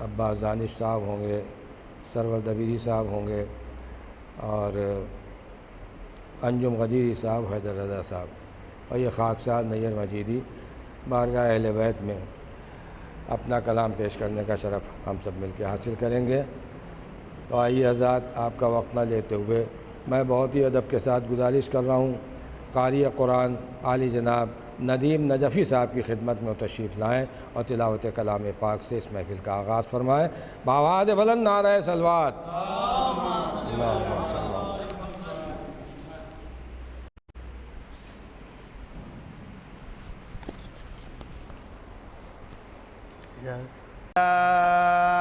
عباس دانش صاحب ہوں گے، سرور دبیری صاحب ہوں گے، اور انجم غدیری صاحب، حیدر رضا صاحب، اور یہ خاکسار نیر مجیدی بارگاہ اہل بیت میں اپنا کلام پیش کرنے کا شرف ہم سب مل کے حاصل کریں گے۔ تو آئیے حضرات، آپ کا وقت نہ لیتے ہوئے میں بہت ہی ادب کے ساتھ گزارش کر رہا ہوں، قاری قرآن عالی جناب ندیم نجفی صاحب کی خدمت میں تشریف لائیں اور تلاوت کلام پاک سے اس محفل کا آغاز فرمائیں۔ بآواز بلند نعرہ صلوات۔ اللہم صل علی آمین۔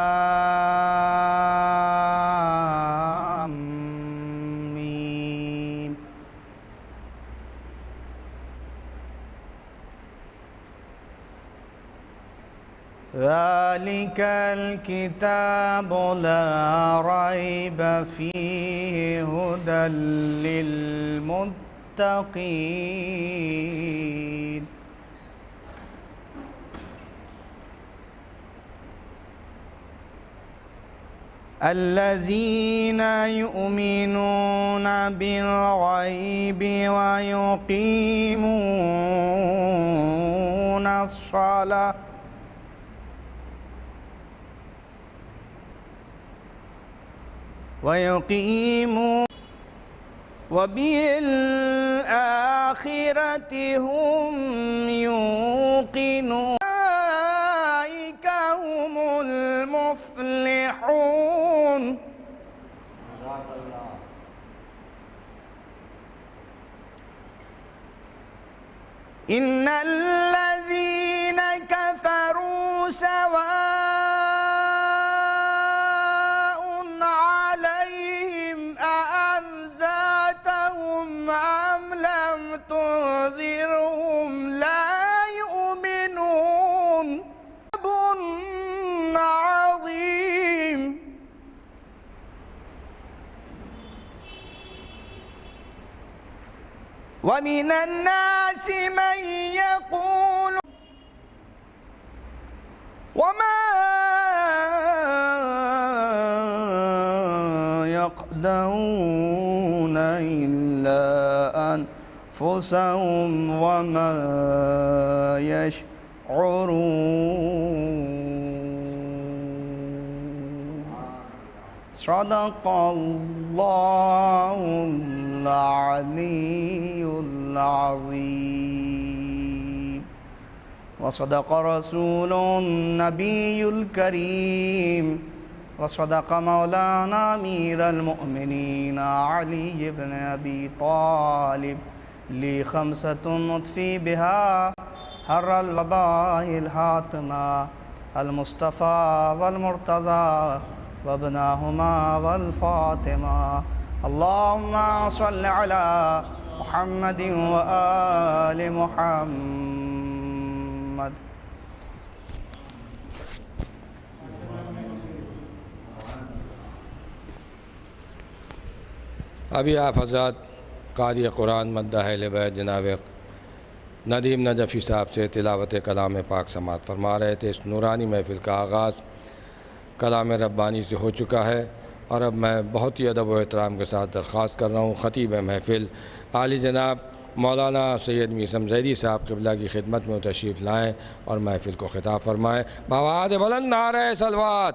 ذالک الکتاب لا ریب فیہ ھدی للمتقین۔ الذین یؤمنون بالغیب ویقیمون الصلاۃ وبالآخرة هم يوقنون أولئك هم المفلحون۔ إن الذين كفروا سواء عليهم أأنذرتهم أم لم تنذرهم لا يؤمنون۔ عذاب عظيم۔ ومن الناس من يقول وما يقدرون إلا أنفسهم وما يشعرون۔ صدق الله العلي العظيم، وصدق رسول النبي الكريم، وصدق مولانا أمير المؤمنين علي بن أبي طالب، لي خمسة نطفي بها حر الوباء الحاتمة، المصطفى والمرتضى وابناهما والفاطمة۔ اللهم صل على محمد وآل محمد۔ ابھی آپ حضرات قاری قرآن مداح اہل بیت جناب ندیم نجفی صاحب سے تلاوت کلام پاک سماعت فرما رہے تھے۔ اس نورانی محفل کا آغاز کلام ربانی سے ہو چکا ہے، اور اب میں بہت ہی ادب و احترام کے ساتھ درخواست کر رہا ہوں خطیب محفل عالی جناب مولانا سید میثم زیدی صاحب قبلہ کی خدمت میں تشریف لائیں اور محفل کو خطاب فرمائیں۔ بآواز بلند نعرہ صلوات۔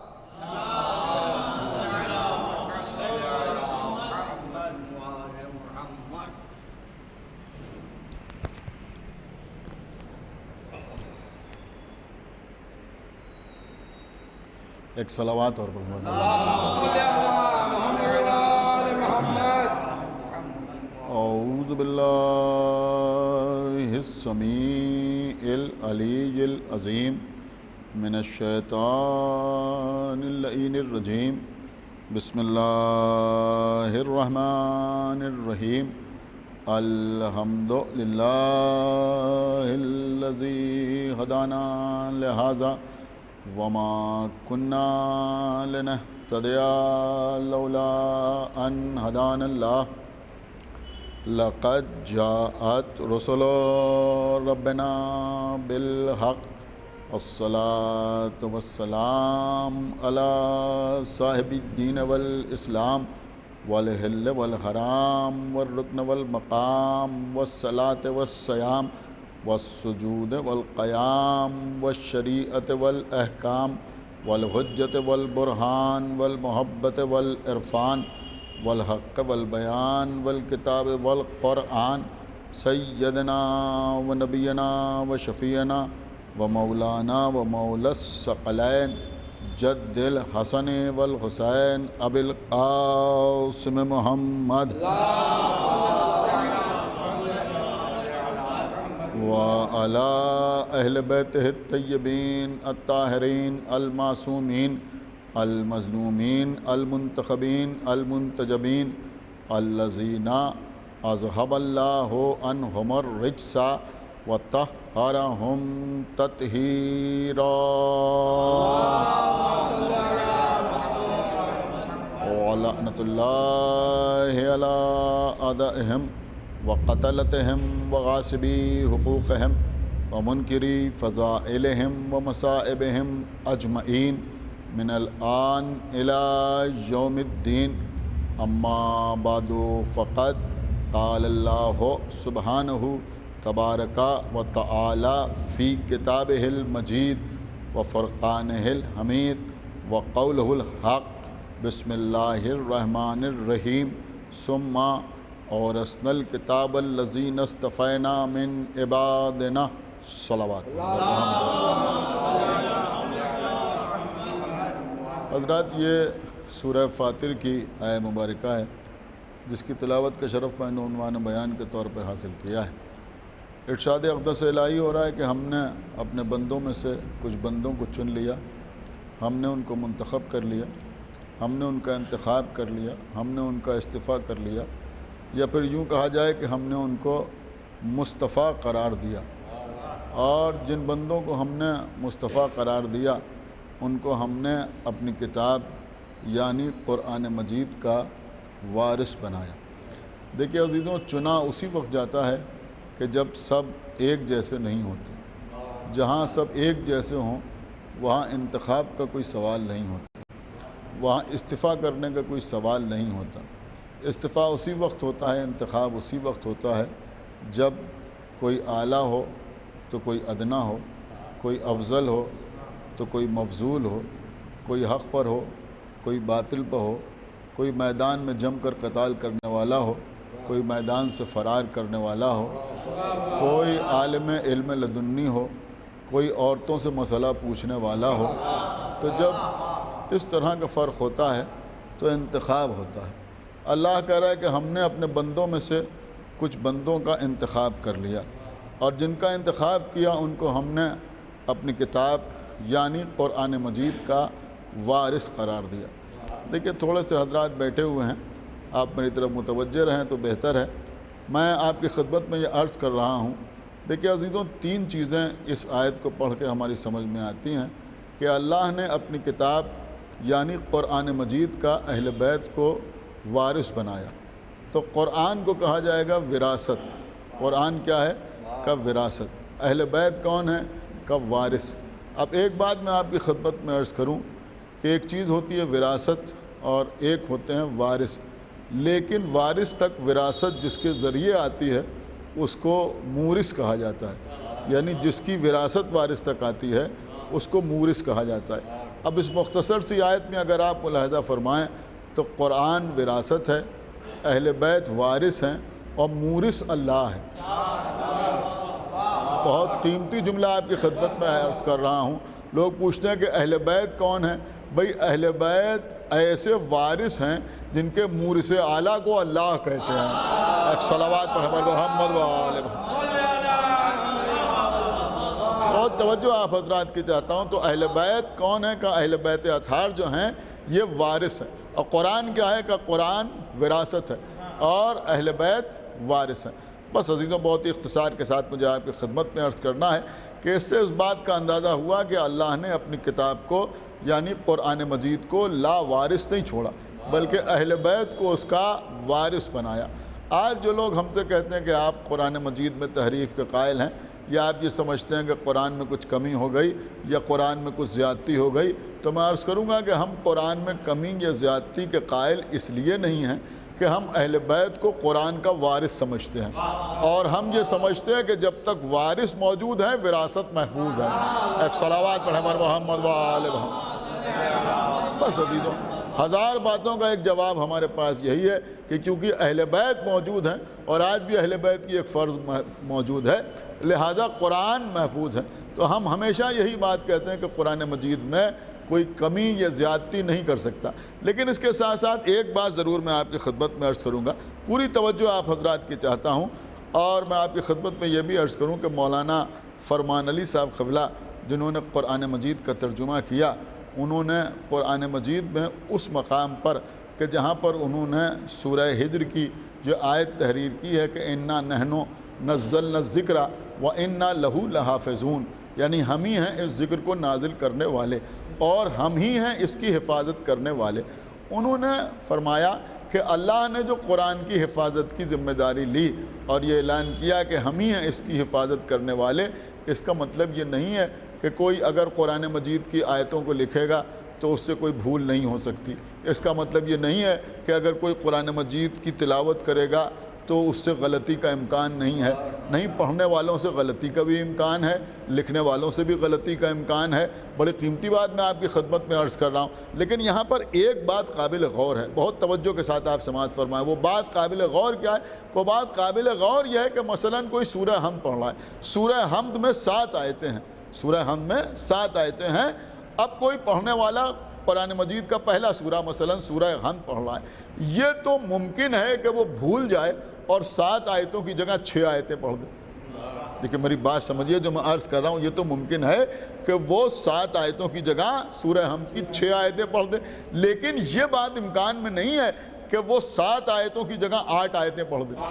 ایک صلوات اور پڑھنا۔ اعوذ باللہ السمیع العلی العظیم من الشیطان اللعین الرجیم، بسم اللہ الرحمن الرحیم، الحمد للہ الذی ہدانا لہذا وما كنا لنهتدي لولا أن هدانا الله، لقد جاءت رسل ربنا بالحق الصلاۃ والسلام علی صاحب الدین والاسلام والحل والحرام والرکن والمقام والصلاۃ والصیام والسجود والقیام والشریعت والاحکام والحجت والبرہان والمحبت والعرفان والحق والبیان والکتاب والقرآن سیدنا و نبینا و شفیعنا و مولانا و مولا الثقلین جد الحسن والحسین ابی القاسم محمد وعلی اہل بیتہ الطیبین الطاہرین المعصومین المظلومین المنتخبین المنتجبین الذین اذہب اللہ عنہم الرجس وطہرہم تطہیرا ولعنۃ اللہ علی اعدائہم وقتلتہم وغاصبی حقوقہم ومنکری فضائلہم ومصائبہم اجمعین من الآن الى یوم الدین اما بعد فقد قال اللہ سبحانہ تبارک و تعالی فی کتابہ المجید وفرقانہ الحمید وقولہ الحق بسم اللہ الرحمن الرحیم ثم اورثنا الکتاب الذین اصطفینا من عبادنا صلوات حضرات یہ سورہ فاطر کی آیہ مبارکہ ہے جس کی تلاوت کا شرف میں نے عنوان بیان کے طور پہ حاصل کیا ہے۔ ارشاد اقدس الہی ہو رہا ہے کہ ہم نے اپنے بندوں میں سے کچھ بندوں کو چن لیا، ہم نے ان کو منتخب کر لیا، ہم نے ان کا انتخاب کر لیا، ہم نے ان کا استفاء کر لیا، یا پھر یوں کہا جائے کہ ہم نے ان کو مصطفیٰ قرار دیا، اور جن بندوں کو ہم نے مصطفیٰ قرار دیا ان کو ہم نے اپنی کتاب یعنی قرآن مجید کا وارث بنایا۔ دیکھیے عزیزوں، چنا اسی وقت جاتا ہے کہ جب سب ایک جیسے نہیں ہوتے۔ جہاں سب ایک جیسے ہوں وہاں انتخاب کا کوئی سوال نہیں ہوتا، وہاں استفاء کرنے کا کوئی سوال نہیں ہوتا۔ استفاء اسی وقت ہوتا ہے، انتخاب اسی وقت ہوتا ہے جب کوئی اعلیٰ ہو تو کوئی ادنا ہو، کوئی افضل ہو تو کوئی مفضول ہو، کوئی حق پر ہو کوئی باطل پر ہو، کوئی میدان میں جم کر قتال کرنے والا ہو، کوئی میدان سے فرار کرنے والا ہو، کوئی عالم علم لدنی ہو، کوئی عورتوں سے مسئلہ پوچھنے والا ہو۔ تو جب اس طرح کا فرق ہوتا ہے تو انتخاب ہوتا ہے۔ اللہ کہہ رہا ہے کہ ہم نے اپنے بندوں میں سے کچھ بندوں کا انتخاب کر لیا، اور جن کا انتخاب کیا ان کو ہم نے اپنی کتاب یعنی قرآن مجید کا وارث قرار دیا۔ دیکھیے تھوڑے سے حضرات بیٹھے ہوئے ہیں، آپ میری طرف متوجہ رہیں تو بہتر ہے۔ میں آپ کی خدمت میں یہ عرض کر رہا ہوں، دیکھیے عزیزوں، تین چیزیں اس آیت کو پڑھ کے ہماری سمجھ میں آتی ہیں کہ اللہ نے اپنی کتاب یعنی قرآن مجید کا اہل بیت کو وارث بنایا۔ تو قرآن کو کہا جائے گا وراثت۔ قرآن کیا ہے؟ کا وراثت۔ اہل بیت کون ہے؟ کا وارث۔ اب ایک بات میں آپ کی خدمت میں عرض کروں کہ ایک چیز ہوتی ہے وراثت اور ایک ہوتے ہیں وارث، لیکن وارث تک وراثت جس کے ذریعے آتی ہے اس کو مورث کہا جاتا ہے، یعنی جس کی وراثت وارث تک آتی ہے اس کو مورث کہا جاتا ہے۔ اب اس مختصر سی آیت میں اگر آپ ملاحظہ فرمائیں تو قرآن وراثت ہے، اہل بیت وارث ہیں، اور مورث اللہ ہے۔ بہت قیمتی جملہ آپ کی خدمت میں عرض کر رہا ہوں۔ لوگ پوچھتے ہیں کہ اہل بیت کون ہیں؟ بھئی اہل بیت ایسے وارث ہیں جن کے مورث اعلیٰ کو اللہ کہتے ہیں۔ ایک صلوات پڑھ محمد و آل محمد۔ بہت توجہ آپ حضرات کی چاہتا ہوں۔ تو اہل بیت کون ہے؟ کہ اہل بیت اطہار جو ہیں یہ وارث ہیں، اور قرآن کیا ہے؟ کہ قرآن وراثت ہے اور اہل بیت وارث ہیں۔ بس عزیزوں، بہت ہی اختصار کے ساتھ مجھے آپ کی خدمت میں عرض کرنا ہے کہ اس سے اس بات کا اندازہ ہوا کہ اللہ نے اپنی کتاب کو یعنی قرآن مجید کو لا وارث نہیں چھوڑا، بلکہ اہل بیت کو اس کا وارث بنایا۔ آج جو لوگ ہم سے کہتے ہیں کہ آپ قرآن مجید میں تحریف کے قائل ہیں، یا آپ یہ سمجھتے ہیں کہ قرآن میں کچھ کمی ہو گئی یا قرآن میں کچھ زیادتی ہو گئی، تو میں عرض کروں گا کہ ہم قرآن میں کمی یا زیادتی کے قائل اس لیے نہیں ہیں کہ ہم اہل بیت کو قرآن کا وارث سمجھتے ہیں، اور ہم یہ سمجھتے ہیں کہ جب تک وارث موجود ہے وراثت محفوظ ہے۔ ایک صلوات پڑھیں بر محمد و آل محمد۔ بس عزیزوں، ہزار باتوں کا ایک جواب ہمارے پاس یہی ہے کہ کیونکہ اہل بیت موجود ہیں اور آج بھی اہل بیت کی ایک فرض موجود ہے، لہذا قرآن محفوظ ہے۔ تو ہم ہمیشہ یہی بات کہتے ہیں کہ قرآن مجید میں کوئی کمی یا زیادتی نہیں کر سکتا۔ لیکن اس کے ساتھ ساتھ ایک بات ضرور میں آپ کی خدمت میں عرض کروں گا، پوری توجہ آپ حضرات کی چاہتا ہوں، اور میں آپ کی خدمت میں یہ بھی عرض کروں کہ مولانا فرمان علی صاحب قبلہ جنہوں نے قرآن مجید کا ترجمہ کیا، انہوں نے قرآن مجید میں اس مقام پر کہ جہاں پر انہوں نے سورہ ہجر کی جو آیت تحریر کی ہے کہ اِنَّا نَحْنُ نَزَّلْنَا الذِّكْرَ وَإِنَّا لَهُ لَحَافِظُونَ، یعنی ہم ہی ہیں اس ذکر کو نازل کرنے والے اور ہم ہی ہیں اس کی حفاظت کرنے والے۔ انہوں نے فرمایا کہ اللہ نے جو قرآن کی حفاظت کی ذمہ داری لی اور یہ اعلان کیا کہ ہم ہی ہیں اس کی حفاظت کرنے والے، اس کا مطلب یہ نہیں ہے کہ کوئی اگر قرآن مجید کی آیتوں کو لکھے گا تو اس سے کوئی بھول نہیں ہو سکتی۔ اس کا مطلب یہ نہیں ہے کہ اگر کوئی قرآن مجید کی تلاوت کرے گا تو اس سے غلطی کا امکان نہیں ہے۔ نہیں، پڑھنے والوں سے غلطی کا بھی امکان ہے، لکھنے والوں سے بھی غلطی کا امکان ہے۔ بڑی قیمتی بات میں آپ کی خدمت میں عرض کر رہا ہوں، لیکن یہاں پر ایک بات قابل غور ہے، بہت توجہ کے ساتھ آپ سماعت فرمائیں۔ وہ بات قابل غور کیا ہے؟ وہ بات قابل غور یہ ہے کہ مثلاً کوئی سورہ حمد پڑھ رہا ہے، سورہ حمد میں 7 آیتیں ہیں، سورہ حمد میں 7 آیتیں ہیں۔ اب کوئی پڑھنے والا قرآن مجید کا پہلا سورہ مثلاً سورہ حمد پڑھ رہا ہے، یہ تو ممکن ہے کہ وہ بھول جائے اور 7 آیتوں کی جگہ 6 آیتیں پڑھ دیں۔ دیکھیں میری بات سمجھیے، جو میں عرض کر رہا ہوں یہ تو ممکن ہے کہ وہ 7 آیتوں کی جگہ سورہ حمد کی 6 آیتیں پڑھ دیں، لیکن یہ بات امکان میں نہیں ہے کہ وہ 7 آیتوں کی جگہ 8 آیتیں پڑھ دیں۔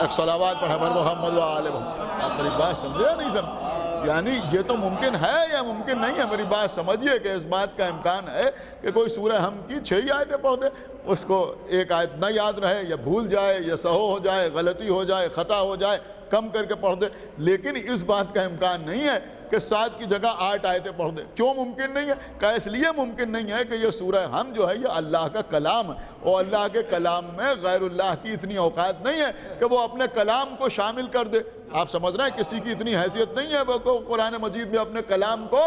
ایک صلوات پڑھیں بر محمد و آل محمد۔ آپ میری بات سمجھے یا نہیں سمجھے؟ یعنی یہ تو ممکن ہے یا ممکن نہیں ہے؟ میری بات سمجھیے کہ اس بات کا امکان ہے کہ کوئی سورہ حمد کی 6 آیتیں پڑھ دے، اس کو ایک آیت نہ یاد رہے یا بھول جائے یا سہو ہو جائے، غلطی ہو جائے، خطا ہو جائے، کم کر کے پڑھ دے، لیکن اس بات کا امکان نہیں ہے کہ 7 کی جگہ 8 آیتیں پڑھ دے۔ کیوں ممکن نہیں ہے؟ کہ اس لیے ممکن نہیں ہے کہ یہ سورہ حمد جو ہے یہ اللہ کا کلام ہے، اور اللہ کے کلام میں غیر اللہ کی اتنی اوقات نہیں ہے کہ وہ اپنے کلام کو شامل کر دے۔ آپ سمجھ رہے ہیں کسی کی اتنی حیثیت نہیں ہے وہ قرآن مجید میں اپنے کلام کو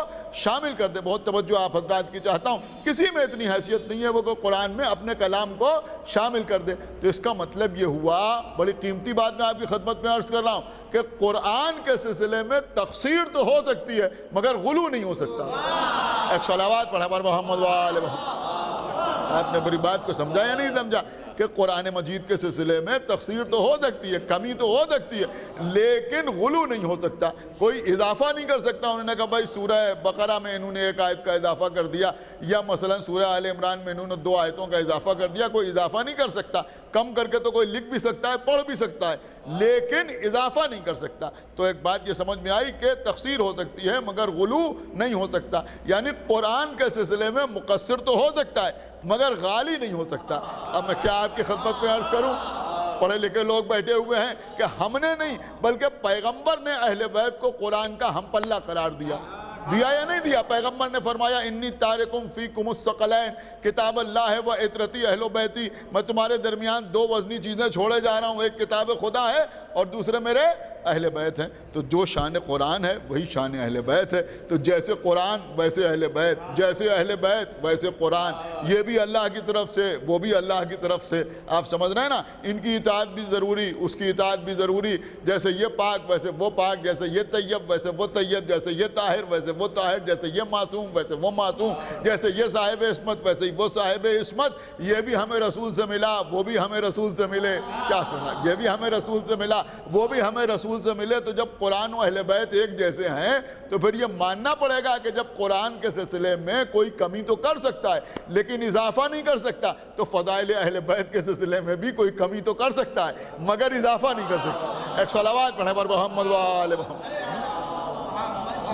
شامل کر دے۔ بہت توجہ آپ حضرات کی چاہتا ہوں، کسی میں اتنی حیثیت نہیں ہے وہ قرآن میں اپنے کلام کو شامل کر دے۔ تو اس کا مطلب یہ ہوا، بڑی قیمتی بات میں آپ کی خدمت میں عرض کر رہا ہوں، کہ قرآن کے سلسلے میں تقصیر تو ہو سکتی ہے مگر غلو نہیں ہو سکتا۔ ایک صلوات پڑھیں بر محمد و آل محمد۔ آپ نے بڑی بات کو سمجھا یا نہیں سمجھا کہ قرآن مجید کے سلسلے میں تقصیر تو ہو سکتی ہے، کمی تو ہو سکتی ہے، لیکن غلو نہیں ہو سکتا، کوئی اضافہ نہیں کر سکتا۔ انہوں نے کہا بھائی سورہ بقرہ میں انہوں نے 1 آیت کا اضافہ کر دیا، یا مثلا سورہ آل عمران میں انہوں نے 2 آیتوں کا اضافہ کر دیا، کوئی اضافہ نہیں کر سکتا۔ کم کر کے تو کوئی لکھ بھی سکتا ہے، پڑھ بھی سکتا ہے، لیکن اضافہ نہیں کر سکتا۔ تو ایک بات یہ سمجھ میں آئی کہ تقصیر ہو سکتی ہے مگر غلو نہیں ہو سکتا، یعنی قرآن کے سلسلے میں مقصر تو ہو سکتا ہے مگر غالی نہیں ہو سکتا۔ اب میں کیا آپ کی خدمت میں عرض کروں، پڑھے لکھے لوگ بیٹھے ہوئے ہیں کہ ہم نے نہیں بلکہ پیغمبر نے اہل بیت کو قرآن کا ہم پلہ قرار دیا یا نہیں دیا؟ پیغمبر نے فرمایا انی تارکم فیکم الثقلین کتاب اللہ و عطرتی اہل بیتی، میں تمہارے درمیان 2 وزنی چیزیں چھوڑے جا رہا ہوں، ایک کتاب خدا ہے اور دوسرے میرے اہل بیت ہیں۔ تو جو شان قرآن ہے وہی شان اہل بیت ہے۔ تو جیسے قرآن ویسے اہل بیت، جیسے اہل بیت ویسے قرآن، یہ بھی اللہ کی طرف سے وہ بھی اللہ کی طرف سے۔ آپ سمجھ رہے ہیں نا، ان کی اطاعت بھی ضروری، اس کی اطاعت بھی ضروری، جیسے یہ پاک ویسے وہ پاک، جیسے یہ طیب ویسے وہ طیب، جیسے یہ طاہر ویسے وہ طاہر، جیسے یہ معصوم ویسے وہ معصوم، جیسے یہ صاحب عصمت ویسے ہی وہ صاحب عصمت۔ یہ بھی ہمیں رسول سے ملا، وہ بھی ہمیں رسول سے ملے۔ کیا سنا؟ یہ بھی ہمیں رسول سے ملا، وہ بھی ہمیں رسول سے ملے۔ تو جب قرآن و اہل بیت ایک جیسے ہیں تو پھر یہ ماننا پڑے گا کہ جب قرآن کے سلسلے میں کوئی کمی تو کر سکتا ہے لیکن اضافہ نہیں کر سکتا، تو فضائل اہل بیت کے سلسلے میں بھی کوئی کمی تو کر سکتا ہے مگر اضافہ نہیں کر سکتا۔ ایک صلوات پڑھیں بر محمد و آل محمد۔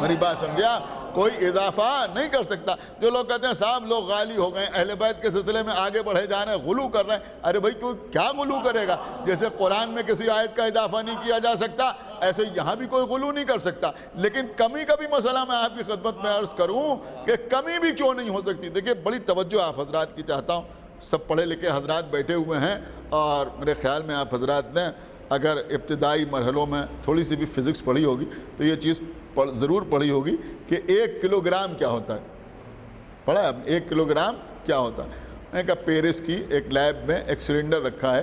میری بات سمجھا؟ کوئی اضافہ نہیں کر سکتا۔ جو لوگ کہتے ہیں صاحب لوگ غالی ہو گئے، اہل بیت کے سلسلے میں آگے بڑھے جا رہے ہیں، غلو کر رہے ہیں، ارے بھائی کوئی کیا غلو کرے گا؟ جیسے قرآن میں کسی آیت کا اضافہ نہیں کیا جا سکتا، ایسے یہاں بھی کوئی غلو نہیں کر سکتا۔ لیکن کمی کا بھی مسئلہ میں آپ کی خدمت میں عرض کروں کہ کمی بھی کیوں نہیں ہو سکتی؟ دیکھیں بڑی توجہ آپ حضرات کی چاہتا ہوں، سب پڑھے لکھے حضرات بیٹھے ہوئے ہیں، اور میرے خیال میں آپ حضرات نے اگر ابتدائی مرحلوں میں تھوڑی سی بھی فزکس پڑھی ہوگی تو یہ چیز ضرور پڑھی ہوگی کہ 1 کلو گرام کیا ہوتا ہے۔ پڑھا ہے آپ نے 1 کلو گرام کیا ہوتا ہے؟ میں کہا پیرس کی ایک لیب میں ایک سلنڈر رکھا ہے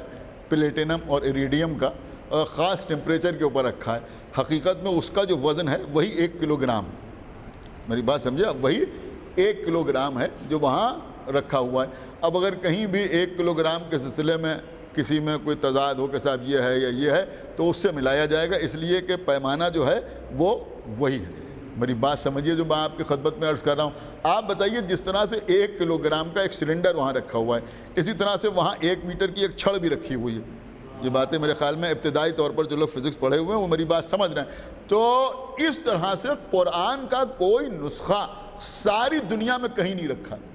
پلیٹینم اور ایریڈیم کا، اور خاص ٹیمپریچر کے اوپر رکھا ہے، حقیقت میں اس کا جو وزن ہے وہی 1 کلو گرام، میری بات سمجھے، وہی 1 کلو گرام ہے جو وہاں رکھا ہوا ہے۔ اب اگر کہیں بھی 1 کلو گرام کے سلسلے میں کسی میں کوئی تضاد ہو کہ صاحب یہ ہے یا یہ ہے تو اس سے ملایا جائے گا، اس لیے کہ پیمانہ جو ہے وہ وہی ہے۔ میری بات سمجھیے جو میں آپ کی خدمت میں عرض کر رہا ہوں۔ آپ بتائیے جس طرح سے 1 کلو گرام کا ایک سلنڈر وہاں رکھا ہوا ہے، اسی طرح سے وہاں 1 میٹر کی ایک چھڑ بھی رکھی ہوئی ہے۔ یہ باتیں میرے خیال میں ابتدائی طور پر جو لوگ فزکس پڑھے ہوئے ہیں وہ میری بات سمجھ رہے ہیں۔ تو اس طرح سے قرآن کا کوئی نسخہ ساری دنیا میں کہیں نہیں رکھا ہے۔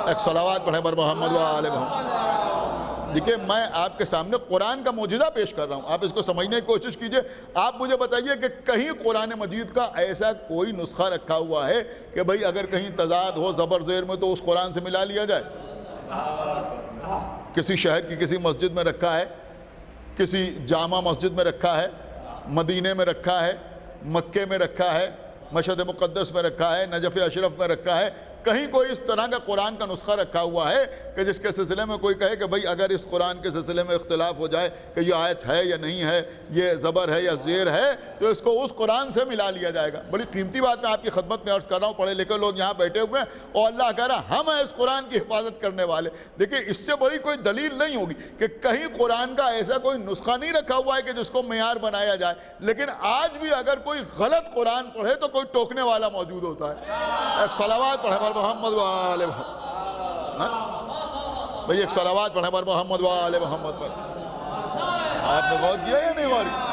ایک صلوات پڑھیں بر محمد وآل محمد۔ دیکھیں میں آپ کے سامنے قرآن کا معجزہ پیش کر رہا ہوں، آپ اس کو سمجھنے کی کوشش کیجئے۔ آپ مجھے بتائیے کہ کہیں قرآن مجید کا ایسا کوئی نسخہ رکھا ہوا ہے کہ بھئی اگر کہیں تضاد ہو زبر زیر میں تو اس قرآن سے ملا لیا جائے؟ کسی شہر کی کسی مسجد میں رکھا ہے، کسی جامع مسجد میں رکھا ہے، مدینے میں رکھا ہے، مکے میں رکھا ہے، مشہد مقدس میں رکھا ہے، نجف اشرف میں رکھا ہے، کہیں کوئی اس طرح کا قرآن کا نسخہ رکھا ہوا ہے کہ جس کے سلسلے میں کوئی کہے کہ بھئی اگر اس قرآن کے سلسلے میں اختلاف ہو جائے کہ یہ آیت ہے یا نہیں ہے، یہ زبر ہے یا زیر ہے، تو اس کو اس قرآن سے ملا لیا جائے گا؟ بڑی قیمتی بات میں آپ کی خدمت میں عرض کر رہا ہوں، پڑھے لکھے لوگ یہاں بیٹھے ہوئے ہیں اور اللہ کہہ رہا ہم ہیں اس قرآن کی حفاظت کرنے والے۔ دیکھیں اس سے بڑی کوئی دلیل نہیں ہوگی کہ کہیں قرآن کا ایسا کوئی نسخہ نہیں رکھا ہوا ہے کہ جس کو معیار بنایا جائے، لیکن آج بھی اگر کوئی غلط قرآن پڑھے تو کوئی ٹوکنے والا موجود ہوتا ہے۔ ایک صلوات پڑھے بر محمد وآل محمد۔ بھئی ایک صلوات پڑھے بر محمد وآل محمد پر۔ آپ نے غور کیا یا نہیں غور کیا؟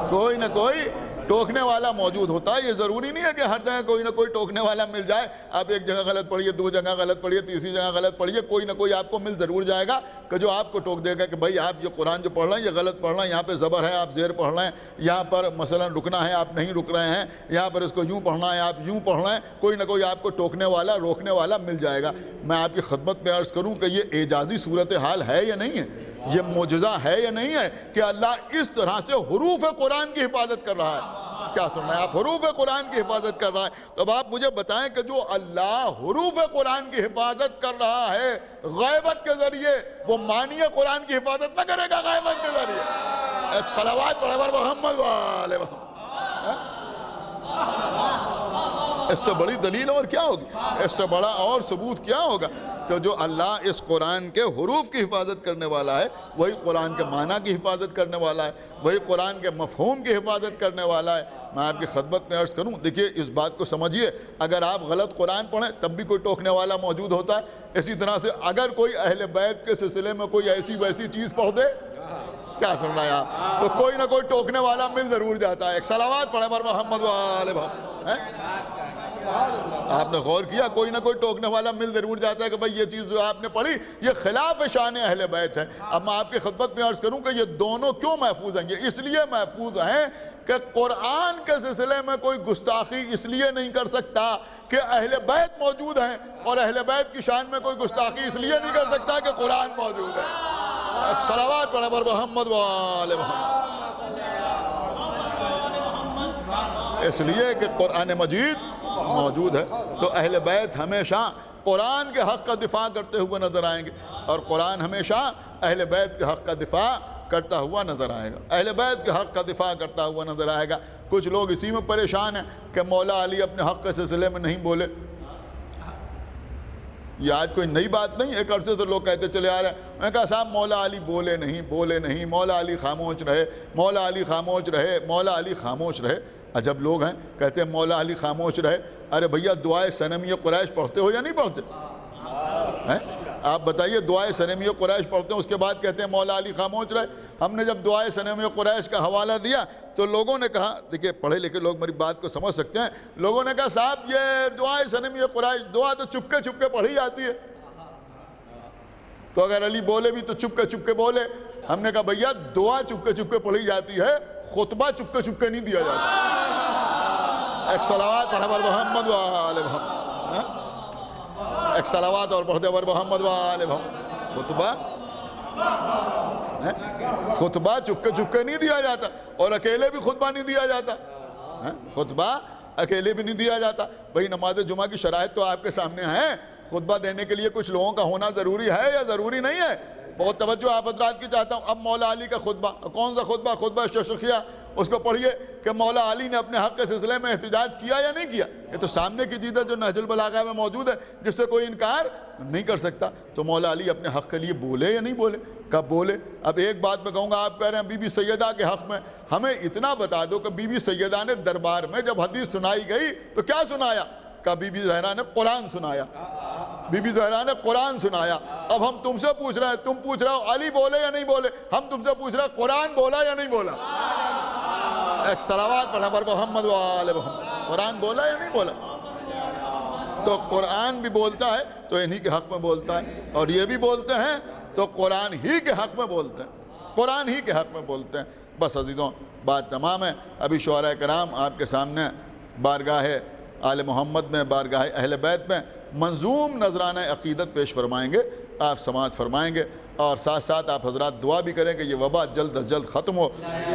کوئی نہ کوئی ٹوکنے والا موجود ہوتا ہے۔ یہ ضروری نہیں ہے کہ ہر جگہ کوئی نہ کوئی ٹوکنے والا مل جائے۔ آپ ایک جگہ غلط پڑھیے، 2 جگہ غلط پڑھیے، تیسری جگہ غلط پڑھیے، کوئی نہ کوئی آپ کو مل ضرور جائے گا کہ جو آپ کو ٹوک دے گا کہ بھئی آپ یہ قرآن جو پڑھ رہے ہیں یہ غلط پڑھ رہے ہیں، یہاں پہ زبر ہے آپ زیر پڑھ رہے ہیں، یہاں پر مثلا رکنا ہے آپ نہیں رک رہے ہیں، یہاں پر اس کو یوں پڑھنا ہے آپ یوں پڑھ رہے ہیں، کوئی نہ کوئی آپ کو ٹوکنے والا روکنے والا مل جائے گا۔ میں آپ کی خدمت میں عرض کروں کہ یہ اعجازی صورتحال ہے یا نہیں ہے؟ یہ معجزہ ہے یا نہیں ہے کہ اللہ اس طرح سے حروف قرآن کی حفاظت کر رہا ہے؟ کیا سن رہے ہیں آپ؟ حروف قرآن کی حفاظت کر رہا ہے۔ تو اب آپ مجھے بتائیں کہ جو اللہ حروف قرآن کی حفاظت کر rہا ہے غیبت کے ذریعے، وہ معنی قرآن کی حفاظت نہ کرے گا غیبت کے ذریعے؟ ایک صلوات پڑھے بر محمد وآل محمد۔ اس سے بڑی دلیل اور کیا ہوگی؟ اس سے بڑا اور ثبوت کیا ہوگا؟ تو جو اللہ اس قرآن کے حروف کی حفاظت کرنے والا ہے وہی قرآن کے معنی کی حفاظت کرنے والا ہے، وہی قرآن کے مفہوم کی حفاظت کرنے والا ہے۔ میں آپ کی خدمت میں عرض کروں، دیکھیے اس بات کو سمجھیے، اگر آپ غلط قرآن پڑھیں تب بھی کوئی ٹوکنے والا موجود ہوتا ہے، اسی طرح سے اگر کوئی اہل بیت کے سلسلے میں کوئی ایسی ویسی چیز پڑھ دے، کیا سن رہا ہے آپ، تو کوئی نہ کوئی ٹوکنے والا مل ضرور جاتا ہے۔ ایک صلوات پڑھے بر محمد وآل محمد۔ آپ نے غور کیا؟ کوئی نہ کوئی ٹوکنے والا مل ضرور جاتا ہے کہ بھئی یہ چیز جو آپ نے پڑھی یہ خلاف شان اہل بیت ہے۔ اب میں آپ کی خدمت میں عرض کروں کہ یہ دونوں کیوں محفوظ ہیں؟ یہ اس لیے محفوظ ہیں کہ قرآن کے سلسلے میں کوئی گستاخی اس لیے نہیں کر سکتا کہ اہل بیت موجود ہیں، اور اہل بیت کی شان میں کوئی گستاخی اس لیے نہیں کر سکتا کہ قرآن موجود ہے۔ ایک صلوات پڑھے بر محمد وآل محمد۔ اس لیے کہ قرآن مجید موجود ہے تو اہل بیت ہمیشہ قرآن کے حق کا دفاع کرتے ہوئے نظر آئیں گے، اور قرآن ہمیشہ اہل بیت کے حق کا دفاع کرتا ہوا نظر آئے گا، اہل بیت کے حق کا دفاع کرتا ہوا نظر آئے گا۔ کچھ لوگ اسی میں پریشان ہیں کہ مولا علی اپنے حق کے سلسلے میں نہیں بولے۔ یہ آج کوئی نئی بات نہیں، ایک عرصے سے لوگ کہتے چلے آ رہے ہیں۔ میں کہا صاحب مولا علی بولے نہیں، مولا علی خاموش رہے، مولا علی خاموش رہے، مولا علی خاموش رہے۔ عجب لوگ ہیں، کہتے ہیں مولا علی خاموش رہے۔ ارے بھیا دعائے صنمیہ قریش پڑھتے ہو یا نہیں پڑھتے؟ آپ بتائیے دعائے صنمی قریش پڑھتے ہیں، اس کے بعد کہتے ہیں مولا علی خاموش رہے۔ ہم نے جب دعائے صنمی قریش کا حوالہ دیا تو لوگوں نے کہا، دیکھیں پڑھے لکھے لوگ میری بات کو سمجھ سکتے ہیں، لوگوں نے کہا صاحب یہ دعائے صنمی قریش دعا تو چپکے چپکے پڑھی جاتی ہے، تو اگر علی بولے بھی تو چپکے چپکے بولے۔ ہم نے کہا بھیا دعا چپکے چپکے پڑھی جاتی ہے، خطبہ چپکے چپکے نہیں دیا جاتا۔ ایک صلوات پڑھا بر محمد و آل محمد، ایک صلوات اور پڑھتے بر محمد و آل محمد۔ خطبہ چپکے چپکے نہیں دیا جاتا، اور اکیلے بھی خطبہ نہیں دیا جاتا، خطبہ اکیلے بھی نہیں دیا جاتا۔ بھئی نماز جمعہ کی شرائط تو آپ کے سامنے ہیں، خطبہ دینے کے لیے کچھ لوگوں کا ہونا ضروری ہے یا ضروری نہیں ہے؟ بہت توجہ آپ حضرات کی چاہتا ہوں۔ اب مولا علی کا خطبہ، کون سا خطبہ؟ خطبہ ششخیہ، اس کو پڑھیے کہ مولا علی نے اپنے حق کے سلسلے میں احتجاج کیا یا نہیں کیا۔ یہ تو سامنے کی چیز ہے جو نہج البلاغہ میں موجود ہے، جس سے کوئی انکار نہیں کر سکتا۔ تو مولا علی اپنے حق کے لیے بولے یا نہیں بولے؟ کب بولے؟ اب ایک بات میں کہوں گا، آپ کہہ رہے ہیں بی بی سیدہ کے حق میں، ہمیں اتنا بتا دو کہ بی بی سیدہ نے دربار میں جب حدیث سنائی گئی تو کیا سنایا؟ کہ بی بی زہرا نے قرآن سنایا، بی بی زہرا نے قرآن سنایا۔ اب ہم تم سے پوچھ رہے ہیں، تم پوچھ رہے ہو علی بولے یا نہیں بولے، ہم تم سے پوچھ رہے ہیں قرآن بولا یا نہیں بولا؟ ایک صلوات پڑھا بر محمد و آل محمد، قرآن بولا یا نہیں بولا؟ تو قرآن بھی بولتا ہے تو انہی کے حق میں بولتا ہے، اور یہ بھی بولتے ہیں تو قرآن ہی کے حق میں بولتے ہیں، قرآن ہی کے حق میں بولتے ہیں۔ بس عزیزوں بات تمام ہے۔ ابھی شعراء کرام آپ کے سامنے بارگاہ آل محمد میں، بارگاہ اہل بیت میں منظوم نذرانہ عقیدت پیش فرمائیں گے، آپ سماعت فرمائیں گے، اور ساتھ ساتھ آپ حضرات دعا بھی کریں کہ یہ وبا جلد از جلد ختم ہو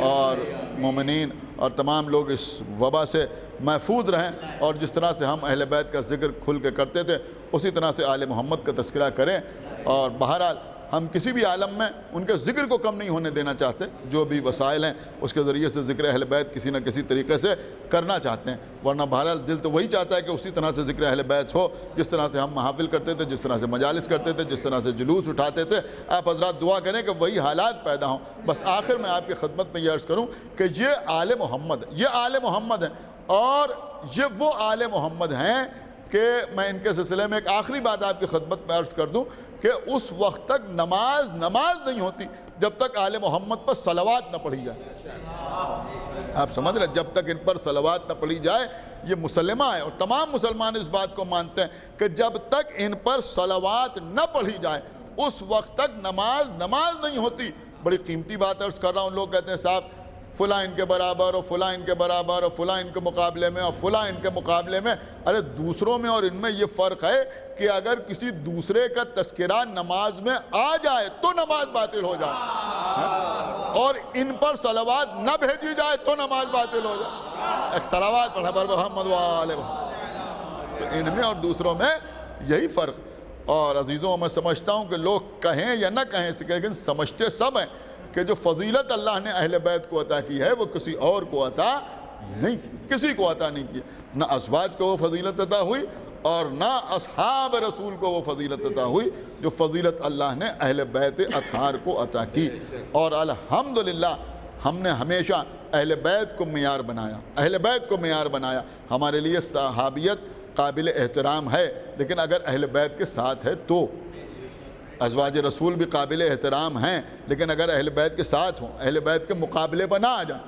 اور مومنین اور تمام لوگ اس وبا سے محفوظ رہیں، اور جس طرح سے ہم اہل بیت کا ذکر کھل کے کرتے تھے اسی طرح سے آل محمد کا تذکرہ کریں، اور بہرحال ہم کسی بھی عالم میں ان کے ذکر کو کم نہیں ہونے دینا چاہتے، جو بھی وسائل ہیں اس کے ذریعے سے ذکر اہل بیت کسی نہ کسی طریقے سے کرنا چاہتے ہیں، ورنہ بہرحال دل تو وہی چاہتا ہے کہ اسی طرح سے ذکر اہل بیت ہو جس طرح سے ہم محافل کرتے تھے، جس طرح سے مجالس کرتے تھے، جس طرح سے جلوس اٹھاتے تھے۔ آپ حضرات دعا کریں کہ وہی حالات پیدا ہوں۔ بس آخر میں آپ کی خدمت میں یہ عرض کروں کہ یہ آل محمد، یہ آل محمد ہیں، اور یہ وہ آل محمد ہیں کہ میں ان کے سلسلے میں ایک آخری بات آپ کی خدمت میں عرض کر دوں کہ اس وقت تک نماز نہیں ہوتی جب تک آل محمد پر صلوات نہ پڑھی جائے۔ آپ سمجھ رہے، جب تک ان پر صلوات نہ پڑھی جائے، یہ مسلمہ ہے اور تمام مسلمان اس بات کو مانتے ہیں کہ جب تک ان پر صلوات نہ پڑھی جائے اس وقت تک نماز نہیں ہوتی۔ بڑی قیمتی بات عرض کر رہا ہوں۔ لوگ کہتے ہیں صاحب فلاں ان کے برابر اور فلاں ان کے برابر اور فلاں ان کے مقابلے میں اور فلاں ان کے مقابلے میں۔ ارے دوسروں میں اور ان میں یہ فرق ہے کہ اگر کسی دوسرے کا تذکرہ نماز میں آ جائے تو نماز باطل ہو جائے، اور ان پر صلوات نہ بھیجی جائے تو نماز باطل ہو جائے۔ ایک صلوات پڑھا بر محمد و آل محمد۔ تو ان میں اور دوسروں میں یہی فرق۔ اور عزیزوں میں سمجھتا ہوں کہ لوگ کہیں یا نہ کہیں لیکن سمجھتے سب ہیں کہ جو فضیلت اللہ نے اہل بیت کو عطا کی ہے وہ کسی اور کو عطا نہیں کی، کسی کو عطا نہیں کی۔ نہ ازواج کو وہ فضیلت عطا ہوئی اور نہ اصحاب رسول کو وہ فضیلت عطا ہوئی جو فضیلت اللہ نے اہل بیت اطہار کو عطا کی۔ اور الحمدللہ ہم نے ہمیشہ اہل بیت کو معیار بنایا، اہل بیت کو معیار بنایا۔ ہمارے لیے صحابیت قابل احترام ہے، لیکن اگر اہل بیت کے ساتھ ہے تو ازواج رسول بھی قابل احترام ہیں، لیکن اگر اہل بیت کے ساتھ ہوں، اہل بیت کے مقابلے پر نہ آ جائیں۔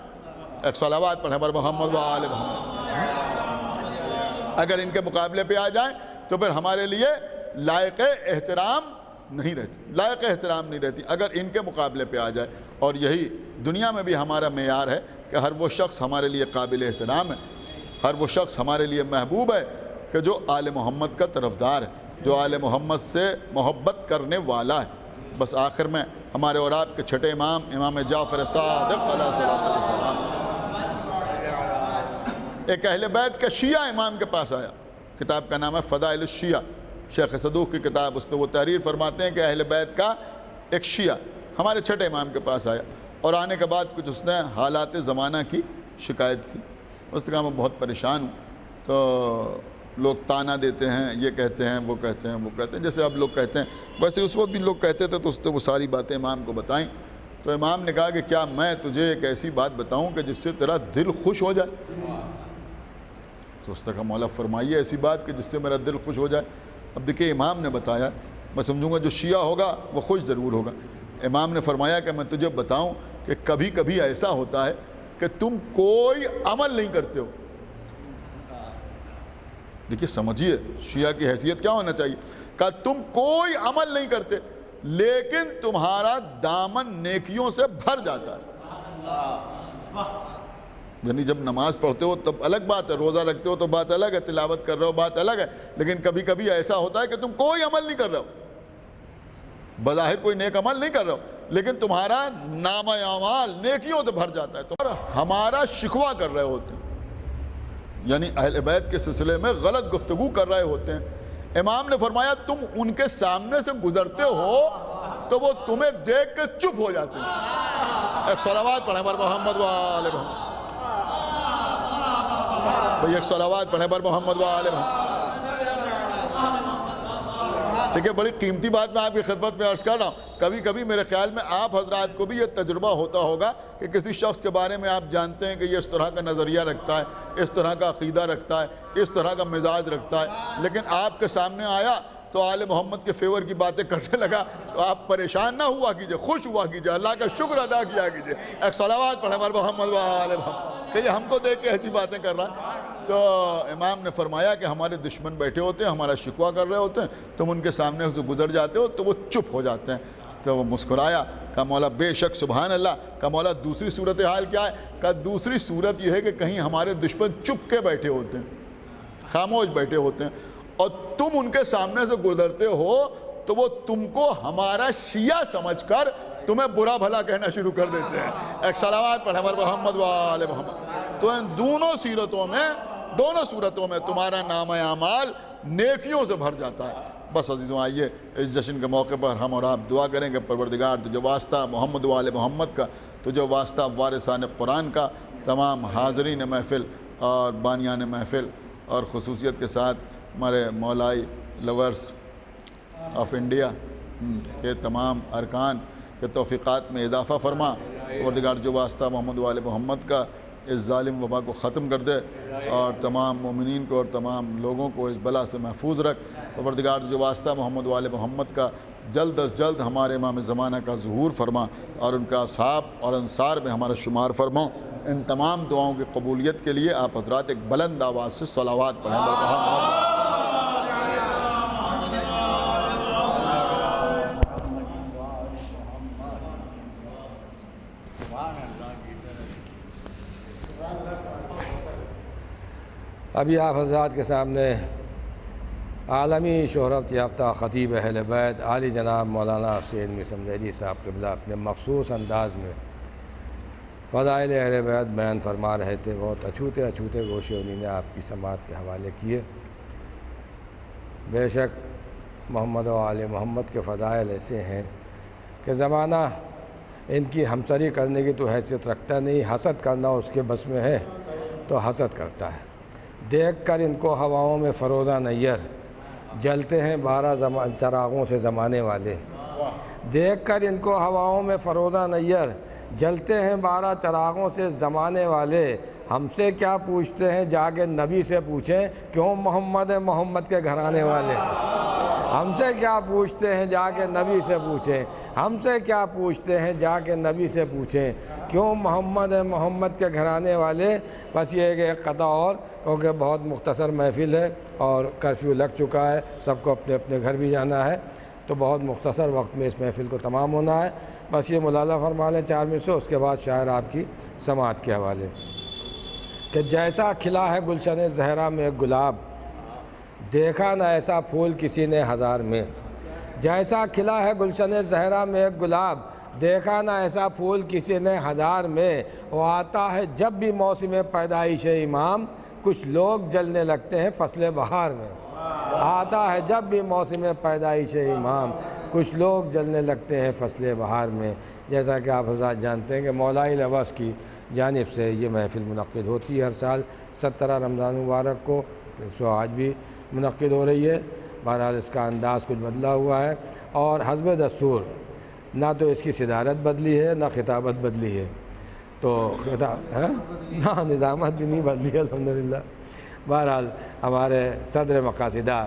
ایک صلوات پڑھیں بر محمد و آل محمد۔ اگر ان کے مقابلے پہ آ جائیں تو پھر ہمارے لیے لائق احترام نہیں رہتی، لائق احترام نہیں رہتی اگر ان کے مقابلے پہ آ جائے۔ اور یہی دنیا میں بھی ہمارا معیار ہے کہ ہر وہ شخص ہمارے لیے قابل احترام ہے، ہر وہ شخص ہمارے لیے محبوب ہے کہ جو آل محمد کا طرفدار ہے، جو آل محمد سے محبت کرنے والا ہے۔ بس آخر میں ہمارے اور آپ کے چھٹے امام، امام جعفر صادق علیہ السلام، ایک اہل بیت کا شیعہ امام کے پاس آیا، کتاب کا نام ہے فضائل الشیعہ، شیخ صدوق کی کتاب، اس پہ وہ تحریر فرماتے ہیں کہ اہل بیت کا ایک شیعہ ہمارے چھٹے امام کے پاس آیا، اور آنے کے بعد کچھ اس نے حالات زمانہ کی شکایت کی۔ اس نے کہا میں بہت پریشان ہوں، تو لوگ تانا دیتے ہیں، یہ کہتے ہیں، وہ کہتے ہیں، وہ کہتے ہیں، جیسے اب لوگ کہتے ہیں، ویسے اس وقت بھی لوگ کہتے تھے، تو اس نے وہ ساری باتیں امام کو بتائیں۔ تو امام نے کہا کہ کیا میں تجھے ایک ایسی بات بتاؤں کہ جس سے تیرا دل خوش ہو جائے؟ تو اس نے کہا مولا فرمائیے ایسی بات کہ جس سے میرا دل خوش ہو جائے۔ اب دیکھیں امام نے بتایا میں سمجھوں گا جو شیعہ ہوگا وہ خوش ضرور ہوگا۔ امام نے فرمایا کہ میں تجھے بتاؤں کہ کبھی کبھی ایسا ہوتا ہے کہ تم کوئی عمل نہیں کرتے ہو۔ دیکھیے سمجھیے شیعہ کی حیثیت کیا ہونا چاہیے، کہ تم کوئی عمل نہیں کرتے لیکن تمہارا دامن نیکیوں سے بھر جاتا ہے۔ یعنی جب نماز پڑھتے ہو تب الگ بات ہے، روزہ رکھتے ہو تو بات الگ ہے، تلاوت کر رہے ہو بات الگ ہے، لیکن کبھی کبھی ایسا ہوتا ہے کہ تم کوئی عمل نہیں کر رہے ہو، بظاہر کوئی نیک عمل نہیں کر رہے ہو، لیکن تمہارا نامہ اعمال نیکیوں سے بھر جاتا ہے، تمہارا ہمارا شکوہ کر رہے ہوتے ہیں، یعنی اہل بیت کے سلسلے میں غلط گفتگو کر رہے ہوتے ہیں۔ امام نے فرمایا تم ان کے سامنے سے گزرتے ہو تو وہ تمہیں دیکھ کے چپ ہو جاتے ہیں۔ ایک صلوات پڑھیں بر محمد و آل محمد، بھئی ایک صلوات پڑھیں بر محمد و آل محمد۔ دیکھیں بڑی قیمتی بات میں آپ کی خدمت میں عرض کر رہا ہوں، کبھی کبھی میرے خیال میں آپ حضرات کو بھی یہ تجربہ ہوتا ہوگا کہ کسی شخص کے بارے میں آپ جانتے ہیں کہ یہ اس طرح کا نظریہ رکھتا ہے، اس طرح کا عقیدہ رکھتا ہے، اس طرح کا مزاج رکھتا ہے، لیکن آپ کے سامنے آیا تو آل محمد کے فیور کی باتیں کرنے لگا تو آپ پریشان نہ ہوا کیجئے، خوش ہوا کیجئے، اللہ کا شکر ادا کیا کیجئے۔ ایک صلوات پڑھیں بر محمد و آل محمد، کہ یہ ہم کو دیکھ کے ایسی باتیں کر رہا ہے۔ تو امام نے فرمایا کہ ہمارے دشمن بیٹھے ہوتے ہیں، ہمارا شکوہ کر رہے ہوتے ہیں، تم ان کے سامنے سے گزر جاتے ہو تو وہ چپ ہو جاتے ہیں۔ تو وہ مسکرایا، کہا مولا بے شک سبحان اللہ، کہا مولا دوسری صورتحال کیا ہے؟ کہا دوسری صورت یہ ہے کہ کہیں ہمارے دشمن چپ کے بیٹھے ہوتے ہیں، خاموش بیٹھے ہوتے ہیں، اور تم ان کے سامنے سے گزرتے ہو تو وہ تم کو ہمارا شیعہ سمجھ کر تمہیں برا بھلا کہنا شروع کر دیتے ہیں۔ ایک صلوات پڑھیں بر محمد و آل محمد۔ تو ان دونوں صورتوں میں تمہارا نامہ اعمال نیکیوں سے بھر جاتا ہے۔ بس عزیزوں آئیے اس جشن کے موقع پر ہم اور آپ دعا کریں کہ پروردگار تجھے واسطہ محمد و آل محمد کا، تجھے واسطہ وارثان قرآن کا، تمام حاضرین محفل اور بانیان محفل اور خصوصیت کے ساتھ ہمارے مولائی لورز آف انڈیا کے تمام ارکان کے توفیقات میں اضافہ فرما۔ پروردگار جو واسطہ محمد و آل محمد کا اس ظالم وبا کو ختم کر دے اور تمام مومنین کو اور تمام لوگوں کو اس بلا سے محفوظ رکھ۔ پروردگار جو واسطہ محمد و آل محمد کا جلد از جلد ہمارے امام زمانہ کا ظہور فرما اور ان کا اصحاب اور انصار میں ہمارا شمار فرما۔ ان تمام دعاؤں کی قبولیت کے لیے آپ حضرات ایک بلند آواز سے صلوات پڑھیں بر محمد۔ ابھی آپ حضرات کے سامنے عالمی شہرت یافتہ خطیب اہل بیت عالی جناب مولانا سید مسلم ذیلی صاحب قبلہ اپنے مخصوص انداز میں فضائل اہل بیت بیان فرما رہے تھے۔ بہت اچھوتے گوشے انہی نے آپ کی سماعت کے حوالے کیے۔ بے شک محمد و آل محمد کے فضائل ایسے ہیں کہ زمانہ ان کی ہمسری کرنے کی تو حیثیت رکھتا نہیں، حسد کرنا اس کے بس میں ہے تو حسد کرتا ہے۔ دیکھ کر ان کو ہواؤں میں فروزہ نیر جلتے ہیں 12 چراغوں سے زمانے والے، دیکھ کر ان کو ہواؤں میں فروزہ نیر جلتے ہیں 12 چراغوں سے زمانے والے۔ ہم سے کیا پوچھتے ہیں جا کے نبی سے پوچھیں، کیوں محمد کے گھرانے والے۔ ہم سے کیا پوچھتے ہیں جا کے نبی سے پوچھیں، ہم سے کیا پوچھتے ہیں جا کے نبی سے پوچھیں، کیوں محمد کے گھرانے والے۔ بس یہ کہ ایک قطع اور، کیونکہ بہت مختصر محفل ہے اور کرفیو لگ چکا ہے، سب کو اپنے اپنے گھر بھی جانا ہے، تو بہت مختصر وقت میں اس محفل کو تمام ہونا ہے۔ بس یہ ملالہ فرما لیں 4 منٹ سے، اس کے بعد شاعر آپ کی سماعت کے حوالے کہ جیسا کھلا ہے گلشن زہرا میں ایک گلاب، دیکھا نہ ایسا پھول کسی نے ہزار میں۔ جیسا کھلا ہے گلشن زہرا میں ایک گلاب، دیکھا نہ ایسا پھول کسی نے ہزار میں۔ وہ آتا ہے جب بھی موسم پیدائش امام، کچھ لوگ جلنے لگتے ہیں فصل بہار میں۔ آتا ہے جب بھی موسم پیدائش امام، کچھ لوگ جلنے لگتے ہیں فصل بہار میں۔ جیسا کہ آپ حضرات جانتے ہیں کہ مولائی لوز کی جانب سے یہ محفل منعقد ہوتی ہے ہر سال 17 رمضان مبارک کو، سو آج بھی منعقد ہو رہی ہے۔ بہرحال اس کا انداز کچھ بدلا ہوا ہے اور حسب دستور نہ تو اس کی صدارت بدلی ہے نہ خطابت بدلی ہے، تو نہ نظامت بھی نہیں بدلی الحمدللہ۔ بہرحال ہمارے صدر مقاصدہ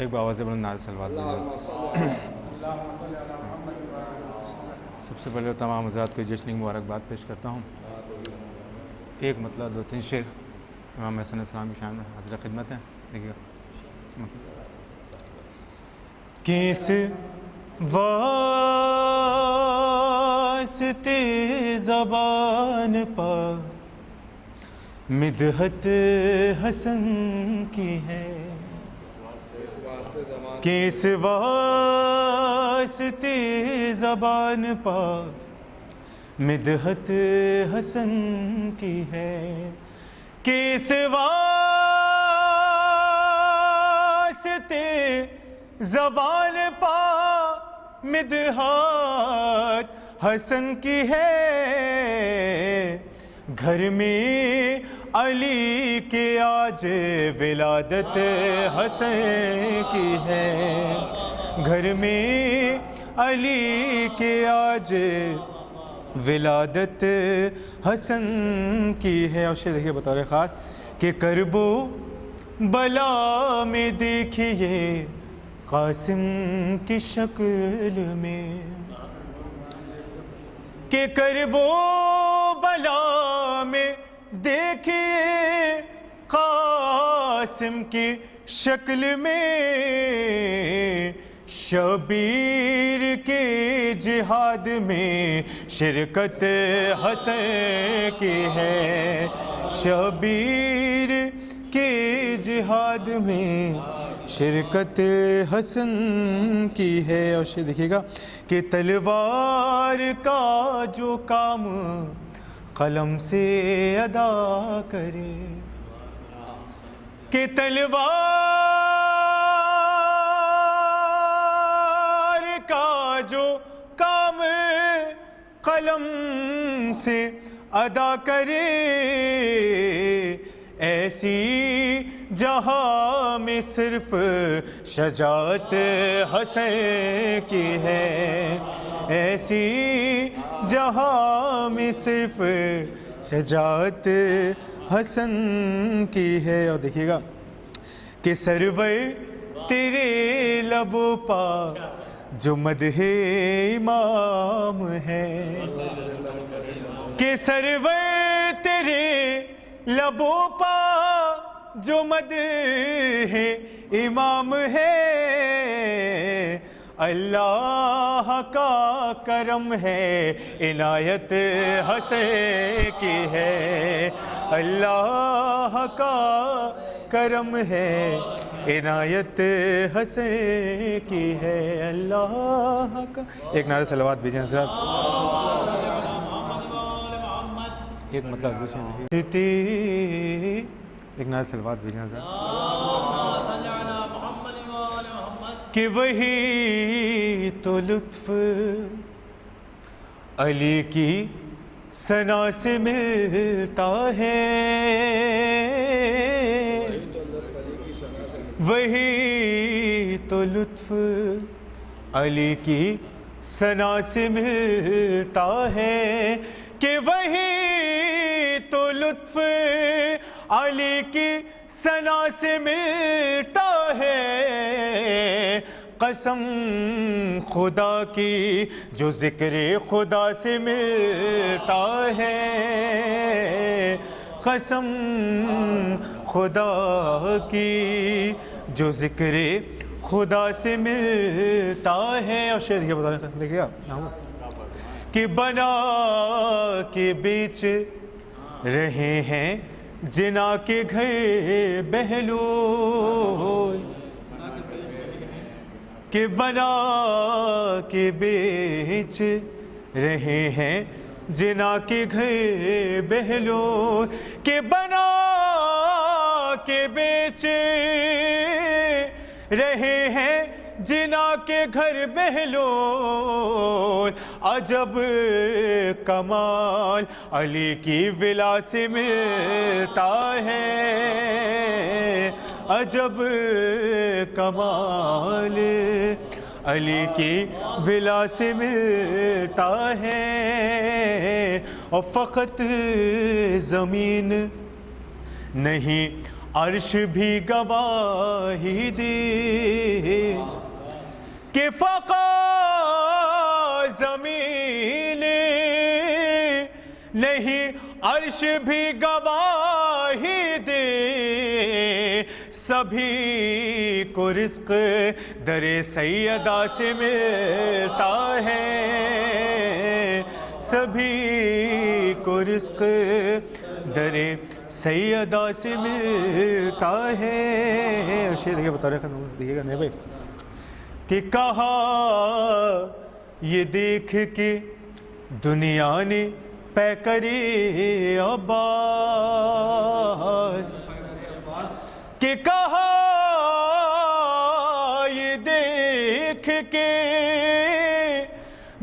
ایک بابا سے بلند نعت سلوات سب سے پہلے تمام حضرات کو جشن کی مبارکباد پیش کرتا ہوں۔ ایک مطلب 2-3 شعر امام حسن السلام کی شان میں حاضر خدمت ہیں، دیکھیے گا۔ کس واسطے زبان پر مدحت حسن کی ہے، کس واسطے زبان پر مدحت حسن کی ہے، کس واسطے زبان پر مدحت حسن کی ہے، گھر میں علی کے آج ولادت حسن کی ہے، گھر میں علی کے آج ولادت حسن کی ہے۔ اور شعر دیکھیے بطور خاص کہ کرب و بلا میں دیکھیے قاسم کی شکل میں، کہ کرب و بلا میں دیکھیے قاسم کی شکل میں، شبیر کے جہاد میں شرکت حسن کی ہے، شبیر کے جہاد میں شرکت حسن کی ہے۔ اور شعر دیکھیے گا کہ تلوار کا جو کام قلم سے ادا کرے، کہ تلوار کا جو کام قلم سے ادا کرے، ایسی جہاں میں صرف شجاعت حسن کی ہے، ایسی جہاں میں صرف شجاعت حسن کی ہے۔ اور دیکھیے گا کہ سرور تیرے لبوں پا جو مدح امام ہے، کہ سرور تیرے لبوں پا جو مدح امام ہے، اللہ کا کرم ہے عنایت حسن کی ہے، اللہ کا کرم ہے عنایت حسن کی ہے، اللہ کا۔ ایک نعرہ صلوات بھیجیں حضرات۔ ایک مطلب ایک نعرہ صلوات بھیجیں حضرات۔ کہ وہی تو لطف علی کی ثنا سے ملتا ہے، وہی تو لطف علی کی ثنا سے ملتا ہے، کہ وہی تو لطف علی کی ثنا سے ملتا ہے، قسم خدا کی جو ذکر خدا سے ملتا ہے، قسم خدا کی جو ذکر خدا سے ملتا ہے۔ اور شعر یہ بتا رہے ہیں، دیکھیے کہ بنا کے بیچ رہے ہیں جنا کے گھر بہلول، کہ بنا کے بیچ رہے ہیں جنا کے گھر بہلول، کہ بنا کے بیچ رہے ہیں جنا کے گھر بہلول، عجب کمال علی کی ولا سے ملتا ہے، عجب کمال علی کی ولا سے ملتا ہے، اور فقط زمین نہیں عرش بھی گواہی دے کہ فقط زمین نہیں عرش بھی گواہی دے، سبھی کو رزق در سیدہ سے ملتا ہے، سبھی کو رزق در سیدہ سے ملتا ہے۔ شیر دیکھیے بتا رہے دیکھیے گا نہیں بھائی کہ کہا یہ دیکھ کے دنیا نے پیکرے عباس، کہ کہا یہ دیکھ کے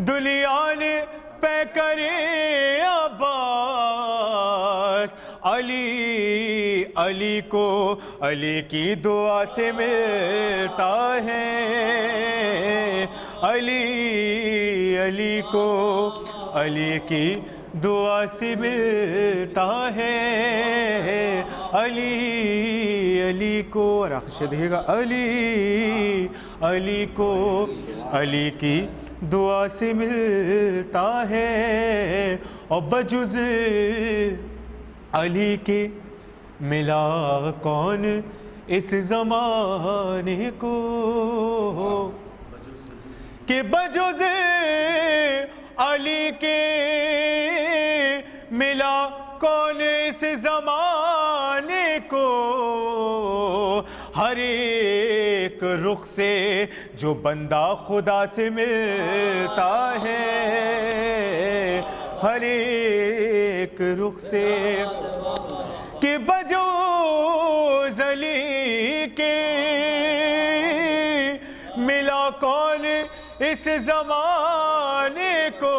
دنیا نے پیکرے عباس، علی کو علی کی دعا سے ملتا ہے، علی کو علی کی دعا سے ملتا ہے، علی کو راخش دیکھے گا، علی کو علی کی دعا سے ملتا ہے، اور بجز علی کے ملا کون اس زمانے کو، کہ بجز علی کے ملا کون اس زمانے کو، ہر ایک رخ سے جو بندہ خدا سے ملتا ہے، ہر ایک رخ سے، کہ بجوز علی کے ملا کون اس زمانے کو،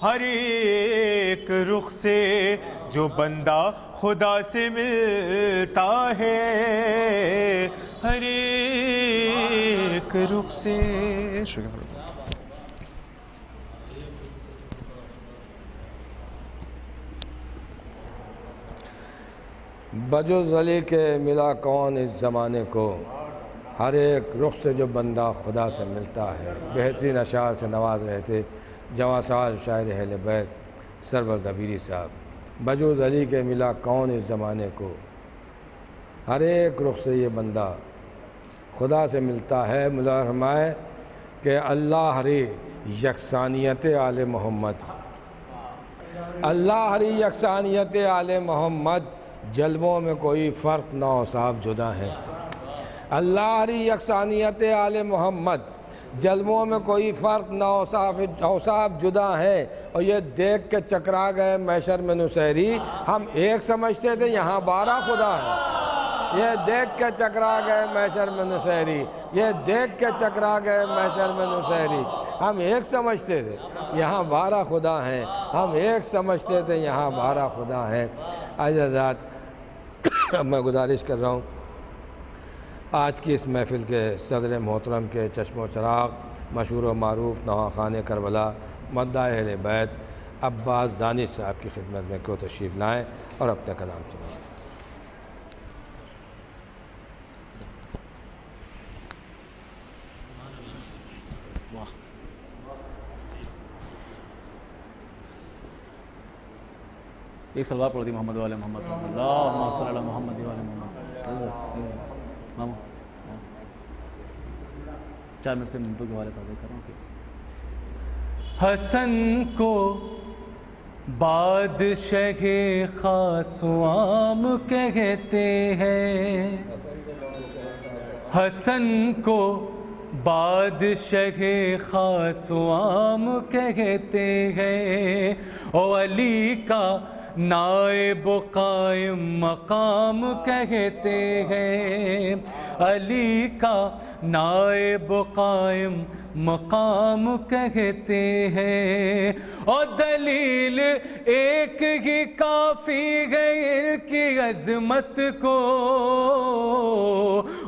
ہر ایک رخ سے جو بندہ خدا سے ملتا ہے، ہر ایک رخ سے۔ بجز علی کے ملا کون اس زمانے کو، ہر ایک رخ سے جو بندہ خدا سے ملتا ہے۔ بہترین اشعار سے نواز رہے تھے جواں سال شاعر اہل بیت سرور دبیری صاحب۔ بجز علی کے ملا کون اس زمانے کو، ہر ایک رخ سے یہ بندہ خدا سے ملتا ہے۔ مولا فرمائے کہ اللہ ہری یکسانیت آل محمد، اللہ ہری یکسانیت آل محمد، جلووں میں کوئی فرق نہ اوصاف جدا ہیں۔ اللہ ہری یکسانیت آل محمد، جلووں میں کوئی فرق نہ اوصاف جدا ہیں، اور یہ دیکھ کے چکرا گئے محشر میں نصیری، ہم ایک سمجھتے تھے یہاں 12 خدا ہیں۔ یہ دیکھ کے چکرا گئے محشر میں نصیری، یہ دیکھ کے چکرا گئے محشر میں نصیری، ہم ایک سمجھتے تھے یہاں 12 خدا ہیں، ہم ایک سمجھتے تھے یہاں 12 خدا ہیں۔ حضرات میں گزارش کر رہا ہوں آج کی اس محفل کے صدر محترم کے چشم و چراغ، مشہور و معروف نواخوان کربلا مدعا اہل بیت عباس دانش صاحب کی خدمت میں کو تشریف لائیں اور اپنا کلام سنائیں۔ ایک سلوات پڑھ دی محمد والے محمد، اللہم صلی علی محمد والے محمد۔ چار میں سے منٹوں کے والے تعداد کر رہا ہوں کہ حسن کو بادشاہ خاص و عام کہتے ہیں، حسن کو بادشاہ خاص و عام کہتے ہیں، او علی کا نائب قائم مقام کہتے ہیں، علی کا نائب قائم مقام کہتے ہیں، اور دلیل ایک ہی کافی ہے ان کی عظمت کو،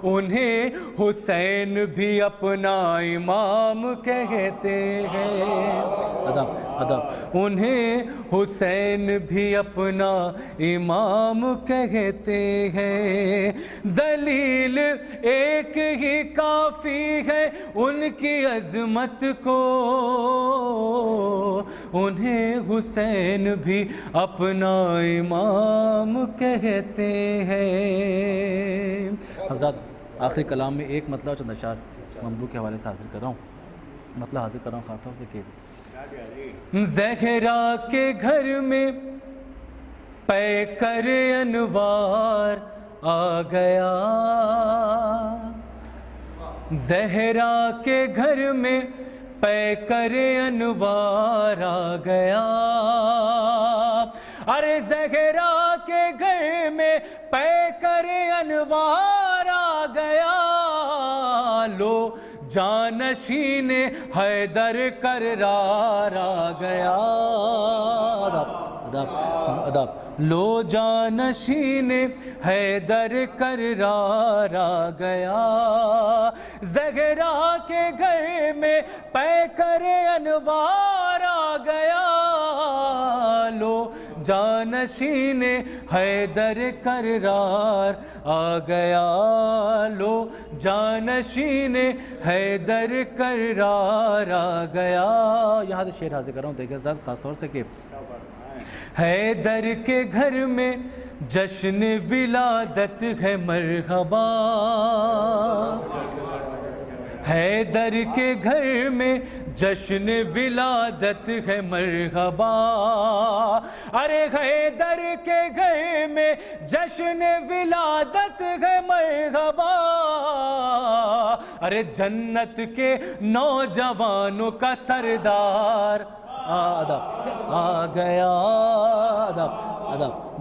انہیں حسین بھی اپنا امام کہتے ہیں، انہیں حسین بھی اپنا امام کہتے ہیں، دلیل ایک ہی کافی ہے ان کی عظمت کو، انہیں حسین بھی اپنا امام کہتے ہیں۔ حضرات آخری کلام میں ایک مطلب چند اشعار ممدوح کے حوالے سے حاضر کر رہا ہوں، مطلب حاضر کر رہا ہوں خاص طور سے کہ زہرا کے گھر میں پیکر انوار آ گیا، زہرا کے گھر میں پیکر انوار آ گیا، ارے زہرا کے گھر میں پیکر انوار آ گیا، لو جانشین حیدر کررار آ گیا، لو جانشین حیدر کررار آ گیا، زہرا کے گھر میں پیکر انوار آ گیا، لو جانشین حیدر کررار آ گیا، لو جانشین حیدر کررار آ گیا۔ یہاں سے شعر حاضر کر رہا ہوں، دیکھیں ذات خاص طور سے کہ حیدر کے گھر میں جشن ولادت ہے مرحبا، حیدر کے گھر میں جشن ولادت ہے مرحبا، ارے حیدر کے گھر میں جشن ولادت ہے مرحبا، ارے جنت کے نوجوانوں کا سردار آ گیا،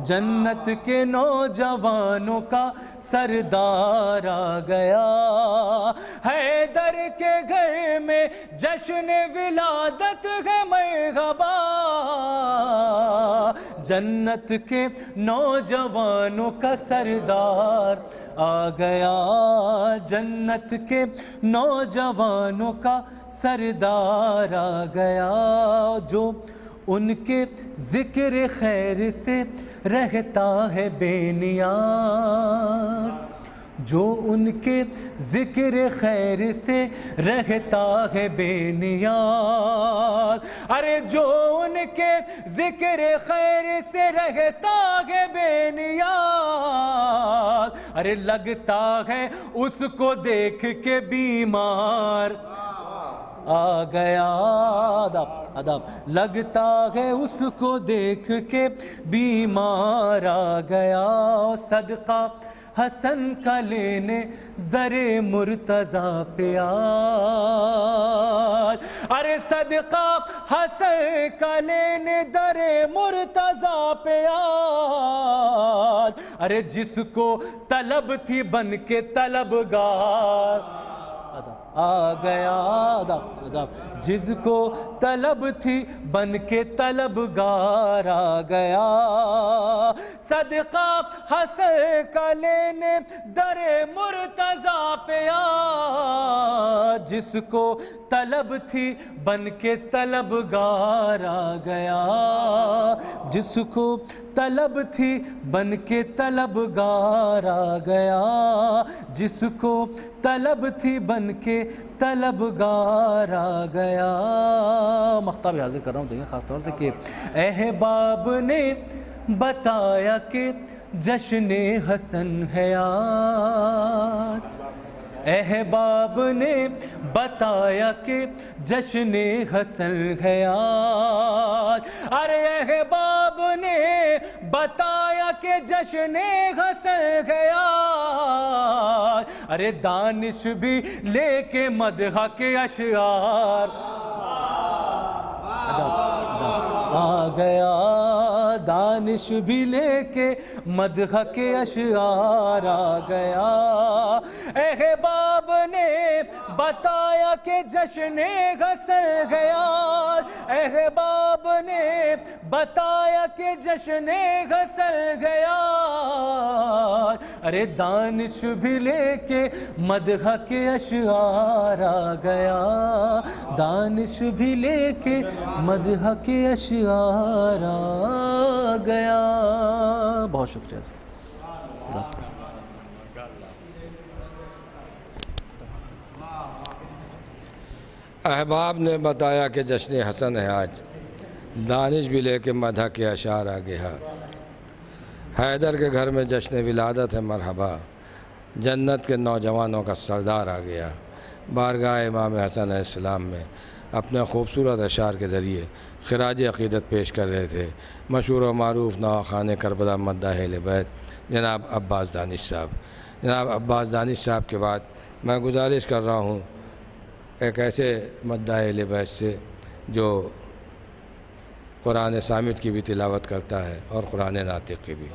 جنت کے نوجوانوں کا سردار آ گیا، حیدر کے گھر میں جشن ولادت ہے مرحبا، جنت کے نوجوانوں کا سردار آ گیا، جنت کے نوجوانوں کا سردار آ گیا، جو ان کے ذکر خیر سے رہتا ہے بے نیاز، جو ان کے ذکر خیر سے رہتا ہے بے نیاز، ارے جو ان کے ذکر خیر سے رہتا ہے بے نیاز، ارے لگتا ہے اس کو دیکھ کے بیمار آ گیا، لگتا ہے اس کو دیکھ کے بیمار آ گیا، صدقہ حسن کا لینے در مرتضیٰ پہ آج، ارے صدقہ حسن کا لینے در مرتضیٰ پہ آج، ارے جس کو طلب تھی بن کے طلبگار آ گیا، جس کو طلب تھی بن کے طلبگار آ گیا، صدقہ حسن کا لینے در مرتضیٰ پہ آ، جس کو طلب تھی بن کے طلبگار آ گیا، جس کو طلب تھی بن کے طلبگار آ گیا، جس کو طلب تھی بن کے طلبگار آ گیا۔ مقطع بھی حاضر کر رہا ہوں، دیکھیں خاص طور سے کہ احباب نے بتایا کہ جشن حسن ہے آج، احباب نے بتایا کہ جشن حسن ہے آج، ارے احباب نے بتایا کہ جشن حسن ہے آج، ارے دانش بھی لے کے مدح کے اشعار آ گیا، دانش بھی لے کے مدح کے اشعار آ گیا۔ احباب نے بتایا کہ جشن غسل گیا، احباب نے بتایا کہ جشن غسل گیا۔ ارے دانش بھی لے کے مدح کے اشعار آ گیا، دانش بھی لے کے مدح کے اشعار آ گیا۔ بہت شکریہ۔ احباب نے بتایا کہ جشن حسن ہے آج، دانش بھی لے کے مدح کے اشعار آ گیا۔ حیدر کے گھر میں جشن ولادت ہے مرحبا، جنت کے نوجوانوں کا سردار آ گیا۔ بارگاہ امام حسن علیہ السلام میں اپنے خوبصورت اشعار کے ذریعے خراج عقیدت پیش کر رہے تھے مشہور و معروف نواخوان کربلا مداح اہل بیت جناب عباس دانش صاحب۔ جناب عباس دانش صاحب کے بعد میں گزارش کر رہا ہوں ایک ایسے مداح اہل بیت سے جو قرآن صامت کی بھی تلاوت کرتا ہے اور قرآن ناطق کی بھی۔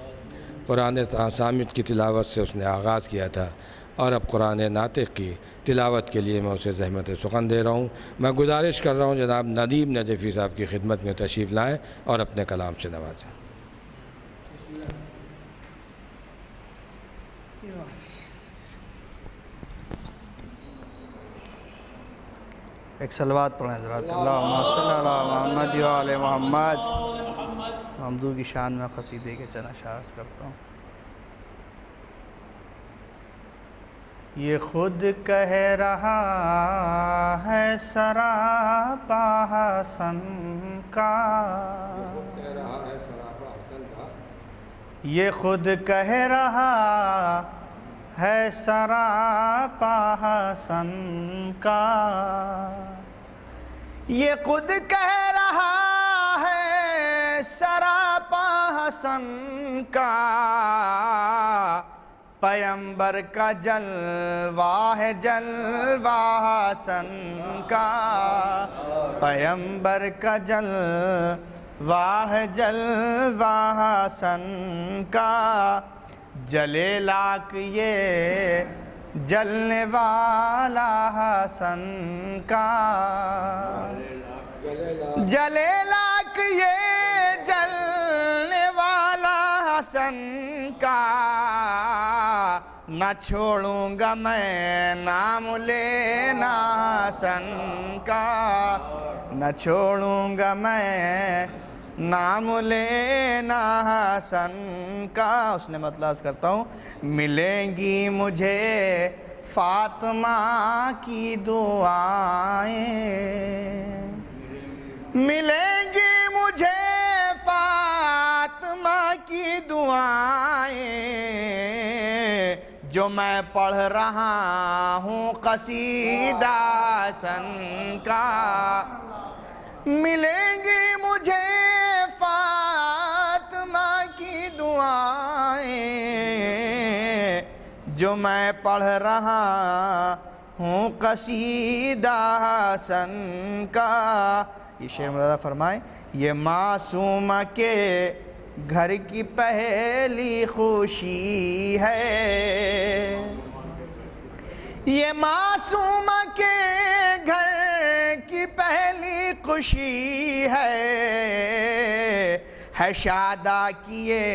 قرآن صامت کی تلاوت سے اس نے آغاز کیا تھا اور اب قرآن ناطق کی تلاوت کے لیے میں اسے زحمت سخن دے رہا ہوں۔ میں گزارش کر رہا ہوں جناب ندیم نجفی صاحب کی خدمت میں تشریف لائیں اور اپنے کلام سے نوازیں۔ ایک صلوات پڑھیں حضرات۔ اللہم صلی علی محمد و آل محمد۔ حمدو کی شان میں قصیدے کے چند اشعار کرتا ہوں۔ یہ خود کہہ رہا ہے سراپا حسن کا، یہ خود کہہ رہا ہے سراپا حسن کا، یہ خود کہہ رہا ہے سراپا حسن کا، پیمبر کا جلوہ ہے جلوہ حسن کا، پیمبر کا جلوہ ہے جلوہ حسن کا، جلے لاکھ یہ جلنے والا حسن کا، جلے لاکھ یہ جلنے والا حسن کا، نہ چھوڑوں گا میں نام لینا حسن کا، نہ چھوڑوں گا میں نام لینا حسن کا۔ اس نے مطلب کرتا ہوں، ملیں گی مجھے فاطمہ کی دعائیں، ملیں گی مجھے فاطمہ کی دعائیں، جو میں پڑھ رہا ہوں قصیدہ حسن کا، ملیں گی مجھے فاطمہ کی دعائیں، جو میں پڑھ رہا ہوں قصیدہ حسن کا۔ یہ شعر مرادہ فرمائیں، یہ معصومہ کے گھر کی پہلی خوشی ہے، یہ معصومہ کے گھر کی پہلی خوشی ہے شادہ کیے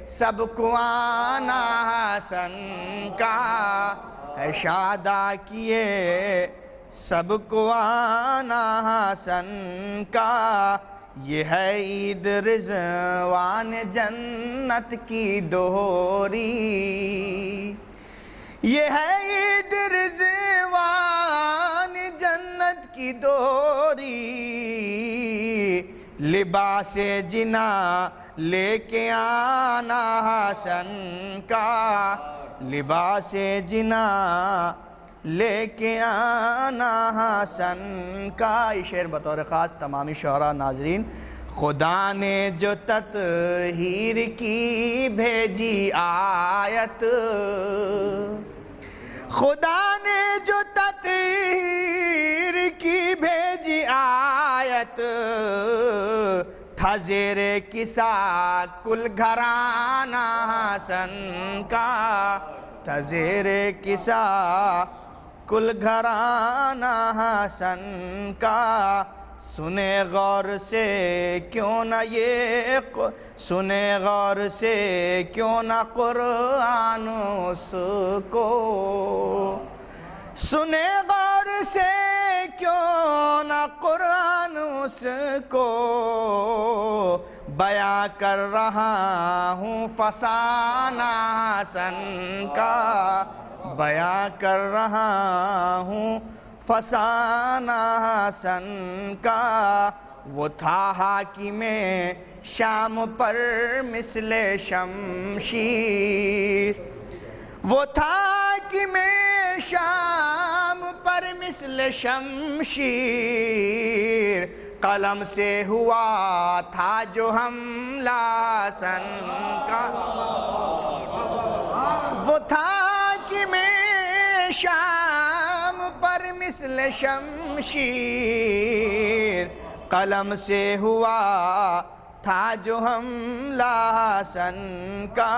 سب کو آنا حسن کا، ہے شادہ کیے سب کو آنا حسن کا، یہ ہے عید رضوان جنت کی دوہری، یہ ہے عید رضوان جنت کی دوہری، لباس جنا لے کے آنا حسن کا، لباس جنا لے کے آنا حسن کا۔ یہ شعر بطور خاص تمامی شعراء ناظرین، خدا نے جو تطہیر کی بھیجی آیت، خدا نے جو تطہیر کی بھیجی آیت، تھا زیر کسا کل گھرانہ حسن کا، تھا زیر کسا کل گھرانہ حسن کا، سنے غور سے کیوں نہ سنے غور سے کیوں نہ قرآن اس کو، سنے غور سے کیوں نہ قرآن اس کو، بیاں کر رہا ہوں فسانہ حسن کا، بیاں کر رہا ہوں فسانہ حسن کا، وہ تھا حاکم شام پر مثل شمشیر، وہ تھا حاکم شام پر مثل شمشیر، قلم سے ہوا تھا جو حملہ حسن کا، وہ تھا حاکم شام پر مثل شمشیر، قلم سے ہوا تھا جو حملہ حسن کا،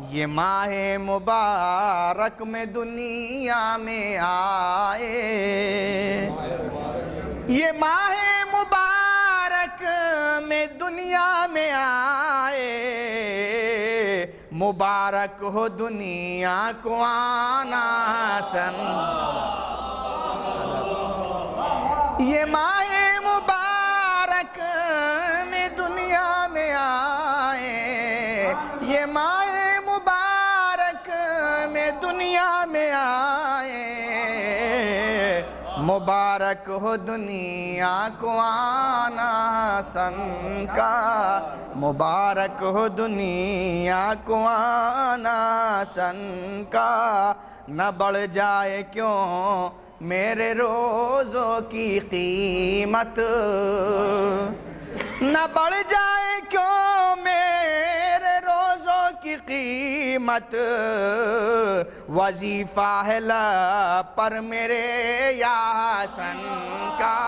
یہ ماہ مبارک میں دنیا میں آئے، یہ ماہ مبارک میں دنیا میں آئے، مبارک ہو دنیا کو آنا حسن، یہ ماہ مبارک میں دنیا میں آئے، یہ ماہ مبارک میں دنیا میں آئے، مبارک ہو دنیا کو آنا حسن کا، مبارک ہو دنیا کو آنا حسن کا، نہ بڑھ جائے کیوں میرے روزوں کی قیمت، نہ بڑھ جائے کیوں میرے روزوں کی قیمت، وظیفہ ہے لب پر میرے یا حسن کا،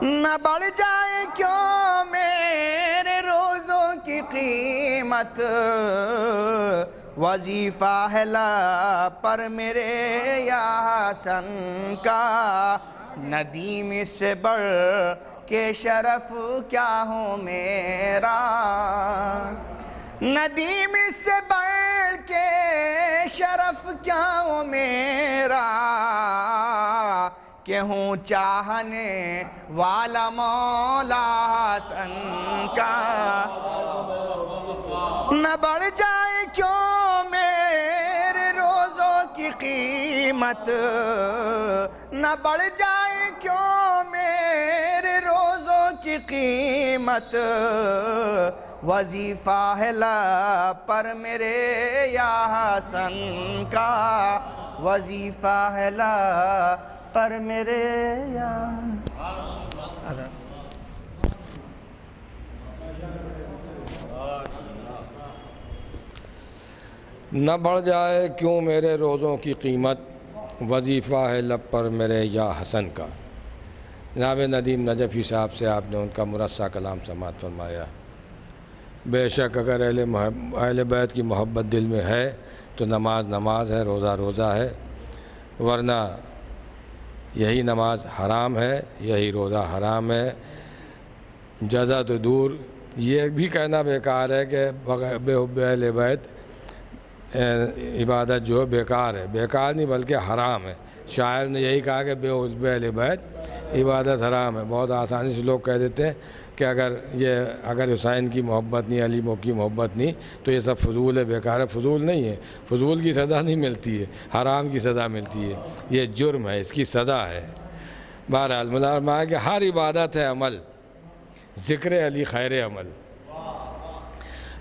نہ بڑھ جائے کیوں میرے روزوں کی قیمت، وظیفہ ہے لب پر میرے یا حسن کا، ندیم اس سے بڑھ کے شرف کیا ہوں میرا، ندیم اس سے بڑھ کے شرف کیا ہوں میرا، کہ ہوں چاہنے والا مولا حسن کا، نہ بڑھ جائے کیوں میرے روزوں کی قیمت، نہ بڑھ جائے کیوں میرے روزوں کی قیمت، وظیفہ ہے لب پر میرے یا حسن کا، وظیفہ ہے لب پر میرے یا نہ بڑھ جائے کیوں میرے روزوں کی قیمت، وظیفہ ہے لب پر میرے یا حسن کا۔ جناب ندیم نجفی صاحب سے آپ نے ان کا مرصع کلام سماعت فرمایا۔ بے شک اگر اہل بیت کی محبت دل میں ہے تو نماز نماز ہے، روزہ روزہ ہے، ورنہ یہی نماز حرام ہے، یہی روزہ حرام ہے۔ جزا تو دور، یہ بھی کہنا بیکار ہے کہ بے حب اہل بیت عبادت جو ہے بیکار ہے، بیکار نہیں بلکہ حرام ہے۔ شاعر نے یہی کہا کہ بے حب اہل بیت عبادت حرام ہے۔ بہت آسانی سے لوگ کہہ دیتے ہیں کہ اگر حسین کی محبت نہیں، علی کی محبت نہیں تو یہ سب فضول ہے، بیکار ہے۔ فضول نہیں ہے، فضول کی سزا نہیں ملتی ہے، حرام کی سزا ملتی ہے، یہ جرم ہے، اس کی سزا ہے۔ بہرحال ملازمہ ہے کہ ہر عبادت ہے عمل، ذکر علی خیر عمل،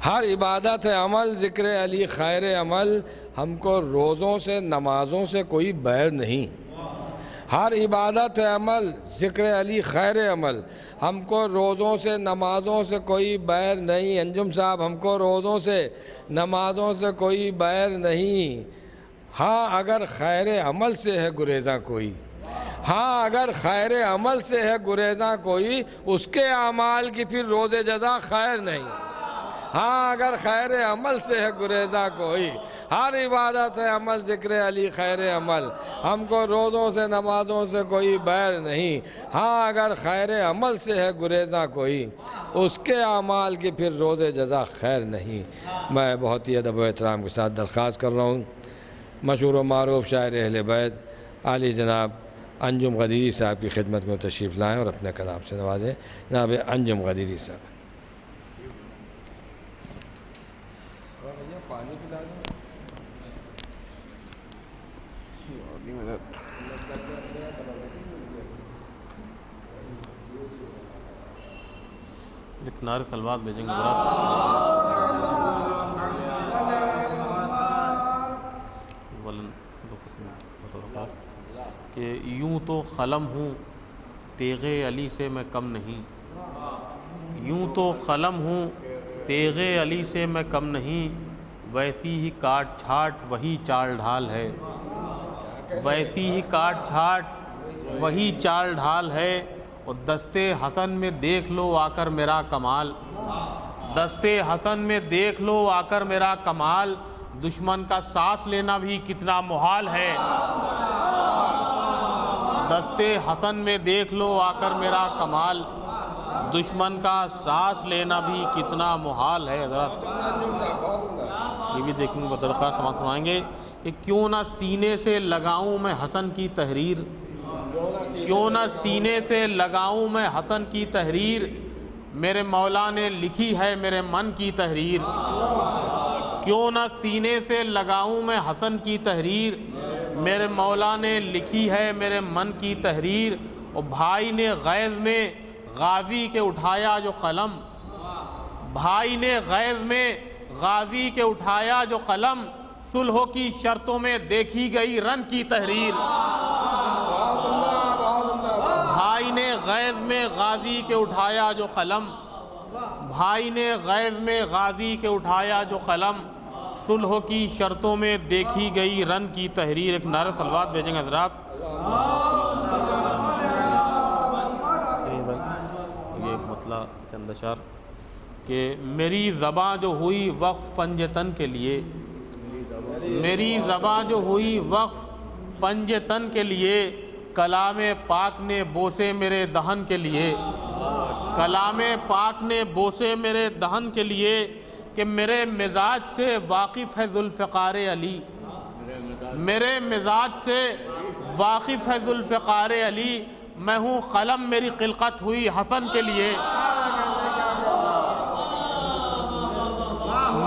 ہر عبادت ہے عمل، ذکر علی خیر عمل۔ ہم کو روزوں سے نمازوں سے کوئی بیر نہیں، ہر عبادت ہے عمل، ذکر علی خیر عمل۔ ہم کو روزوں سے نمازوں سے کوئی بیر نہیں، انجم صاحب ہم کو روزوں سے نمازوں سے کوئی بیر نہیں۔ ہاں اگر خیر عمل سے ہے گریزاں کوئی، ہاں اگر خیر عمل سے ہے گریزاں کوئی، اس کے اعمال کی پھر روز جزا خیر نہیں۔ ہاں اگر خیر عمل سے ہے گریزاں کوئی، ہر عبادت ہے عمل ذکر علی خیر عمل، ہم کو روزوں سے نمازوں سے کوئی بیر نہیں۔ ہاں اگر خیر عمل سے ہے گریزاں کوئی، اس کے اعمال کی پھر روز جزا خیر نہیں۔ میں بہت ہی ادب و احترام کے ساتھ درخواست کر رہا ہوں مشہور و معروف شاعر اہل بیت عالی جناب انجم غدیری صاحب کی خدمت میں تشریف لائیں اور اپنے کلام سے نوازیں۔ جناب انجم غدیری صاحب۔ ایک نعرہ سلوات بھیجیں گے کہ یوں تو قلم ہوں تیغ علی سے میں کم نہیں، یوں تو قلم ہوں تیغ علی سے میں کم نہیں، ویسی ہی کاٹ چھاٹ وہی چال ڈھال ہے، ویسی ہی کاٹ چھاٹ وہی چال ڈھال ہے، اور دستے حسن میں دیکھ لو آ کر میرا کمال، دستے حسن میں دیکھ لو آ کر میرا کمال، دشمن کا سانس لینا بھی کتنا محال ہے، دستے حسن میں دیکھ لو آ کر میرا کمال، دشمن کا سانس لینا بھی کتنا محال ہے۔ حضرات یہ بھی دیکھیں گے بدرخواست سماعت فرمائیں گے کہ کیوں نہ سینے سے لگاؤں میں حسن کی تحریر، کیوں نہ سینے سے لگاؤں میں حسن کی تحریر، میرے مولا نے لکھی ہے میرے من کی تحریر، کیوں نہ سینے سے لگاؤں میں حسن کی تحریر، میرے مولا نے لکھی ہے میرے من کی تحریر، اور بھائی نے غیظ میں غازی کے اٹھایا جو قلم، بھائی نے غیظ میں غازی کے اٹھایا جو قلم، صلح کی شرطوں میں دیکھی گئی رن کی تحریر، بھائی نے غیظ میں غازی کے اٹھایا جو قلم، بھائی نے غیظ میں غازی کے اٹھایا جو قلم، صلح کی شرطوں میں دیکھی گئی رن کی تحریر۔ ایک نعرہ سلوات بھیجیں گے حضرات۔ یہ ایک مطلع چند اشعار کہ میری زباں جو ہوئی وقف پنج تن کے لیے، میری زباں جو ہوئی وقف پنج تن کے لیے، کلام پاک نے بوسے میرے دہن کے لیے، کلام پاک نے بوسے میرے دہن کے لیے، کہ میرے مزاج سے واقف ہے ذوالفقار علی، میرے مزاج سے واقف ہے ذوالفقار علی، میں ہوں قلم میری خلقت ہوئی حسن کے لیے،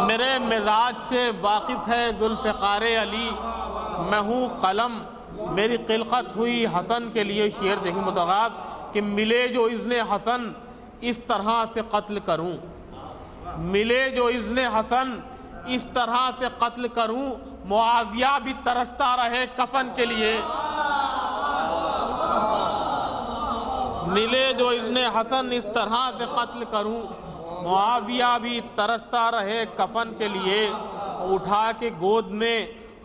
میرے مزاج سے واقف ہے ذوالفقار علی، میں ہوں قلم میری خلقت ہوئی حسن کے لیے۔ شعر دیکھیں متغاد کہ ملے جو اذن حسن اس طرح سے قتل کروں، ملے جو اذن حسن اس طرح سے قتل کروں، معاویہ بھی ترستا رہے کفن کے لیے، ملے جو اذن حسن اس طرح سے قتل کروں، معاویہ بھی ترستا رہے کفن کے لیے، اٹھا کے گود میں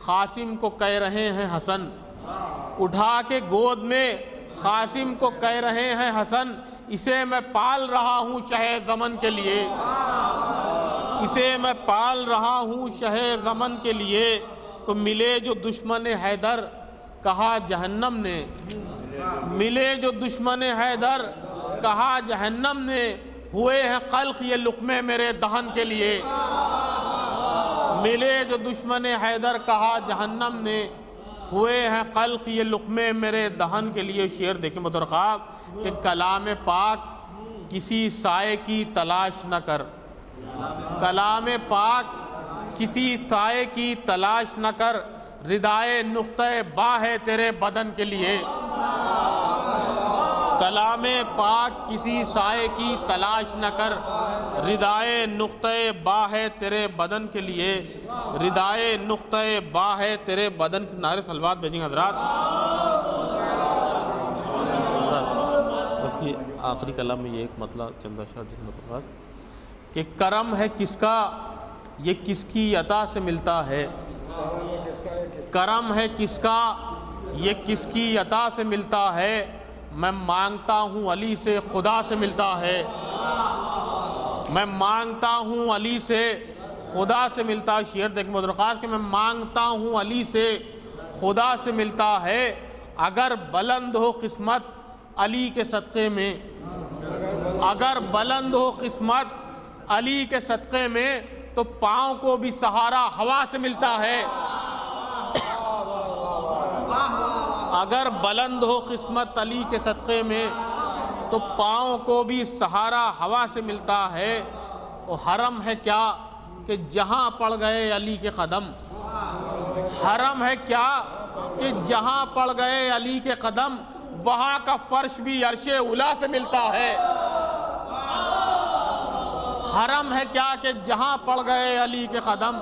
قاسم کو کہہ رہے ہیں حسن، اٹھا کے گود میں قاسم کو کہہ رہے ہیں حسن، اسے میں پال رہا ہوں شہ زمن کے لیے، اسے میں پال رہا ہوں شہ زمن کے لیے، تو ملے جو دشمن حیدر کہا جہنم نے، ملے جو دشمن حیدر کہا جہنم نے، ہوئے ہیں قلق یہ لقمے میرے دہن کے لیے، ملے جو دشمن حیدر کہا جہنم نے، ہوئے ہیں قلق یہ لقمے میرے دہن کے لیے۔ شعر دیکھیں مترخواب کہ کلام پاک کسی سائے کی تلاش نہ کر، کلام پاک کسی سائے کی تلاش نہ کر، ردائے نقطہ با ہے تیرے بدن کے لیے، کلام پاک کسی سائے کی تلاش نہ کر، ردائے نقطہ با ہے تیرے بدن کے لیے، ردائے نقطہ با ہے تیرے بدن کے نعرے سلوات بھیجیں حضرات۔ بس یہ آخری کلام میں یہ ایک مطلع چند اشعار مطلب کہ کرم ہے کس کا یہ کس کی عطا سے ملتا ہے، کرم ہے کس کا یہ کس کی عطا سے ملتا ہے، میں مانگتا ہوں علی سے خدا سے ملتا ہے، میں مانگتا ہوں علی سے خدا سے ملتا ہے۔ شعر دیکھ مدرخواست کہ میں مانگتا ہوں علی سے خدا سے ملتا ہے، اگر بلند ہو قسمت علی کے صدقے میں، اگر بلند ہو قسمت علی کے صدقے میں، تو پاؤں کو بھی سہارا ہوا سے ملتا ہے، اگر بلند ہو قسمت علی کے صدقے میں تو پاؤں کو بھی سہارا ہوا سے ملتا ہے۔ وہ حرم ہے کیا کہ جہاں پڑ گئے علی کے قدم، حرم ہے کیا کہ جہاں پڑ گئے علی کے قدم، وہاں کا فرش بھی عرش اولیٰ سے ملتا ہے، حرم ہے کیا کہ جہاں پڑ گئے علی کے قدم،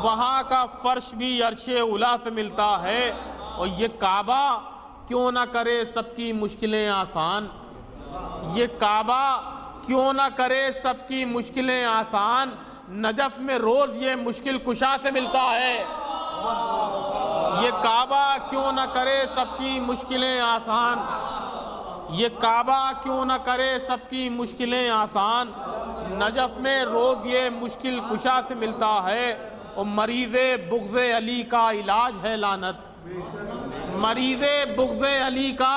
وہاں کا فرش بھی عرش اولیٰ سے ملتا ہے۔ اور یہ کعبہ کیوں نہ کرے سب کی مشکلیں آسان، یہ کعبہ کیوں نہ کرے سب کی مشکلیں آسان، نجف میں روز یہ مشکل کشا سے ملتا ہے، یہ کعبہ کیوں نہ کرے سب کی مشکلیں آسان، یہ کعبہ کیوں نہ کرے سب کی مشکلیں آسان، نجف میں روز یہ مشکل کشا سے ملتا ہے۔ اور مریض بغض علی کا علاج ہے لعنت، مریض بغض علی کا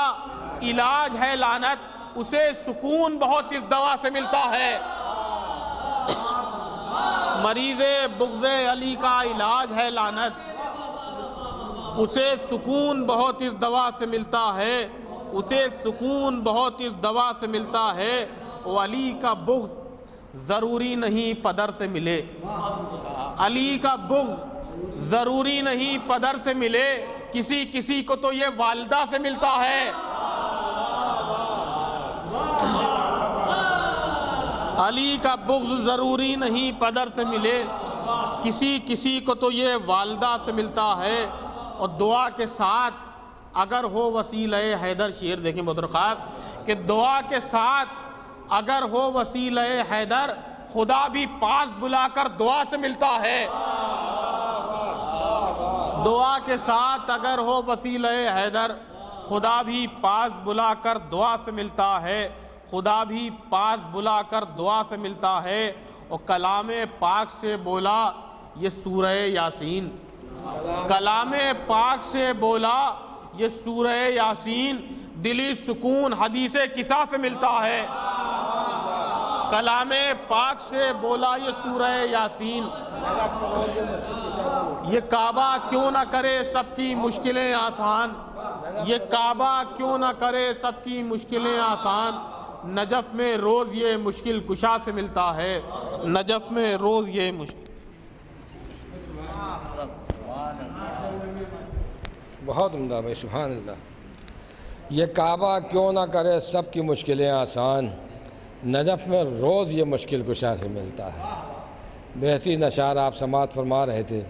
علاج ہے لعنت، اسے سکون بہت اس دوا سے ملتا ہے، مریض بغض علی کا علاج ہے لعنت، اسے سکون بہت اس دوا سے ملتا ہے، اسے سکون بہت اس دوا سے ملتا ہے۔ وہ علی کا بغض ضروری نہیں پدر سے ملے، علی کا بغض ضروری نہیں پدر سے ملے، کسی کسی کو تو یہ والدہ سے ملتا ہے، علی کا بغض ضروری نہیں پدر سے ملے، کسی کسی کو تو یہ والدہ سے ملتا ہے۔ اور دعا کے ساتھ اگر ہو وسیلہ حیدر، شعر دیکھیں مدرخات کہ دعا کے ساتھ اگر ہو وسیلہ حیدر، خدا بھی پاس بلا کر دعا سے ملتا ہے، دعا کے ساتھ اگر ہو وسیلہ حیدر، خدا بھی پاس بلا کر دعا سے ملتا ہے، خدا بھی پاس بلا کر دعا سے ملتا ہے۔ اور کلام پاک سے بولا یہ سورہ یاسین، کلام پاک سے بولا یہ سورہ یاسین، دلی سکون حدیث قصہ سے ملتا ہے، کلام پاک سے بولا یہ سورہ یاسین، یہ کعبہ کیوں نہ کرے سب کی مشکلیں آسان، یہ کعبہ کیوں نہ کرے سب کی مشکلیں آسان، نجف میں روز یہ مشکل کشا سے ملتا ہے، نجف میں روز یہ مشکل۔ بہت عمدہ بھائی، سبحان اللہ۔ یہ کعبہ کیوں نہ کرے سب کی مشکلیں آسان، نجف میں روز یہ مشکل کشا سے ملتا ہے۔ بہترین اشعار آپ سماعت فرما رہے تھے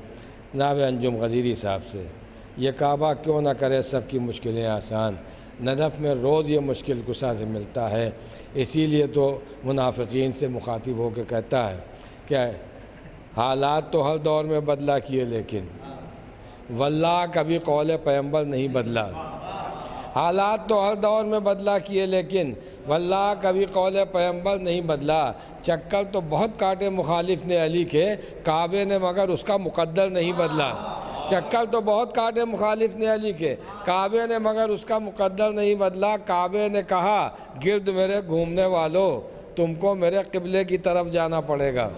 جناب انجم غدیری صاحب سے، یہ کعبہ کیوں نہ کرے سب کی مشکلیں آسان، نجف میں روز یہ مشکل کشا سے ملتا ہے۔ اسی لیے تو منافقین سے مخاطب ہو کے کہتا ہے کہ حالات تو ہر دور میں بدلا کیے لیکن واللہ کبھی قول پیغمبر نہیں بدلا، حالات تو ہر دور میں بدلا کیے لیکن واللہ کبھی قول پیغمبر نہیں بدلا، چکر تو بہت کاٹے مخالف نے علی کے، کعبے نے مگر اس کا مقدر نہیں بدلا، چکر تو بہت کاٹے مخالف نے علی کے، کعبے نے مگر اس کا مقدر نہیں بدلا، کعبے نے کہا گرد میرے گھومنے والوں تم کو میرے قبلے کی طرف جانا پڑے گا،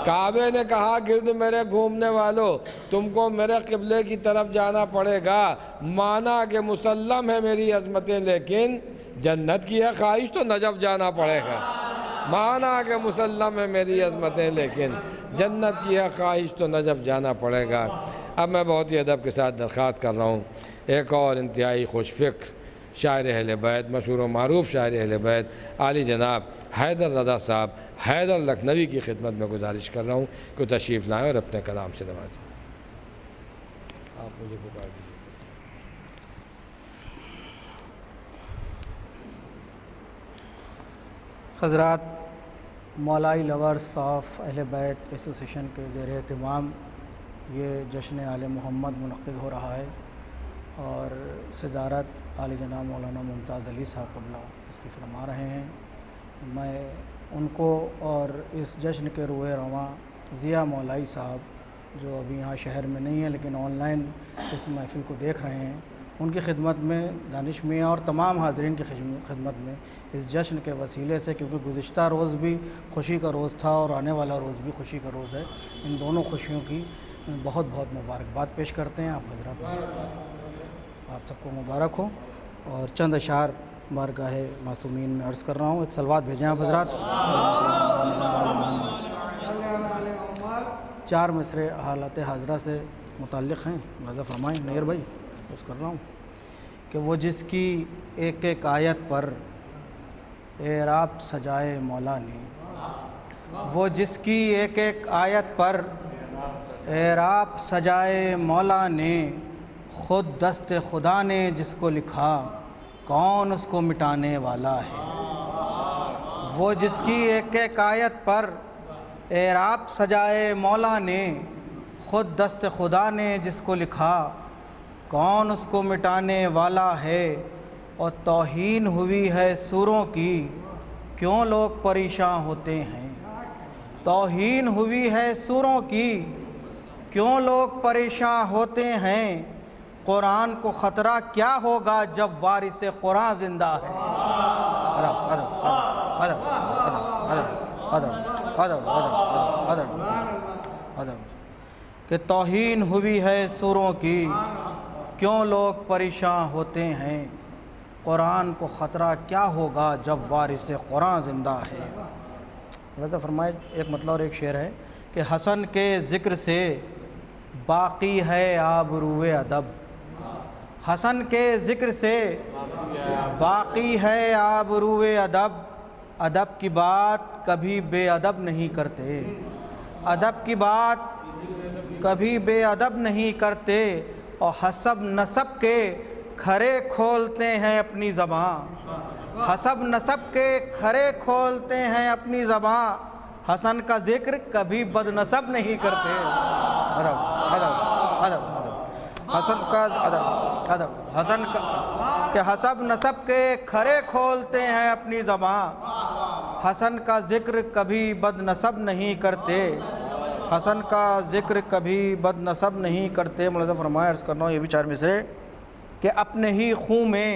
کعبے نے کہا گرد میرے گھومنے والوں تم کو میرے قبلے کی طرف جانا پڑے گا، مانا کہ مسلم ہے میری عظمتیں لیکن جنت کی ہے خواہش تو نجف جانا پڑے گا، مانا کہ مسلم ہے میری عظمتیں لیکن جنت کی ہے خواہش تو نجف جانا پڑے گا۔ اب میں بہت ہی ادب کے ساتھ درخواست کر رہا ہوں ایک اور انتہائی خوش فکر شاعر اہل بیت، مشہور و معروف شاعر اہل بیت عالی جناب حیدر رضا صاحب حیدر لکھنوی کی خدمت میں گزارش کر رہا ہوں کہ تشریف لائیں اور اپنے کلام سے نوازیں۔ آپ مجھے پکار دیجیے۔ حضرات، مولائی لورس آف اہل بیت ایسوسیشن کے زیر اہتمام یہ جشن آل محمد منعقد ہو رہا ہے اور صدارت عالی جناب مولانا ممتاز علی صاحب قبلہ اس کی فرما رہے ہیں۔ میں ان کو اور اس جشن کے روح رواں ضیاء مولائی صاحب جو ابھی یہاں شہر میں نہیں ہیں لیکن آن لائن اس محفل کو دیکھ رہے ہیں، ان کی خدمت میں، دانش میاں اور تمام حاضرین کی خدمت میں اس جشن کے وسیلے سے، کیونکہ گزشتہ روز بھی خوشی کا روز تھا اور آنے والا روز بھی خوشی کا روز ہے، ان دونوں خوشیوں کی بہت بہت مبارکباد پیش کرتے ہیں۔ آپ حضرات آپ سب کو مبارک ہو، اور چند اشعار بارگاہ معصومین میں عرض کر رہا ہوں۔ ایک صلوات بھیجیں آپ حضرات۔ 4 مصرے حالات حاضرہ سے متعلق ہیں، ملاحظہ فرمائیں نیر بھائی، عرض کر رہا ہوں کہ وہ جس کی ایک ایک آیت پر اعراب سجائے مولا نے، وہ جس کی ایک ایک آیت پر اعراب سجائے مولا نے، خود دست خدا نے جس کو لکھا کون اس کو مٹانے والا ہے۔ وہ جس کی ایک ایک آیت پر اعراب سجائے مولا نے، خود دست خدا نے جس کو لکھا کون اس کو مٹانے والا ہے۔ اور توہین ہوئی ہے سوروں کی کیوں لوگ پریشان ہوتے ہیں، توہین ہوئی ہے سوروں کی کیوں لوگ پریشان ہوتے ہیں۔ قرآن کو خطرہ کیا ہوگا جب وارث قرآن زندہ ہے۔ ادب ادب ادب ادب ادب ادب ادب ادب ادب کہ توہین ہوئی ہے سوروں کی کیوں لوگ پریشان ہوتے ہیں۔ قرآن کو خطرہ کیا ہوگا جب وارث قرآن زندہ ہے۔ ویسے فرمائے ایک مطلب اور ایک شعر ہے کہ حسن کے ذکر سے باقی ہے آبروئے ادب، حسن کے ذکر سے باقی ہے آبروئے ادب۔ ادب کی بات کبھی بے ادب نہیں کرتے، ادب کی بات کبھی بے ادب نہیں کرتے۔ اور حسب نسب کے کھرے کھولتے ہیں اپنی زبان، حسب نسب کے کھرے کھولتے ہیں اپنی زبان۔ حسن کا ذکر کبھی بد نسب نہیں کرتے۔ ادب ادب ادب ادب حسن کا ادب ادب حسن کا کہ حسب نسب کے کھرے کھولتے ہیں اپنی زبان۔ حسن کا ذکر کبھی بد نسب نہیں کرتے، حسن کا ذکر کبھی بد نسب نہیں کرتے۔ ملاحظہ فرمائے، عرض کرنا ہوں یہ بھی 4 مصرے کہ اپنے ہی خون میں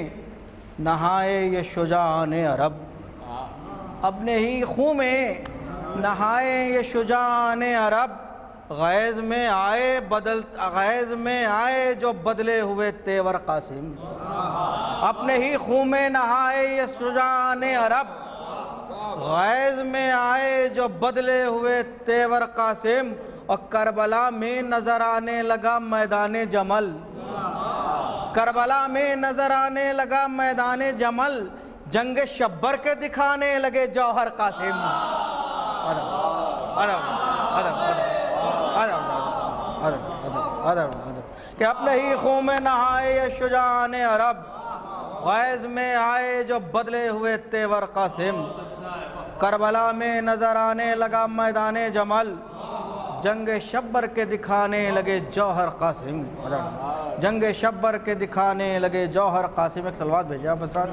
نہائے یہ شجاعان عرب، اپنے ہی خون میں نہائے یہ شجاعان عرب۔ غیظ میں آئے جو بدلے ہوئے تیور قاسم، اپنے ہی خون میں نہائے یہ شجاعان عرب۔ غیظ میں آئے جو بدلے ہوئے تیور قاسم۔ اور کربلا میں نظر آنے لگا میدان جمل، کربلا میں نظر آنے لگا میدان جمل۔ جنگ شبر کے دکھانے لگے جوہر قاسم۔ ادب ادب ادب ادب ادب ادب ادب کہ اپنے ہی خون میں نہائے یہ شجاعان عرب۔ غیظ میں آئے جو بدلے ہوئے تیور قاسم۔ کربلا میں نظر آنے لگا میدان جمل، جنگ شبر کے دکھانے لگے جوہر قاسم۔ جنگ شبر کے دکھانے لگے جوہر قاسم۔ ایک صلوات بھیجیں آپ حضرات۔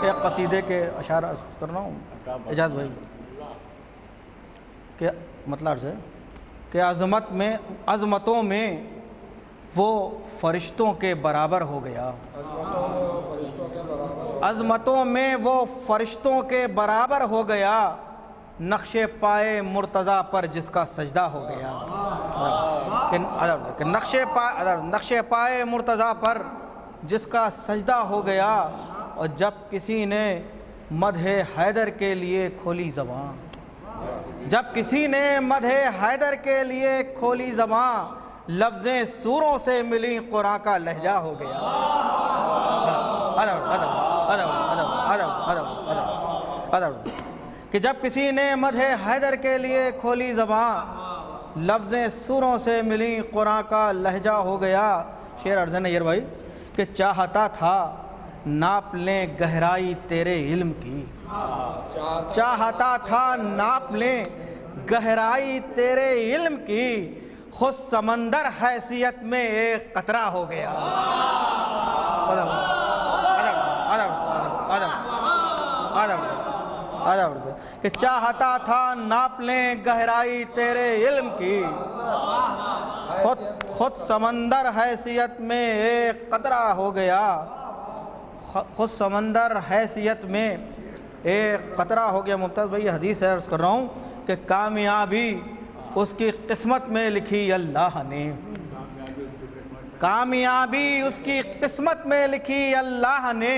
ایک قصیدے کے اشعار کرنا ہوں اجاز بھائی کہ مطلب سے کہ عظمتوں میں وہ فرشتوں کے برابر ہو گیا، عظمتوں میں وہ فرشتوں کے برابر ہو گیا۔ نقش پائے مرتضیٰ پر جس کا سجدہ ہو گیا، کہ نقش پائے مرتضیٰ پر جس کا سجدہ ہو گیا۔ اور جب کسی نے مدح حیدر کے لیے کھولی زبان، جب کسی نے مدح حیدر کے لیے کھولی زبان، لفظیں سوروں سے ملی قرآن کا لہجہ ہو گیا۔ ادب ادب ادب ادب ادب ادب ادب کہ جب کسی نے مدح حیدر کے لیے کھولی زبان، لفظیں سوروں سے ملی قرآن کا لہجہ ہو گیا۔ شعر عرض نیر بھائی کہ چاہتا تھا ناپ لیں گہرائی تیرے علم کی، چاہتا تھا ناپ لیں گہرائی تیرے علم کی۔ خود سمندر حیثیت میں ایک قطرہ ہو گیا. کہ چاہتا تھا ناپ لیں گہرائی تیرے علم کی، خود سمندر حیثیت میں ایک قطرہ ہو گیا. خود سمندر حیثیت میں ایک قطرہ ہو گیا. ممتاز بھائی حدیث ہے، عرض کر رہا ہوں کہ کامیابی اس کی قسمت میں لکھی اللہ نے، کامیابی اس کی قسمت میں لکھی اللہ نے.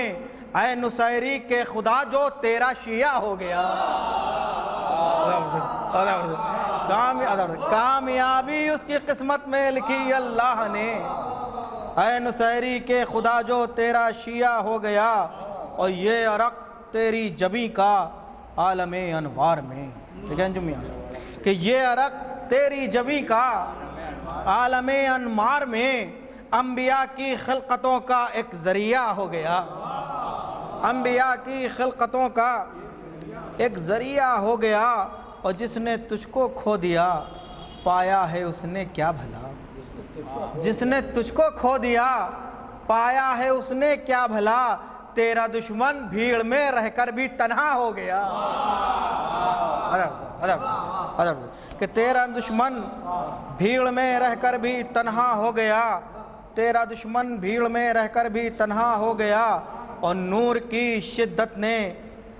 اے نصیری کے خدا جو تیرا شیعہ ہو گیا. کامیابی اس کی قسمت میں لکھی اللہ نے. اے نصیری کے خدا جو تیرا شیعہ ہو گیا. اور یہ عرق تیری جبیں کا عالم انوار میں. دیکھیں جمعہ کہ یہ عرق تیری جبیں کا عالم انوار میں انبیاء کی خلقتوں کا ایک ذریعہ ہو گیا. انبیاء کی خلقتوں کا ایک ذریعہ ہو گیا. اور جس نے تجھ کو کھو دیا پایا ہے اس نے کیا بھلا. جس نے تجھ کو کھو دیا پایا ہے اس نے کیا بھلا. تیرا دشمن بھیڑ میں رہ کر بھی تنہا ہو گیا. کہ تیرا دشمن بھیڑ میں رہ کر بھی تنہا ہو گیا. تیرا دشمن بھیڑ میں رہ کر بھی تنہا ہو گیا. اور نور کی شدت نے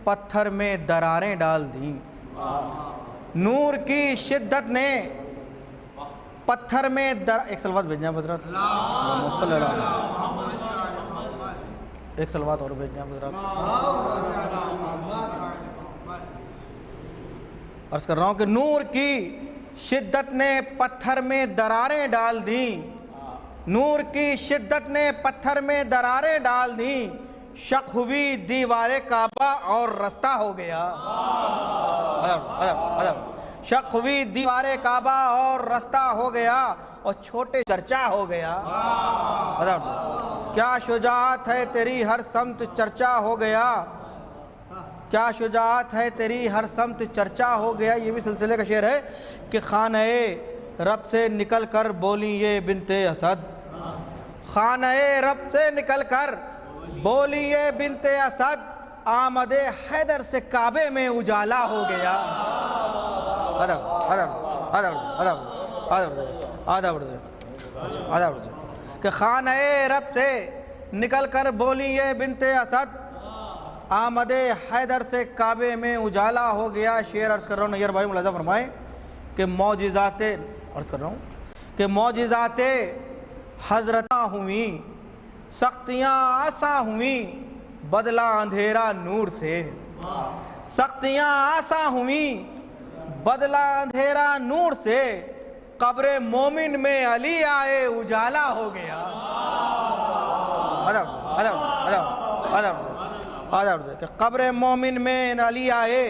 پتھر میں دراریں ڈال دیں. نور کی شدت نے پتھر میں ایک سلوات بھیجنا حضرات. ایک سلوات اور بھیجنا حضرات. عرض کر رہا ہوں کہ نور کی شدت نے پتھر میں دراریں ڈال دیں. نور کی شدت نے پتھر میں دراریں ڈال دیں. شق ہوئی دیوار کعبہ اور رستہ ہو گیا. شق ہوئی دیوار کعبہ اور رستہ ہو گیا. اور چھوٹے چرچا ہو گیا. کیا شجاعت ہے تیری ہر سمت چرچا ہو گیا. کیا شجاعت ہے تیری ہر سمت چرچا ہو گیا. یہ بھی سلسلے کا شعر ہے کہ خانہ رب سے نکل کر بولی یہ بنت اسد. خانہ رب سے نکل کر بولی یہ بنت اسد. آمد حیدر سے کعبے میں اجالا ہو گیا. کہ خانہ رب سے نکل کر بولی یہ بنت اسد. آمد حیدر سے کعبے میں اجالا ہو گیا. شعر عرض کر رہا ہوں نیر بھائی ملاحظہ فرمائیں کہ معجزات عرض کر رہا ہوں کہ معجزات حضرتاں ہوئیں سختیاں آساں ہوئیں بدلہ اندھیرا نور سے. سختیاں آساں ہوئیں بدلہ اندھیرا نور سے. قبر مومن میں علی آئے اجالا ہو گیا. کہ قبر مومن میں علی آئے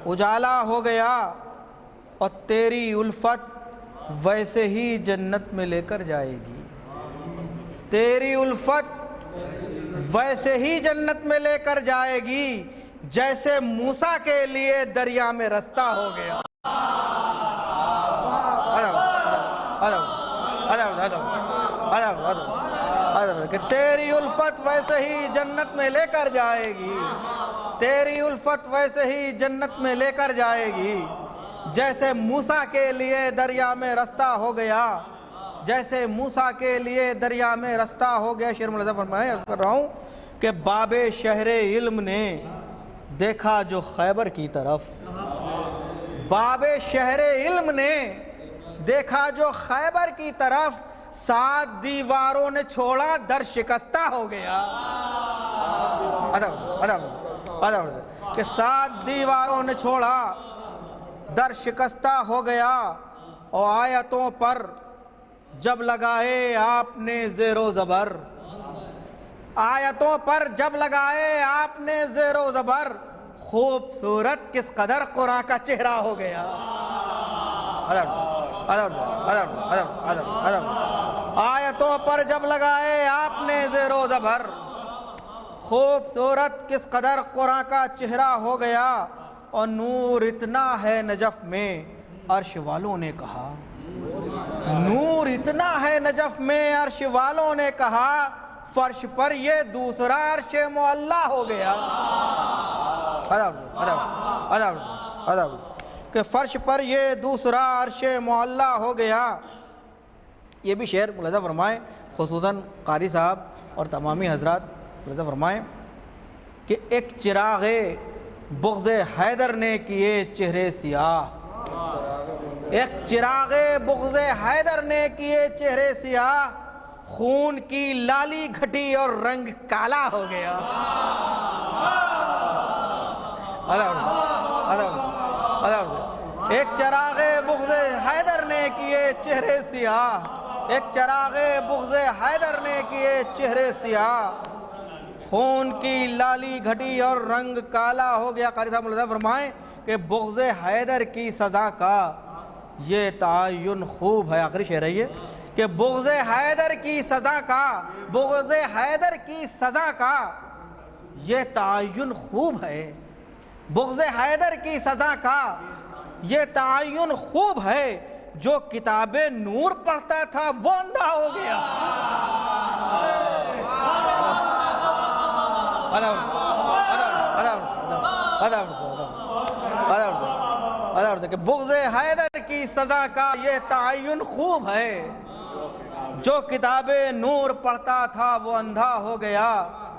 اجالا ہو گیا. اور تیری الفت ویسے ہی جنت میں لے کر جائے گی. تیری الفت ویسے ہی جنت میں لے کر جائے گی جیسے موسیٰ کے لیے دریا میں رستہ ہو گیا. کہ تیری الفت ویسے ہی جنت میں لے کر جائے گی. تیری الفت ویسے ہی جنت میں لے کر جائے گی جیسے موسیٰ کے لیے دریا میں رستہ ہو گیا. جیسے موسیٰ کے لیے دریا میں رستہ ہو گیا. شعر ملاحظہ فرمائیں. عرض کر رہا ہوں کہ باب شہر علم نے دیکھا جو خیبر کی طرف. باب شہر علم نے دیکھا جو خیبر کی طرف. 7 دیواروں نے چھوڑا در شکستہ ہو گیا. کہ 7 دیواروں نے چھوڑا در شکستہ ہو گیا. اور آیتوں پر جب لگائے آپ نے زیر و زبر. آیتوں پر جب لگائے آپ نے زیر و زبر. خوبصورت کس قدر قرآن کا چہرہ ہو گیا. آیتوں پر جب لگائے آپ نے زیر و زبر. خوبصورت کس قدر قرآن کا چہرہ ہو گیا. اور نور اتنا ہے نجف میں عرش والوں نے کہا. نور اتنا ہے نجف میں عرش والوں نے کہا فرش پر یہ دوسرا عرش معلا ہو گیا. کہ فرش پر یہ دوسرا عرش معلا ہو گیا. یہ بھی شعر ملاحظہ فرمائیں خصوصاً قاری صاحب اور تمامی حضرات ملاحظہ فرمائیں کہ ایک چراغ بغض حیدر نے کیے چہرے سیاہ. ایک چراغ بغض حیدر نے کیے چہرے سیاہ خون کی لالی گھٹی اور رنگ کالا ہو گیا. ایک چراغ بغض حیدر نے کیے چہرے سیاہ. ایک چراغ بغض حیدر نے کیے چہرے سیاہ خون کی لالی گھٹی اور رنگ کالا ہو گیا. قاری صاحب ملاحظہ فرمائیں کہ بغض حیدر کی سزا کا یہ تعین خوب ہے. آخری شعر ہے یہ کہ بغض حیدر کی سزا کا بغض حیدر کی سزا کا یہ تعین خوب ہے. بغض حیدر کی سزا کا یہ تعین خوب ہے جو کتاب نور پڑھتا تھا وہ اندھا ہو گیا. کہ بغض حیدر کی سزا کا یہ تعین خوب ہے جو کتاب نور پڑھتا تھا وہ اندھا ہو گیا.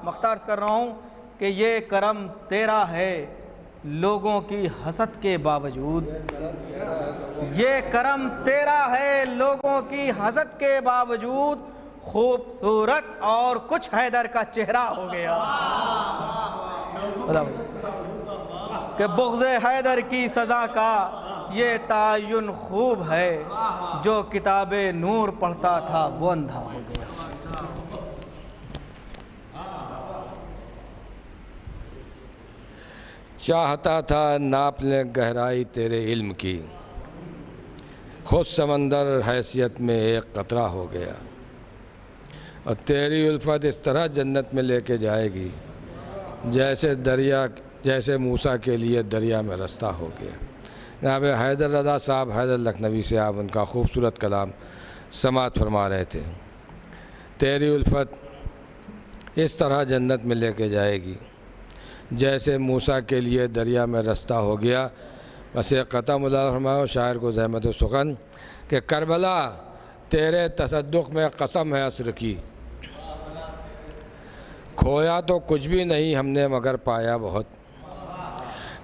مختار کر رہا ہوں کہ یہ کرم تیرا ہے لوگوں کی حسد کے باوجود. یہ کرم تیرا ہے لوگوں کی حسد کے باوجود خوبصورت اور کچھ حیدر کا چہرہ ہو گیا. کہ بغض حیدر کی سزا کا یہ تعین خوب ہے جو کتاب نور پڑھتا تھا وہ اندھا ہو گیا. چاہتا تھا ناپ لیں گہرائی تیرے علم کی خود سمندر حیثیت میں ایک قطرہ ہو گیا. اور تیری الفت اس طرح جنت میں لے کے جائے گی جیسے موسیٰ کے لیے دریا میں رستہ ہو گیا. جناب حیدر رضا صاحب حیدر لکھنوی سے آپ ان کا خوبصورت کلام سماعت فرما رہے تھے. تیری الفت اس طرح جنت میں لے کے جائے گی جیسے موسیٰ کے لیے دریا میں رستہ ہو گیا. بس ایک قطع ملاحظہ فرماؤ شاعر کو زحمت سخن کہ کربلا تیرے تصدق میں قسم ہے عصر کی کھویا تو کچھ بھی نہیں ہم نے مگر پایا بہت.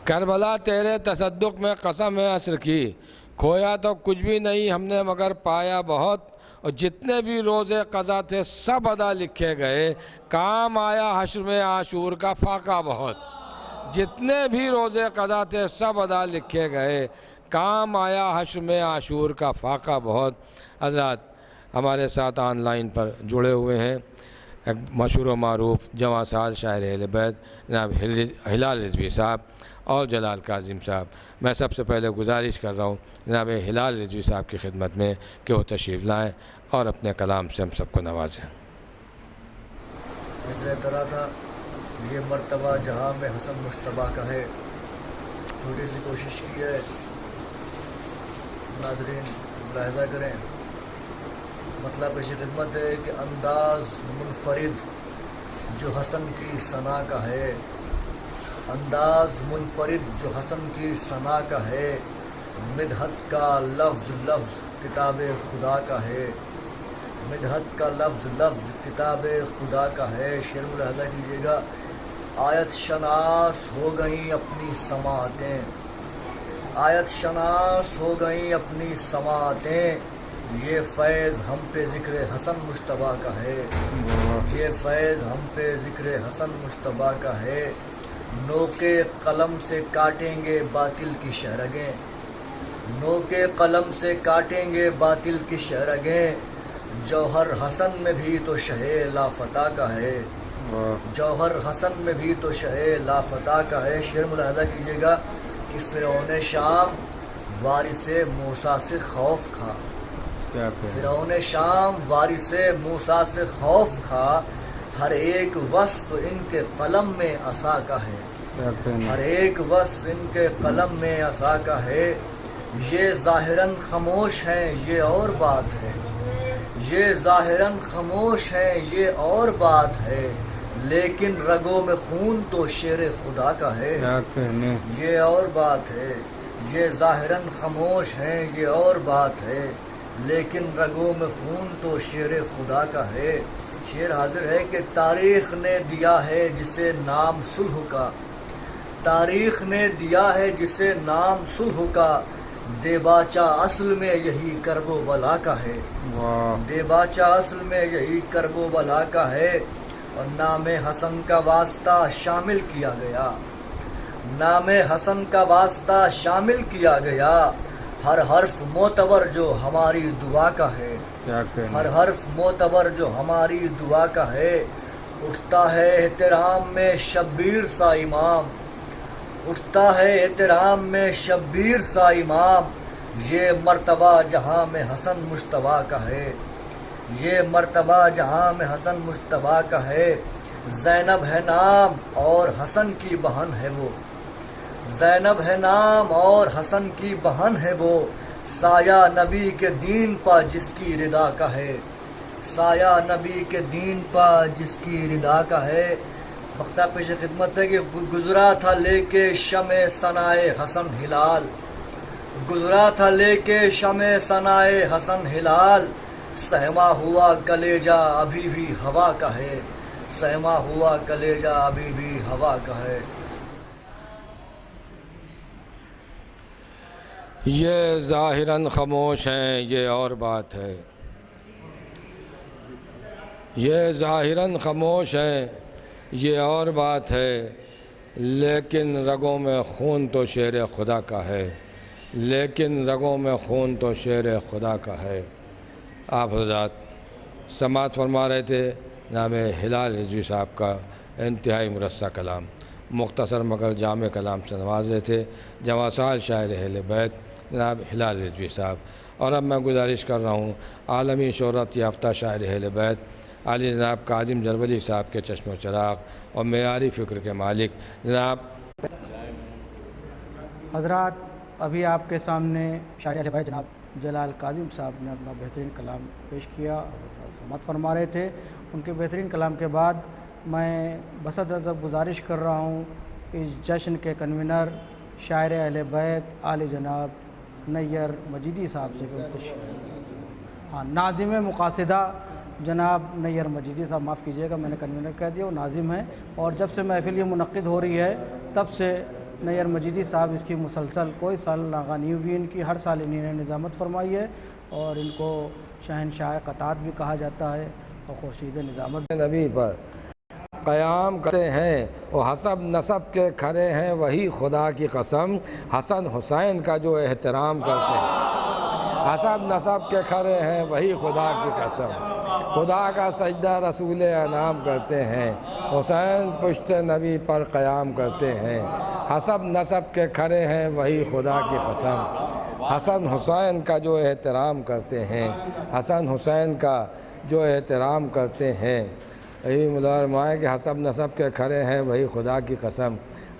کربلا تیرے تصدق میں قسم ہے عصر کی کھویا تو کچھ بھی نہیں ہم نے مگر پایا بہت. اور جتنے بھی روزے قضا تھے سب ادا لکھے گئے کام آیا حشر میں عاشور کا فاقہ بہت. جتنے بھی روزے قضا تھے سب ادا لکھے گئے کام آیا حشر میں عاشور کا فاقہ بہت. حضرات ہمارے ساتھ آن لائن پر جڑے ہوئے ہیں ایک مشہور و معروف جواں سال شاعر اہل بیت جناب ہلال رضوی صاحب اور جلال کاظم صاحب. میں سب سے پہلے گزارش کر رہا ہوں جناب ہلال رضوی صاحب کی خدمت میں کہ وہ تشریف لائیں اور اپنے کلام سے ہم سب کو نوازیں. طرح تھا یہ مرتبہ جہاں میں حسن مشتبہ کا ہے. تھوڑی سی کوشش کی ہے ناظرین ملاحظہ کریں. مطلب پیش خدمت ہے کہ انداز منفرد جو حسن کی ثنا کا ہے انداز منفرد جو حسن کی ثنا کا ہے مدحت کا لفظ لفظ کتاب خدا کا ہے مدحت کا لفظ لفظ کتاب خدا کا ہے. شعر ملاحظہ کیجیے گا. آیت شناس ہو گئیں اپنی سماعتیں آیت شناس ہو گئیں اپنی سماعتیں یہ فیض ہم پہ ذکر حسن مشتبہ کا ہے یہ فیض ہم پہ ذکر حسن مشتبہ کا ہے. نوکے قلم سے کاٹیں گے باطل کی شہرگیں نوکے قلم سے کاٹیں گے باطل کی شہرگیں جوہر حسن میں بھی تو شہ لافتہ کا ہے جوہر حسن میں بھی تو شہ لافتہ کا ہے. شعر ملاحظہ کیجیے گا کہ فرعون شام وارث موسیٰ سے خوف کھا فرعون شام وارث موسیٰ سے خوف کھا. ہر ایک وصف ان کے قلم میں عصا کا ہے ہر ایک وصف ان کے قلم میں عصا کا ہے. یہ ظاہراً خاموش ہیں یہ اور بات ہے، یہ ظاہراً خاموش ہیں یہ اور بات ہے، لیکن رگوں میں خون تو شیر خدا کا ہے، یہ اور بات ہے۔ یہ ظاہراً خاموش ہیں یہ اور بات ہے، لیکن رگوں میں خون تو شیر خدا کا ہے۔ شعر حاضر ہے کہ تاریخ نے دیا ہے جسے نام صلح کا، تاریخ نے دیا ہے جسے نام صلح کا، دیباچہ اصل میں یہی کرب و بلا کا ہے، دیباچہ اصل میں یہی کرب و بلا کا ہے۔ اور نام حسن کا واسطہ شامل کیا گیا، نام حسن کا واسطہ شامل کیا گیا، ہر حرف معتبر جو ہماری دعا کا ہے، ہر حرف معتبر جو ہماری دعا کا ہے۔ اٹھتا ہے احترام میں شبیر سا امام، اٹھتا ہے احترام میں شبیر سا امام، یہ مرتبہ جہاں میں حسن مجتبیٰ کا ہے، یہ مرتبہ جہاں میں حسن مجتبیٰ کا ہے۔ زینب ہے نام اور حسن کی بہن ہے وہ، زینب ہے نام اور حسن کی بہن ہے وہ، سایہ نبی کے دین پا جس کی ردا کا ہے، سایہ نبی کے دین پا جس کی ردا کا ہے۔ وقتہ پیش خدمت ہے کہ گزرا تھا لے کے شمع ثنائے حسن ہلال، گزرا تھا لے کے شمع ثنائے حسن ہلال، سہما ہوا کلیجہ ابھی بھی ہوا کا ہے، سہما ہوا کلیجہ ابھی بھی ہوا کا ہے۔ یہ ظاہراً خاموش ہیں یہ اور بات ہے، یہ ظاہراً خاموش ہیں یہ اور بات ہے، لیکن رگوں میں خون تو شیر خدا کا ہے، لیکن رگوں میں خون تو شیر خدا کا ہے۔ آپ حضرات سماعت فرما رہے تھے جناب ہلال رضوی صاحب کا انتہائی مرصع کلام، مختصر مگر جامع کلام سے نواز رہے تھے جواسال شاعر اہل بیت جناب ہلال رضوی صاحب۔ اور اب میں گزارش کر رہا ہوں عالمی شہرت یافتہ شاعر اہل بیت عالی جناب کاظم جربلی صاحب کے چشم و چراغ اور معیاری فکر کے مالک جناب حضرات، ابھی آپ کے سامنے شاعر اہل بیت جناب جلال کاظم صاحب نے اپنا بہترین کلام پیش کیا، سماعت فرما رہے تھے۔ ان کے بہترین کلام کے بعد میں بصد ادب گزارش کر رہا ہوں اس جشن کے کنوینر شاعر اہل بیت عالی جناب نیر مجیدی صاحب سے ناظم مقاصدہ جناب نیر مجیدی صاحب، معاف کیجیے گا میں نے کنوینر کہہ دیا، وہ ناظم ہیں، اور جب سے محفل یہ منعقد ہو رہی ہے تب سے نیر مجیدی صاحب اس کی مسلسل کوئی سال ناغانی ہوئی ان کی، ہر سال انہی نے نظامت فرمائی ہے، اور ان کو شہنشاہ قطعات بھی کہا جاتا ہے اور خورشید نظامت۔ نبی پر قیام کرتے ہیں وہ حسب نسب کے کھڑے ہیں وہی خدا کی قسم، حسن حسین کا جو احترام کرتے ہیں، حسب نسب کے کھڑے ہیں وہی خدا کی قسم، خدا کا سجدہ رسول انعام کرتے ہیں، حسین پشت نبی پر قیام کرتے ہیں، حسب نسب کے کھڑے ہیں وہی خدا کی قسم، حسن حسین کا جو احترام کرتے ہیں، حسن حسین کا جو احترام کرتے ہیں۔ یہی مدارمہ ہے کہ حسب نسب کے کھڑے ہیں وہی خدا کی قسم،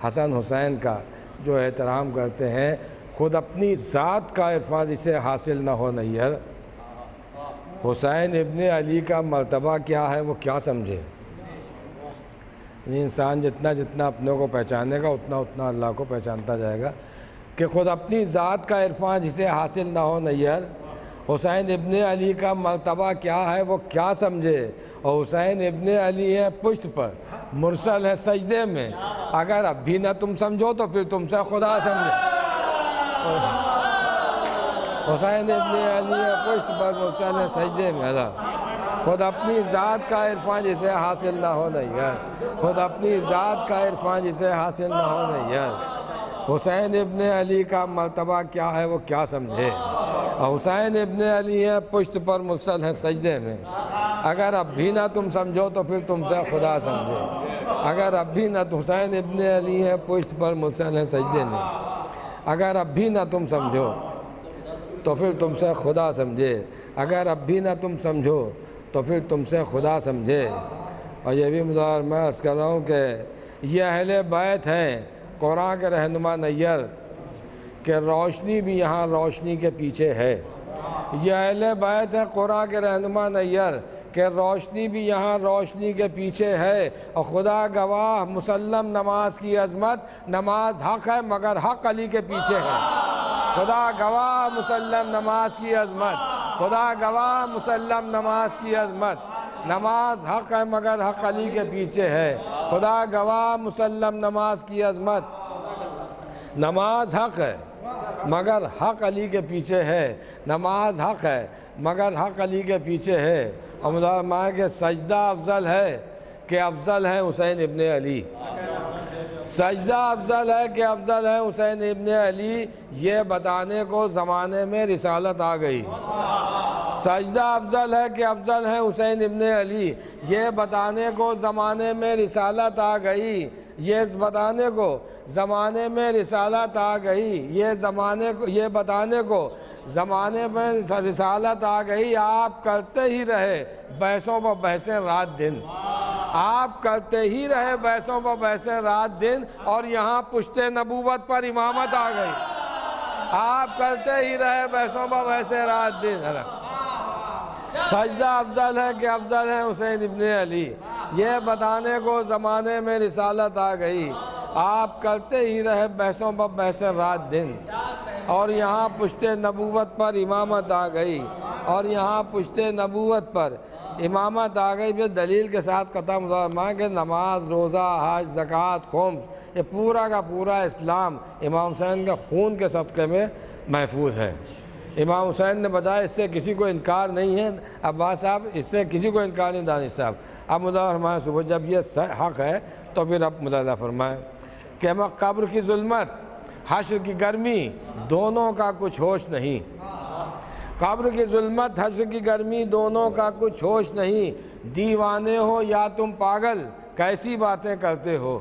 حسن حسین کا جو احترام کرتے ہیں، خود اپنی ذات کا عرفان جسے حاصل نہ ہو نیر، حسین ابن علی کا مرتبہ کیا ہے وہ کیا سمجھے۔ انسان جتنا جتنا اپنے کو پہچانے گا اتنا اتنا اللہ کو پہچانتا جائے گا، کہ خود اپنی ذات کا عرفان جسے حاصل نہ ہو نیر، حسین ابن علی کا مرتبہ کیا ہے وہ کیا سمجھے، اور حسین ابن علی ہے پشت پر مرسل ہے سجدے میں، اگر اب بھی نہ تم سمجھو تو پھر تم سے خدا سمجھے۔ حسین ابن علی ہے پشت پر مرسل ہے سجدے میں، خود اپنی ذات کا عرفان جسے حاصل نہ ہو نیر، خود اپنی ذات کا عرفان جسے حاصل نہ ہو نیر، حسین ابن علی کا مرتبہ کیا ہے وہ کیا سمجھے، حسین ابن علی ہے پشت پر مرسل ہے سجدے میں، اگر اب بھی نہ تم سمجھو تو پھر تم سے خدا سمجھے، اگر اب بھی نہ حسین ابن علی ہے پشت پر مرسل ہے سجدے میں، اگر اب بھی نہ تم سمجھو تو پھر تم سے خدا سمجھے، اگر اب بھی نہ تم سمجھو تو پھر تم سے خدا سمجھے۔ اور یہ بھی مظاہر میں عرض کر رہا ہوں کہ یہ اہل بیت ہیں قرآن کے رہنما نیر، کہ روشنی بھی یہاں روشنی کے پیچھے ہے۔ یہ اہل بیت ہے قرآن کے رہنما نیر کہ روشنی بھی یہاں روشنی کے پیچھے ہے، اور خدا گواہ مسلم نماز کی عظمت، نماز حق ہے مگر حق علی کے پیچھے ہے۔ خدا گواہ مسلم نماز کی عظمت، خدا گواہ مسلم نماز کی عظمت، نماز حق ہے مگر حق علی کے پیچھے ہے۔ خدا گواہ مسلم نماز کی عظمت، نماز حق ہے مگر حق علی کے پیچھے ہے، نماز حق ہے مگر حق علی کے پیچھے ہے۔ اور مظاہرہ کہ سجدہ افضل ہے کہ افضل ہے حسین ابن علی، سجدہ افضل ہے کہ افضل ہے حسین ابن علی، یہ بتانے کو زمانے میں رسالت آ گئی۔ سجدہ افضل ہے کہ افضل ہے حسین ابن علی، یہ بتانے کو زمانے میں رسالت آ گئی، یہ بتانے کو زمانے میں رسالت آ گئی، یہ بتانے کو زمانے میں رسالت آ گئی۔ آپ کرتے ہی رہے بحثوں پر بحثیں رات دن، آپ کرتے ہی رہے بحثوں پر بحثیں رات دن، اور یہاں پشت نبوت پر امامت آ گئی۔ آپ کرتے ہی رہے بحثوں پر بحثیں رات دن۔ سجدہ افضل ہے کہ افضل ہے حسین ابن علی، یہ بتانے کو زمانے میں رسالت آ گئی۔ آپ کرتے ہی رہے بحثوں پر بحثیں رات دن، اور یہاں پشت نبوت پر امامت آ گئی، اور یہاں پشت نبوت پر امامت آ گئی۔ پھر دلیل کے ساتھ قطع مظاہرہ کہ نماز، روزہ، حج، زکوٰۃ، خمس، یہ پورا کا پورا اسلام امام حسین کے خون کے صدقے میں محفوظ ہے۔ امام حسین نے بتایا اس سے کسی کو انکار نہیں ہے۔ عباس صاحب اس سے کسی کو انکار نہیں، دانش صاحب۔ اب مظاہرہ فرمائیں صبح جب یہ حق ہے تو پھر اب مظاہرہ فرمائیں کہ قبر کی ظلمت، حشر کی گرمی، دونوں کا کچھ ہوش نہیں۔ قبر کی ظلمت، حشر کی گرمی، دونوں کا کچھ ہوش نہیں۔ دیوانے ہو یا تم پاگل، کیسی باتیں کرتے ہو۔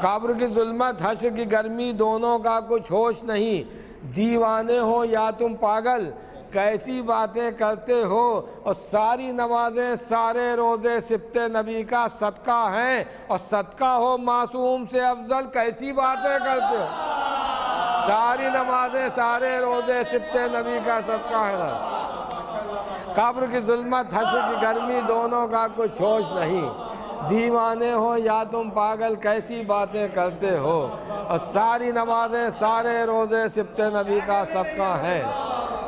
قبر کی ظلمت، حشر کی گرمی، دونوں کا کچھ ہوش نہیں۔ دیوانے ہو یا تم پاگل، کیسی باتیں کرتے ہو۔ اور ساری نمازیں، سارے روزے سبت نبی کا صدقہ ہیں، اور صدقہ ہو معصوم سے افضل، کیسی باتیں کرتے ہو۔ ساری نمازیں، سارے روزے سبت نبی کا صدقہ ہے۔ قبر کی ظلمت، حشر کی گرمی، دونوں کا کچھ ہوش نہیں۔ دیوانے ہو یا تم پاگل، کیسی باتیں کرتے ہو۔ اور ساری نمازیں، سارے روزے سبت نبی کا صدقہ ہیں،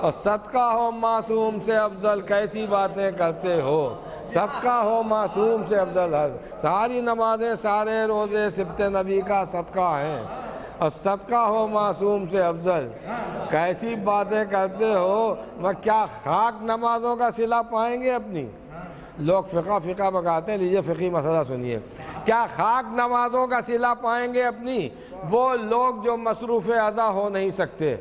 اور صدقہ ہو معصوم سے افضل، کیسی باتیں کرتے ہو۔ صدقہ ہو معصوم سے افضل، ساری نمازیں، سارے روزے سبت نبی کا صدقہ ہیں، اور صدقہ ہو معصوم سے افضل، کیسی باتیں کرتے ہو۔ میں کیا خاک نمازوں کا صلہ پائیں گے اپنی؟ لوگ فقہ بکاتے ہیں، لیجئے فقہی مسئلہ سنیے۔ کیا خاک نمازوں کا صلہ پائیں گے اپنی وہ لوگ جو مصروف اعضا ہو نہیں سکتے؟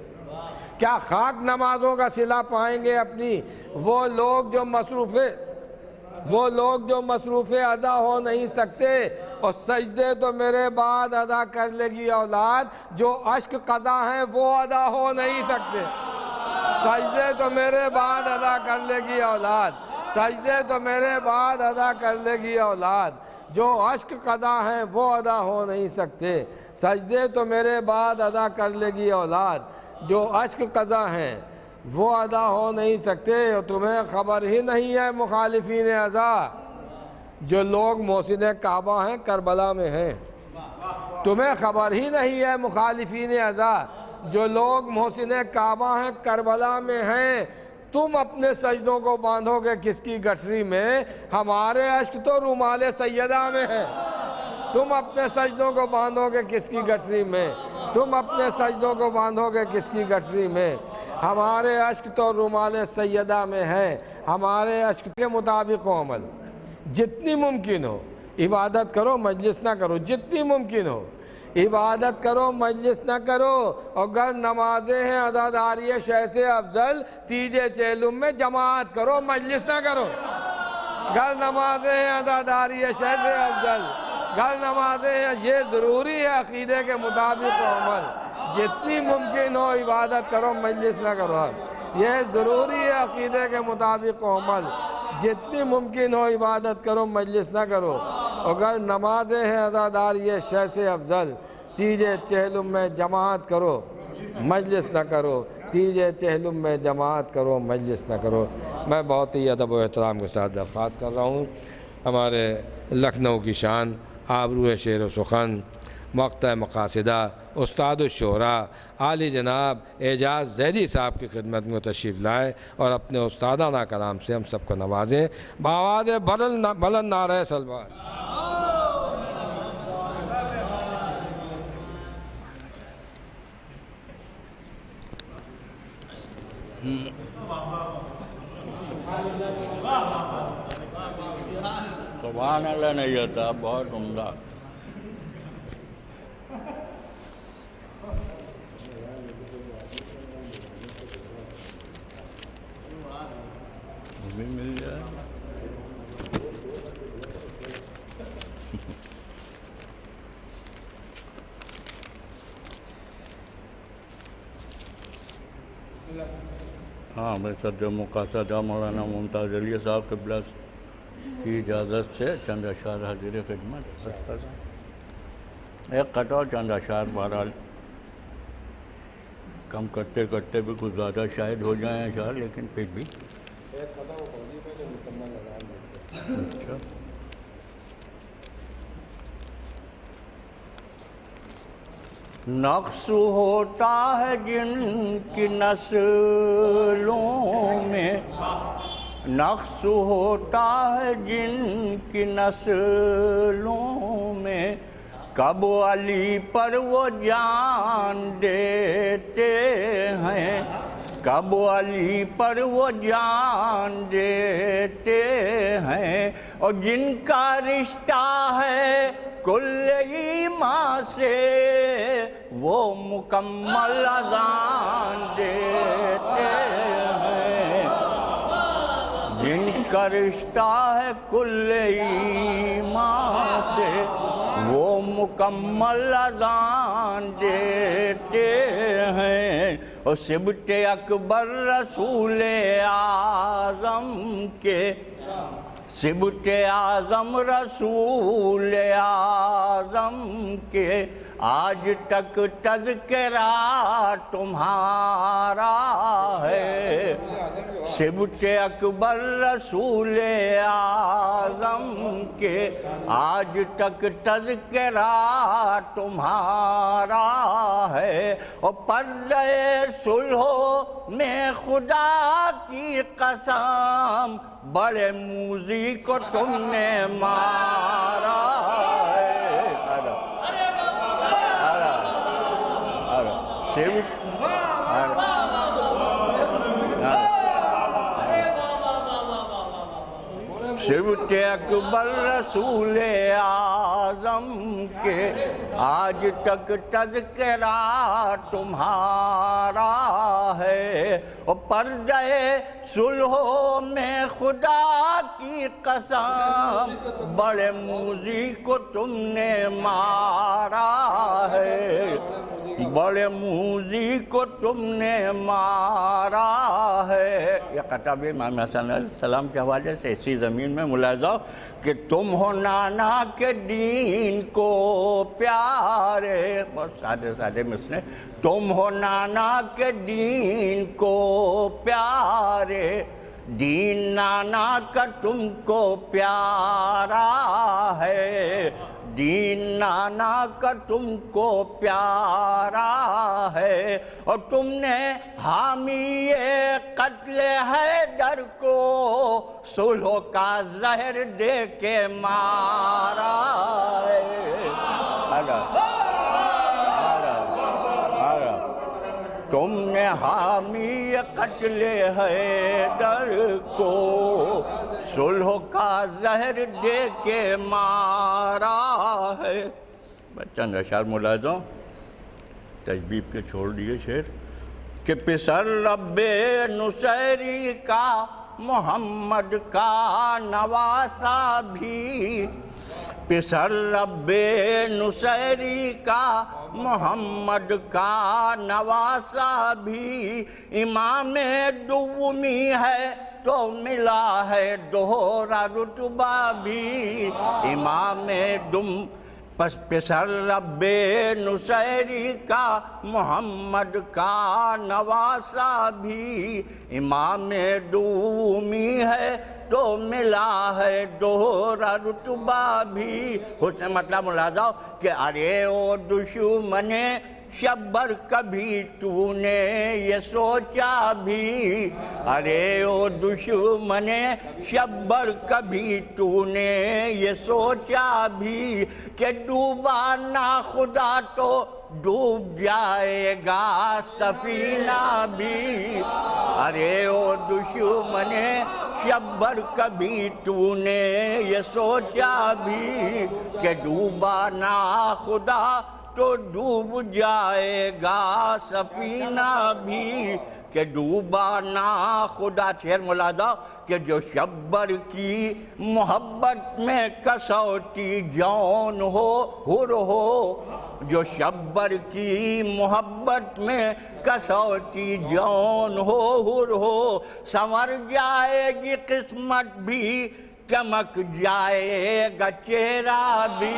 کیا خاک نمازوں کا صلہ پائیں گے اپنی وہ لوگ جو مصروف اعضا ہو نہیں سکتے؟ اور سجدے تو میرے بعد ادا کر لے گی اولاد، جو اشک قضا ہیں وہ ادا ہو نہیں سکتے۔ سجدے تو میرے بعد ادا کر لے گی اولاد، سجدے تو میرے بعد ادا کر لے گی اولاد، جو اشک قضا ہیں وہ ادا ہو نہیں سکتے۔ سجدے تو میرے بعد ادا کر لے گی اولاد، جو اشک قضا ہیں وہ ادا ہو نہیں سکتے۔ اور تمہیں خبر ہی نہیں ہے مخالفین اعضا، جو لوگ محسن کعبہ ہیں کربلا میں ہیں۔ تمہیں خبر ہی نہیں ہے مخالفین اعضا، جو لوگ محسن کعبہ ہیں کربلا میں ہیں۔ تم اپنے سجدوں کو باندھو گے کس کی گٹھری میں؟ ہمارے اشک تو رومال سیدہ میں ہے۔ تم اپنے سجدوں کو باندھو گے کس کی گٹھری میں؟ تم اپنے سجدوں کو باندھو گے کس کی گٹھری میں؟ ہمارے اشک تو رومال سیدہ میں ہے۔ ہمارے اشک کے مطابق ہو عمل، جتنی ممکن ہو عبادت کرو، مجلس نہ کرو، جتنی ممکن ہو عبادت کرو، مجلس نہ کرو۔ اور گر نمازیں ہیں عزاداری شے سے افضل، تیجے چیلم میں جماعت کرو، مجلس نہ کرو۔ گر نمازیں ہیں عزاداری شے سے افضل، گر نمازیں ہیں، یہ ضروری ہے عقیدے کے مطابق عمل، جتنی ممکن ہو عبادت کرو، مجلس نہ کرو۔ یہ ضروری ہے عقیدے کے مطابق عمل، جتنی ممکن ہو عبادت کرو، مجلس نہ کرو۔ اگر نمازیں ہیں عزاداری شے سے افضل، تیجے چہلم میں جماعت کرو۔ مجلس نہ کرو، تیجے چہلم میں جماعت کرو، مجلس نہ کرو۔ میں بہت ہی ادب و احترام کے ساتھ درخواست کر رہا ہوں ہمارے لکھنؤ کی شان، آبرو شعر و سخن، مقطع مقاصدہ، استاد الشعراء عالی جناب اعجاز زیدی صاحب کی خدمت میں تشریف لائے اور اپنے استادانہ کلام سے ہم سب کو نوازیں۔ بآواز بلند نعرہ صلوات۔ سبحان اللہ نہیں ہوتا، بہت عمدہ۔ بھی مل جائے ہاں، میں صدر مقاصدہ مولانا ممتاز علی صاحب قبلہ کی اجازت سے چند اشعار حاضر خدمت ایک قطع چند اشعار بہرحال کم کرتے کرتے بھی کچھ زیادہ شاید ہو جائیں اشعار، لیکن پھر بھی اچھا۔ نقص ہوتا ہے جن کی نسلوں میں، نقص ہوتا ہے جن کی نسلوں میں، کب علی پر وہ جان دیتے ہیں، کب علی پر وہ جان دیتے ہیں، اور جن کا رشتہ ہے کل ایمان سے وہ مکمل اذان دیتے ہیں، جن کا رشتہ ہے کل ایمان سے وہ مکمل اذان دیتے ہیں، اور سبط اکبر رسول اعظم کے، سبط اعظم رسول اعظم کے، آج تک تذکرہ تمہارا ہے، سبط اکبر رسول اعظم کے، آج تک تذکرہ تمہارا ہے، اور پردہ صلح میں خدا کی قسم بڑے موذی کو تم نے مارا ہے، سبط اکبر رسول اعظم کے، آج تک تذکرہ تمہارا ہے، اور پردہ صلح میں خدا کی قسم بڑے موذی کو تم نے مارا ہے، بڑے موذی کو تم نے مارا ہے۔ یہ قطع بھی امام حسن علیہ السلام کے حوالے سے اسی زمین میں ملاحظہ ہو کہ تم ہو نانا کے دین کو پیارے، بہت سادے سادے مصرے، تم ہو نانا کے دین کو پیارے، دین نانا کا تم کو پیارا ہے، دین نانا کا تم کو پیارا ہے، اور تم نے حامی قتل حیدر کو صلح کا زہر دے کے مارا ہے، تم نے حامی قتل حیدر کو صلح کا زہر دے کے مارا ہے۔ چند اشعار ملاحظوں تجبیب کے چھوڑ دیے شعر کہ پسر رب نصیری کا محمد کا نواسا بھی، پسر رب نصیری کا محمد کا نواسا بھی، امام دومی ہے تو ملا ہے دوہرا رتبہ بھی، امام پس پسر رب نصیری کا محمد کا نواسا بھی امام دومی ہے تو ملا ہے دوہرا رتبہ بھی۔ حسن مطلب ملاحظہ ہو کہ ارے او دشمن شبر کبھی تو نے یہ سوچا بھی، ارے او دشمن شبر کبھی تو نے یہ سوچا بھی کہ ڈوبا نہ خدا تو ڈوب جائے گا سفینہ بھی، ارے او دشمن شبر کبھی تو نے یہ سوچا بھی کہ ڈوبا نہ خدا تو ڈوب جائے گا سفینہ بھی، کہ ڈوبا نہ خدا۔ شعر ملاحظہ کہ جو شبر کی محبت میں کسوٹی جون ہو حر ہو، جو شبر کی محبت میں کسوٹی جون ہو حر ہو، سنور جائے گی قسمت بھی چمک جائے گا چہرہ بھی۔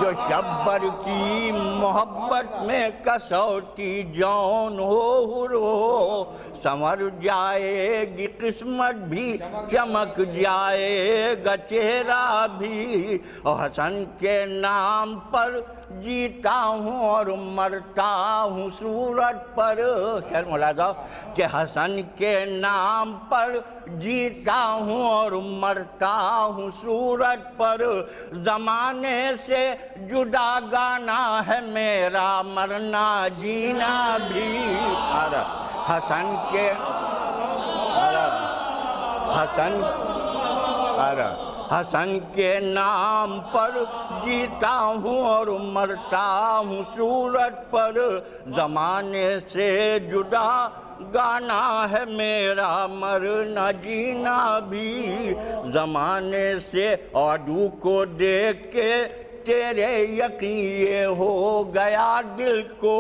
جو شبر کی محبت میں کسوٹی جون ہو حر ہو، سنور جائے گی قسمت بھی چمک جائے گا چہرہ بھی۔ اور حسن کے نام پر جیتا ہوں اور مرتا ہوں صورت پر۔ شعر ملاحظہ کہ حسن کے نام پر جیتا ہوں اور مرتا ہوں صورت پر، زمانے سے جدا گانا ہے میرا مرنا جینا بھی۔ حسن کے حسن کے نام پر جیتا ہوں اور مرتا ہوں صورت پر، زمانے سے جدا گانا ہے میرا مرنا جینا بھی۔ زمانے سے عدو کو دیکھ کے تیرے یقین یہ ہو گیا دل کو،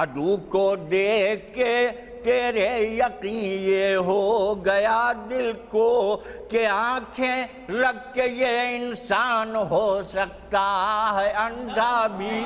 عدو کو دیکھ کے تیرے یقین یہ ہو گیا دل کو، کہ آنکھیں رکھ کے یہ انسان ہو سکتا ہے اندھا بھی،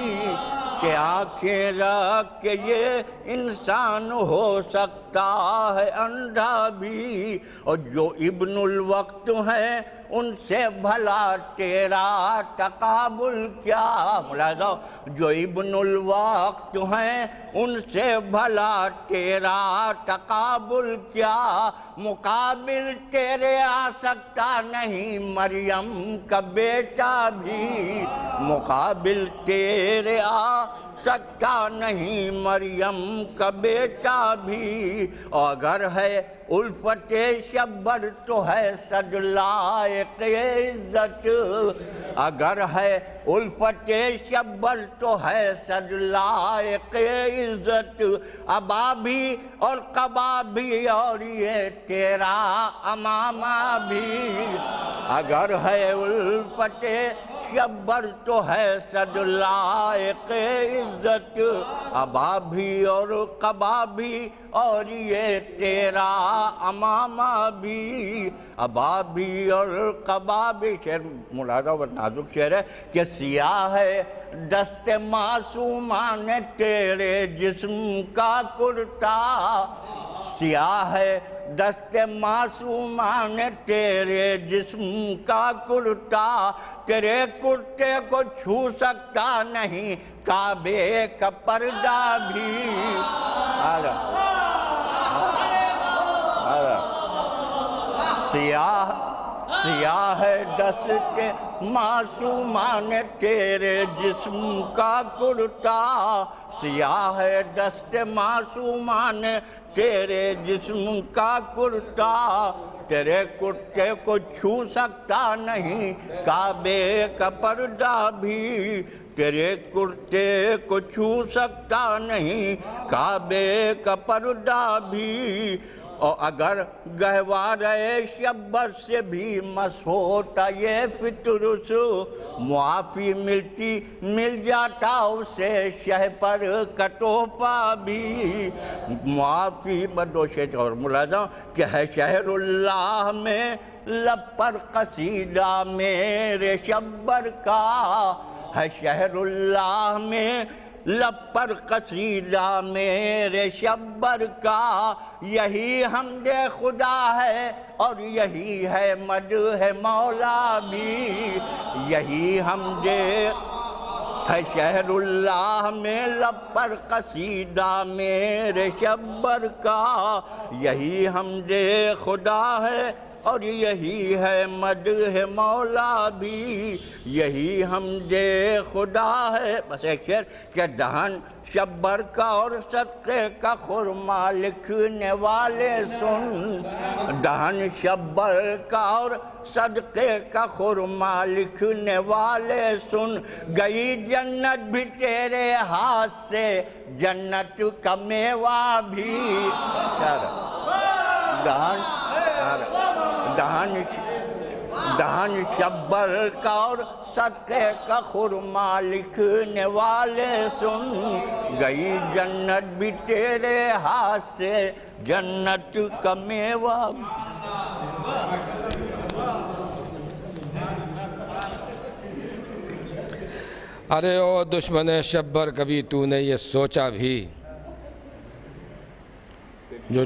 کہ آنکھیں رکھ کے یہ انسان ہو سکتا ہے اندھا بھی۔ اور جو ابن الوقت ہیں ان سے بھلا تیرا تقابل کیا۔ ملاحظہ جو ابن الوقت ہیں ان سے بھلا تیرا تقابل کیا، مقابل تیرے آ سکتا نہیں مریم کا بیٹا بھی، مقابل تیرے آ سکتا نہیں مریم کا بیٹا بھی۔ اور اگر ہے الفت شبر تو ہے صد لائق عزت، اگر ہے الفت شبر تو ہے صد لائق عزت، ابا بھی اور قبا بھی اور یہ تیرا امامہ بھی، اگر ہے الفت شبر تو ہے صد لائق عزت، ابا بھی اور قبا بھی اور یہ تیرا امامہ بھی، ابا بھی اور قبا بھی۔ شعر ملاحظہ و نازک شعر ہے کہ سیاہ ہے دست معصومان تیرے جسم کا کرتا، سیاہ ہے دست معصومان تیرے جسم کا کرتا، تیرے کرتے کو چھو سکتا نہیں کعبے کا پردہ بھی۔ سیاہ ہے دست معصومان تیرے جسم کا کرتا، سیاہ ہے دست معصومان تیرے جسم کا کرتا، تیرے کرتے کو چھو سکتا نہیں کعبے کا پردہ بھی، تیرے کرتے کو چھو سکتا نہیں کعبے کا پردہ بھی۔ اور اگر گہوارے شبر سے بھی مس ہوتا یہ فطرس، معافی مل جاتا اسے شہ پر کٹوپا بھی، معافی بدوشے اور ملازم کہ ہے شہر اللہ میں لب پر قصیدہ میرے شبر کا، ہے شہر اللہ میں لب پر قصیدہ میرے شبر کا، یہی حمد خدا ہے اور یہی ہے مدح مولا بھی، یہی حمد ہے شہر اللہ میں لب پر قصیدہ میرے شبر کا، یہی حمد خدا ہے اور یہی ہے مدح مولا بھی، یہی حمد خدا ہے۔ بس ایک شعر کہ دہن شبر کا اور صدقے کا خرما لکھنے والے سن، دہن شبر کا اور صدقے کا خرما لکھنے والے سن، گئی جنت بھی تیرے ہاتھ سے جنت کا میوہ بھی، دہن شبر کا اور صدقے کا خرما لکھنے والے سن، گئی جنت بھی تیرے ہاتھ سے جنت کا میوہ۔ ارے او دشمن شبر کبھی تو نے یہ سوچا بھی، جو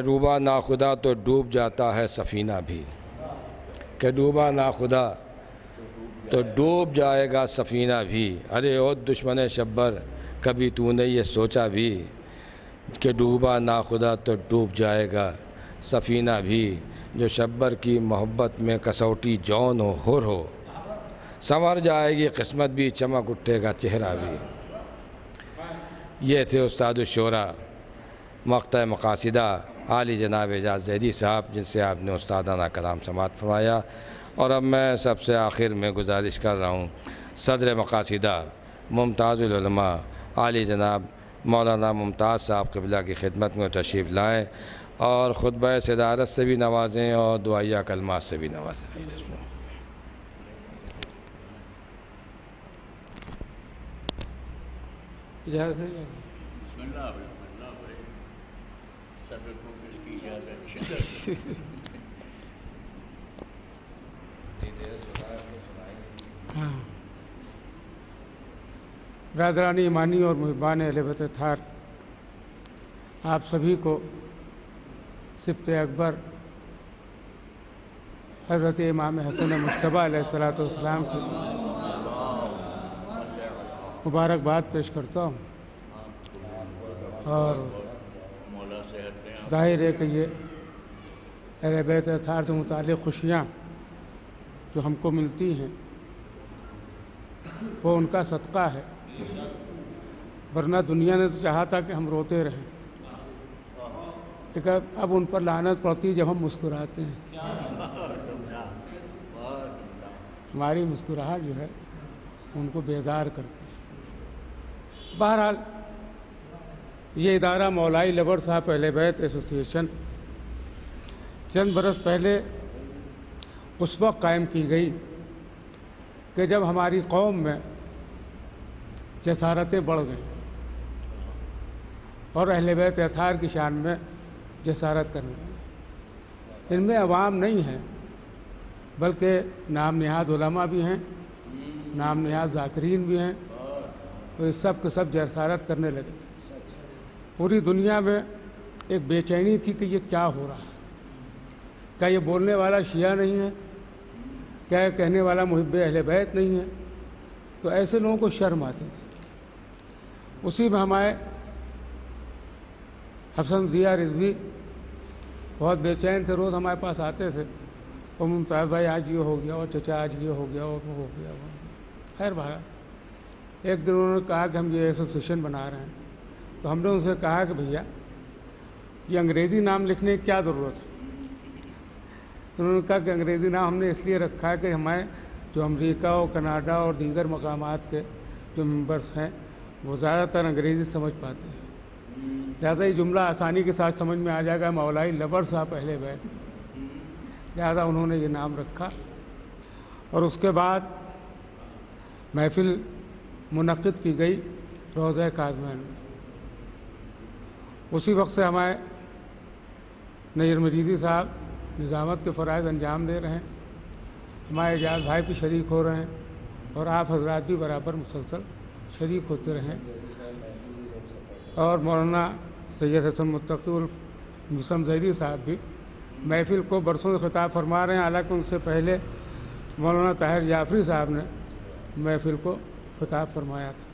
ڈوبا ناخدا تو ڈوب جاتا ہے سفینہ بھی، کہ ڈوبا ناخدا تو ڈوب جائے گا سفینہ بھی، ارے او دشمن شبر کبھی تو نے یہ سوچا بھی کہ ڈوبا ناخدا تو ڈوب جائے گا سفینہ بھی، جو شبر کی محبت میں کسوٹی جون و حر ہو، سنور جائے گی قسمت بھی چمک اٹھے گا چہرہ بھی۔ یہ تھے استاد الشورا مقطع مقاصدہ عالی جناب اعجاز زیدی صاحب، جن سے آپ نے استادانہ کلام سماعت فرمایا، اور اب میں سب سے آخر میں گزارش کر رہا ہوں صدر مقاصدہ ممتاز العلماء عالی جناب مولانا ممتاز صاحب قبلہ کی خدمت میں تشریف لائیں اور خطبہ صدارت سے بھی نوازیں اور دعائیہ کلمات سے بھی نوازیں۔ اجازت ہے برادران ایمانی اور محبان اہل بیت اطہار، آپ سبھی کو سبط اکبر حضرت امام حسن مجتبی علیہ السلام کی مبارکباد پیش کرتا ہوں، اور ظاہر ہے کہ یہ اہل بیت اطہار سے متعلق خوشیاں جو ہم کو ملتی ہیں وہ ان کا صدقہ ہے، ورنہ دنیا نے تو چاہا تھا کہ ہم روتے رہیں، لیکن اب ان پر لعنت پڑتی ہے جب ہم مسکراتے ہیں۔ ہماری مسکراہٹ جو ہے ان کو بیزار کرتی ہے۔ بہرحال یہ ادارہ مولائی لبر صاحب اہل بیت ایسوسی ایشن چند برس پہلے اس وقت قائم کی گئی کہ جب ہماری قوم میں جسارتیں بڑھ گئیں اور اہل بیت اطہار کی شان میں جسارت کرنے لگے۔ ان میں عوام نہیں ہیں بلکہ نام نہاد علماء بھی ہیں، نام نہاد ذاکرین بھی ہیں، وہ سب کے سب جسارت کرنے لگے تھے۔ پوری دنیا میں ایک بے چینی تھی کہ یہ کیا ہو رہا ہے، کیا یہ بولنے والا شیعہ نہیں ہے، کیا یہ کہنے والا محب اہل بیت نہیں ہے؟ تو ایسے لوگوں کو شرم آتی تھی۔ اسی میں ہمارے حسن ضیاء رضوی بہت بے چین تھے، روز ہمارے پاس آتے تھے، اور ممتاز بھائی آج یہ ہو گیا، اور چچا آج یہ ہو گیا، اور وہ ہو گیا۔ خیر بہرحال ایک دن انہوں نے کہا کہ ہم یہ ایسوسیشن بنا رہے ہیں، تو ہم نے ان سے کہا کہ بھیا یہ انگریزی نام لکھنے کی کیا ضرورت ہے؟ تو انہوں نے کہا کہ انگریزی نام ہم نے اس لیے رکھا ہے کہ ہمیں جو امریکہ اور کینیڈا اور دیگر مقامات کے جو ممبرس ہیں وہ زیادہ تر انگریزی سمجھ پاتے ہیں، لہٰذا یہ جملہ آسانی کے ساتھ سمجھ میں آ جائے گا، مولائی لبر صاحب اہل بیت، لہٰذا انہوں نے یہ نام رکھا۔ اور اس کے بعد محفل منعقد کی گئی روضہ کاظمین میں۔ اسی وقت سے ہمارے نیر مجیدی صاحب نظامت کے فرائض انجام دے رہے ہیں، ہمارے اعجاز بھائی بھی شریک ہو رہے ہیں، اور آپ حضرات بھی برابر مسلسل شریک ہوتے رہیں، اور مولانا سید حسن متقی الف مسلم زہری صاحب بھی محفل کو برسوں سے خطاب فرما رہے ہیں، حالانکہ ان سے پہلے مولانا طاہر جعفری صاحب نے محفل کو خطاب فرمایا تھا۔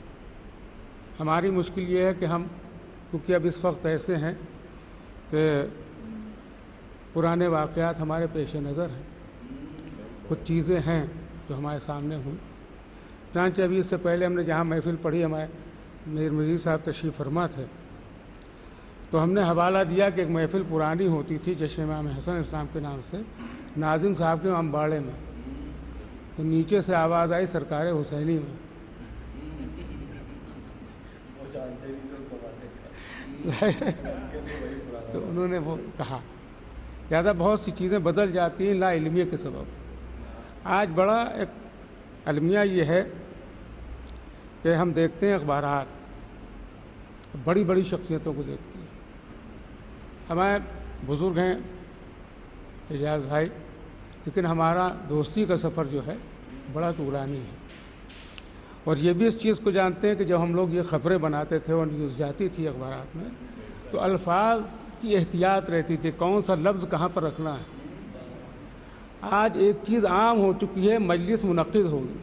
ہماری مشکل یہ ہے کہ ہم کیونکہ اب اس وقت ایسے ہیں کہ پرانے واقعات ہمارے پیش نظر ہیں، کچھ چیزیں ہیں جو ہمارے سامنے ہوئی، چنانچہ ابھی اس سے پہلے ہم نے جہاں محفل پڑھی ہمارے میر مجید صاحب تشریف فرما تھے، تو ہم نے حوالہ دیا کہ ایک محفل پرانی ہوتی تھی جشن امام حسن اسلام کے نام سے ناظم صاحب کے امباڑے میں، تو نیچے سے آواز آئی سرکار حسینی میں، تو انہوں نے وہ کہا۔ زیادہ بہت سی چیزیں بدل جاتی ہیں لا علمیہ کے سبب۔ آج بڑا ایک المیہ یہ ہے کہ ہم دیکھتے ہیں اخبارات، بڑی بڑی شخصیتوں کو دیکھتے ہیں، ہمارے بزرگ ہیں اعجاز بھائی، لیکن ہمارا دوستی کا سفر جو ہے بڑا طولانی ہے، اور یہ بھی اس چیز کو جانتے ہیں کہ جب ہم لوگ یہ خبریں بناتے تھے اور نیوز جاتی تھی اخبارات میں تو الفاظ کی احتیاط رہتی تھی، کون سا لفظ کہاں پر رکھنا ہے۔ آج ایک چیز عام ہو چکی ہے، مجلس منعقد ہوگی،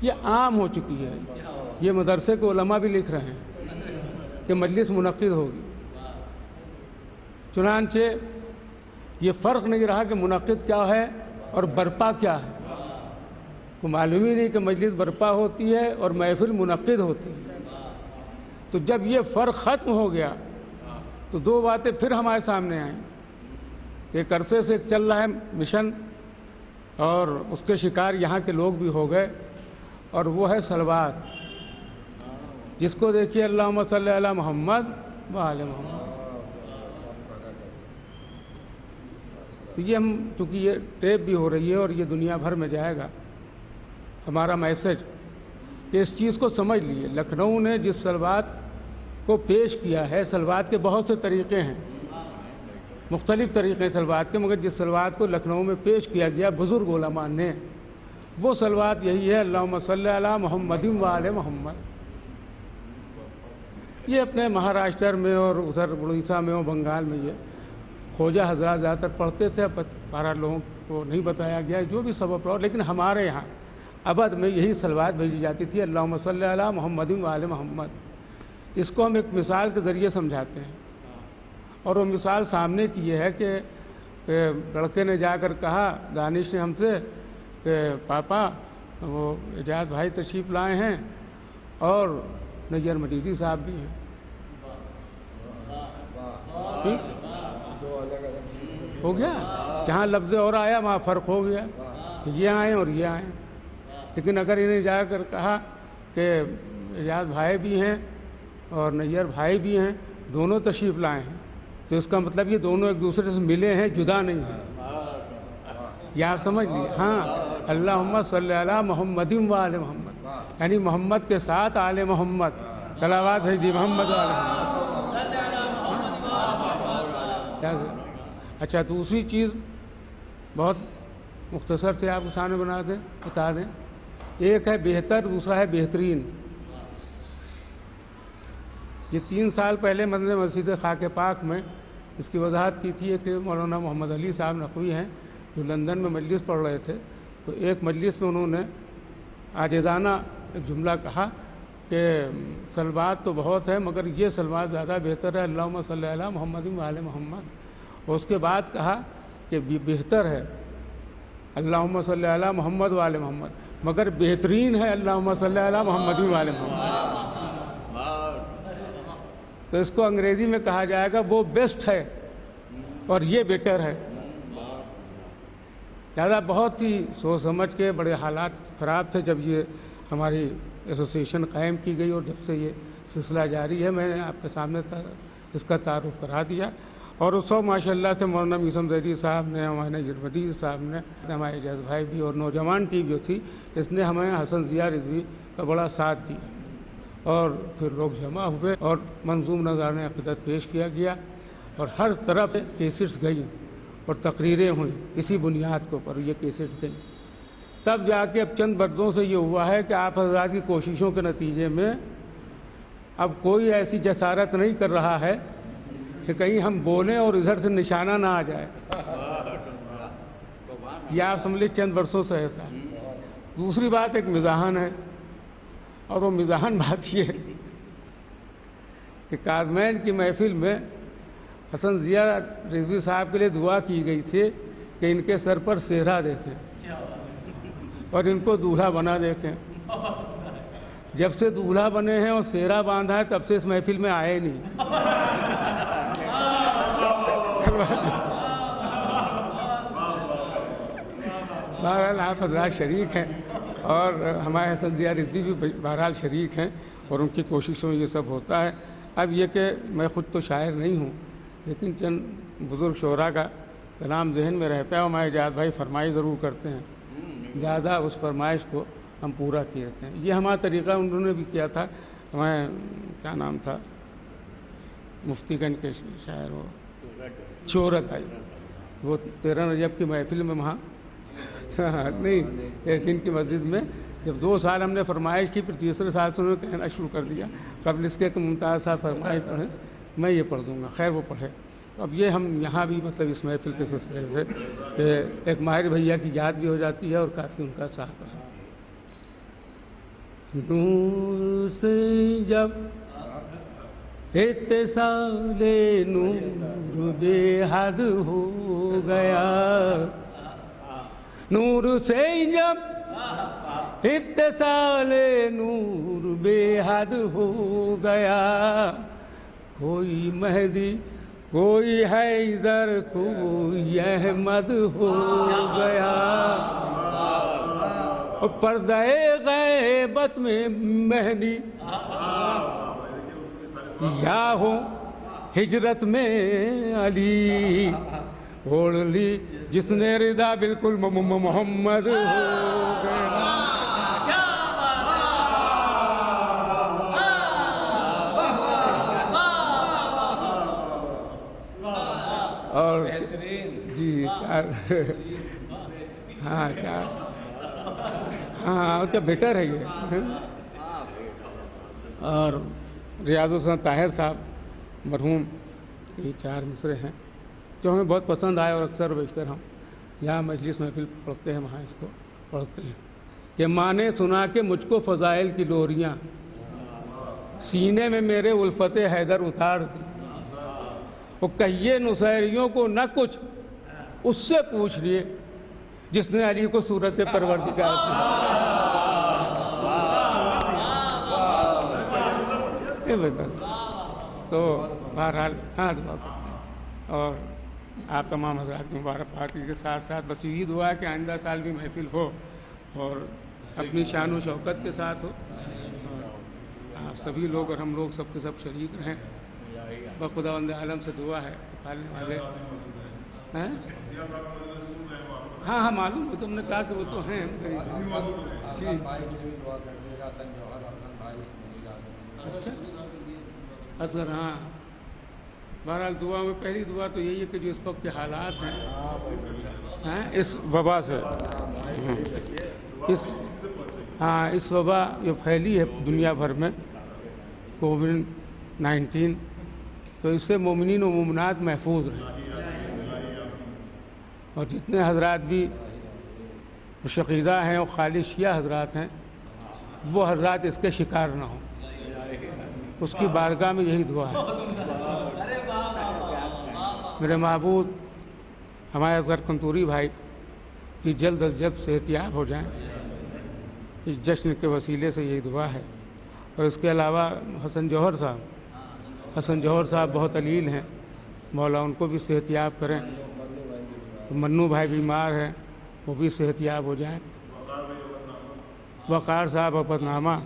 یہ عام ہو چکی ہے، یہ مدرسے کے علماء بھی لکھ رہے ہیں کہ مجلس منعقد ہوگی، چنانچہ یہ فرق نہیں رہا کہ منعقد کیا ہے اور برپا کیا ہے، کو معلوم ہی نہیں کہ مجلس برپا ہوتی ہے اور محفل منعقد ہوتی ہے۔ تو جب یہ فرق ختم ہو گیا تو دو باتیں پھر ہمارے سامنے آئیں، ایک عرصے سے چل رہا ہے مشن اور اس کے شکار یہاں کے لوگ بھی ہو گئے، اور وہ ہے صلوات، جس کو دیکھیے اللہم صلی علی محمد و آل محمد۔ تو یہ ہم چونکہ یہ ٹیپ بھی ہو رہی ہے اور یہ دنیا بھر میں جائے گا ہمارا میسج، کہ اس چیز کو سمجھ لیے لکھنؤ نے جس صلوات کو پیش کیا ہے، صلوات کے بہت سے طریقے ہیں، مختلف طریقے صلوات کے، مگر جس صلوات کو لکھنؤ میں پیش کیا گیا بزرگ علماء نے، وہ صلوات یہی ہے اللہم صلی علی محمد و آل محمد۔ یہ اپنے مہاراشٹر میں اور ادھر اڑیسہ میں اور بنگال میں یہ خواجہ حضرات زیادہ تر پڑھتے تھے، بہرحال لوگوں کو نہیں بتایا گیا جو بھی سبب رہا، لیکن ہمارے یہاں ابد میں یہی صلوات بھیجی جاتی تھی اللہم صلی علی محمد و آل محمد۔ اس کو ہم ایک مثال کے ذریعے سمجھاتے ہیں، اور وہ مثال سامنے کی یہ ہے کہ لڑکے نے جا کر کہا، دانش نے ہم سے کہ پاپا وہ اعجاز بھائی تشریف لائے ہیں اور نیر مجیدی صاحب بھی ہیں، ہو گیا جہاں لفظ اور آیا وہاں فرق ہو گیا، یہ آئیں اور یہ آئیں۔ لیکن اگر انہیں جا کر کہا کہ اعجاز بھائی بھی ہیں اور نیر بھائی بھی ہیں، دونوں تشریف لائے ہیں، تو اس کا مطلب یہ دونوں ایک دوسرے سے ملے ہیں، جدا نہیں ہیں، یہ آپ سمجھ لیے۔ ہاں اللہم صلی علی محمد و آل محمد، یعنی محمد کے ساتھ آل محمد، صلوات بھیج دی محمد و آل محمد۔ اچھا دوسری چیز بہت مختصر سے آپ کے سامنے بتا دیں، ایک ہے بہتر، دوسرا ہے بہترین۔ یہ 3 سال پہلے میں نے مسجد خاک پاک میں اس کی وضاحت کی تھی کہ مولانا محمد علی صاحب نقوی ہیں جو لندن میں مجلس پڑھ رہے تھے، تو ایک مجلس میں انہوں نے عاجزانہ ایک جملہ کہا کہ صلوات تو بہت ہے مگر یہ صلوات زیادہ بہتر ہے اللہم صلی علی محمد و آل محمد، اور اس کے بعد کہا کہ بہتر ہے اللہم صلی علی محمد و آل محمد، مگر بہترین ہے اللہم صلی علی محمد و آل محمد۔ تو اس کو انگریزی میں کہا جائے گا وہ بیسٹ ہے اور یہ بیٹر ہے۔ لہٰذا بہت ہی سوچ سمجھ کے، بڑے حالات خراب تھے جب یہ ہماری ایسوسیشن قائم کی گئی، اور جب سے یہ سلسلہ جاری ہے میں نے آپ کے سامنے اس کا تعارف کرا دیا۔ اور اس وقت ماشاء اللہ سے مولانا میثم زیدی صاحب نے، ہمارے جرمدی صاحب نے، ہمارے اعجاز بھائی بھی، اور نوجوان ٹیم جو تھی اس نے ہمیں حسن ضیاء رضوی کا بڑا ساتھ دیا، اور پھر لوگ جمع ہوئے اور منظوم نذرانہ عقیدت پیش کیا گیا، اور ہر طرف کیسٹس گئی اور تقریریں ہوئیں اسی بنیاد کے اوپر یہ کیسٹس گئیں۔ تب جا کے اب چند برسوں سے یہ ہوا ہے کہ آپ حضرات کی کوششوں کے نتیجے میں اب کوئی ایسی جسارت نہیں کر رہا ہے کہ کہیں ہم بولیں اور ادھر سے نشانہ نہ آ جائے۔ یہ آپ سمجھ لیں چند برسوں سے ایسا ہے۔ دوسری بات ایک مزاحن ہے، اور وہ مزاحن بات یہ ہے کہ کاظمین کی محفل میں حسن ضیاء رضوی صاحب کے لیے دعا کی گئی تھی کہ ان کے سر پر سہرا دیکھیں اور ان کو دولہا بنا دیکھیں۔ جب سے دولہا بنے ہیں اور سہرا باندھا ہے تب سے اس محفل میں آئے نہیں۔ بہرحال آپ حضرات شریک ہیں، اور ہمارے حسن ضیاء رضوی بھی بہرحال شریک ہیں، اور ان کی کوششوں میں یہ سب ہوتا ہے۔ اب یہ کہ میں خود تو شاعر نہیں ہوں، لیکن چند بزرگ شعراء کا کلام ذہن میں رہتا ہے، اور ہمارے اعجاز بھائی فرمائش ضرور کرتے ہیں، زیادہ اس فرمائش کو ہم پورا کیے ہیں۔ یہ ہمارا طریقہ انہوں نے بھی کیا تھا۔ ہمیں کیا نام تھا مفتی گنج کے شاعر، وہ شہرت آئی، وہ 13 رجب کی محفل میں وہاں نہیں تحسین کی مسجد میں جب 2 سال ہم نے فرمائش کی، پھر تیسرے سال سے انہوں نے کہنا شروع کر دیا قبل اس کے کہ ممتاز صاحب فرمائش پڑھیں، میں یہ پڑھ دوں گا۔ خیر وہ پڑھے۔ اب یہ ہم یہاں بھی مطلب اس محفل کے سلسلے سے کہ ایک ماہر بھیا کی یاد بھی ہو جاتی ہے اور کافی ان کا ساتھ رہا۔ نور سے جب اتصال نور بے حد ہو گیا، نور سے جب اتصال نور بے حد ہو گیا، کوئی مہدی کوئی حیدر کوئی احمد ہو گیا، پردہ غیبت میں مہدی یا ہو ہجرت میں علی، اوڑھ لی جس نے رضا بالکل محمد ہو گیا۔ اور جی 4 ہاں 4 ہاں کیا بیٹر ہے یہ۔ اور ریاض الحسن طاہر صاحب مرحوم، یہ 4 مصرے ہیں جو ہمیں بہت پسند آئے، اور اکثر و بیشتر ہم یہاں مجلس محفل پڑھتے ہیں وہاں اس کو پڑھتے ہیں کہ ماں نے سنا کہ مجھ کو فضائل کی لوریاں سینے میں میرے الفت حیدر اتار دی، وہ کہیے نصیریوں کو نہ کچھ اس سے پوچھ لیے جس نے علی کو صورت پروردگار دی۔ تو بہرحال ہاں دعا اور آپ تمام حضرات کی مبارکباد کے ساتھ ساتھ بس یہی دعا ہے کہ آئندہ سال بھی محفل ہو اور اپنی شان و شوکت کے ساتھ ہو، اور آپ سبھی لوگ اور ہم لوگ سب کے سب شریک رہیں۔ بخداوند عالم سے دعا ہے پالنے والے ہاں ہاں معلوم ہے، تم نے کہا کہ وہ تو ہیں اچھا اصغر۔ ہاں بہرحال دعا میں پہلی دعا تو یہی ہے کہ جو اس وقت کے حالات ہیں اس وبا سے، اس وبا جو پھیلی ہے دنیا بھر میں کووڈ-19، تو اس سے مومنین و مومنات محفوظ رہیں، اور جتنے حضرات بھی شقیدہ ہیں اور خالص شیعہ حضرات ہیں وہ حضرات اس کے شکار نہ ہوں، اس کی بارگاہ میں یہی دعا ہے۔ میرے معبود ہمارے اصغر کنتوری بھائی کی جلد از جلد صحتیاب ہو جائیں، اس جشن کے وسیلے سے یہی دعا ہے۔ اور اس کے علاوہ حسن جوہر صاحب بہت علیل ہیں، مولا ان کو بھی صحتیاب کریں۔ منو بھائی بیمار ہیں، وہ بھی صحت یاب ہو جائیں. وقار صاحب وفاتنامہ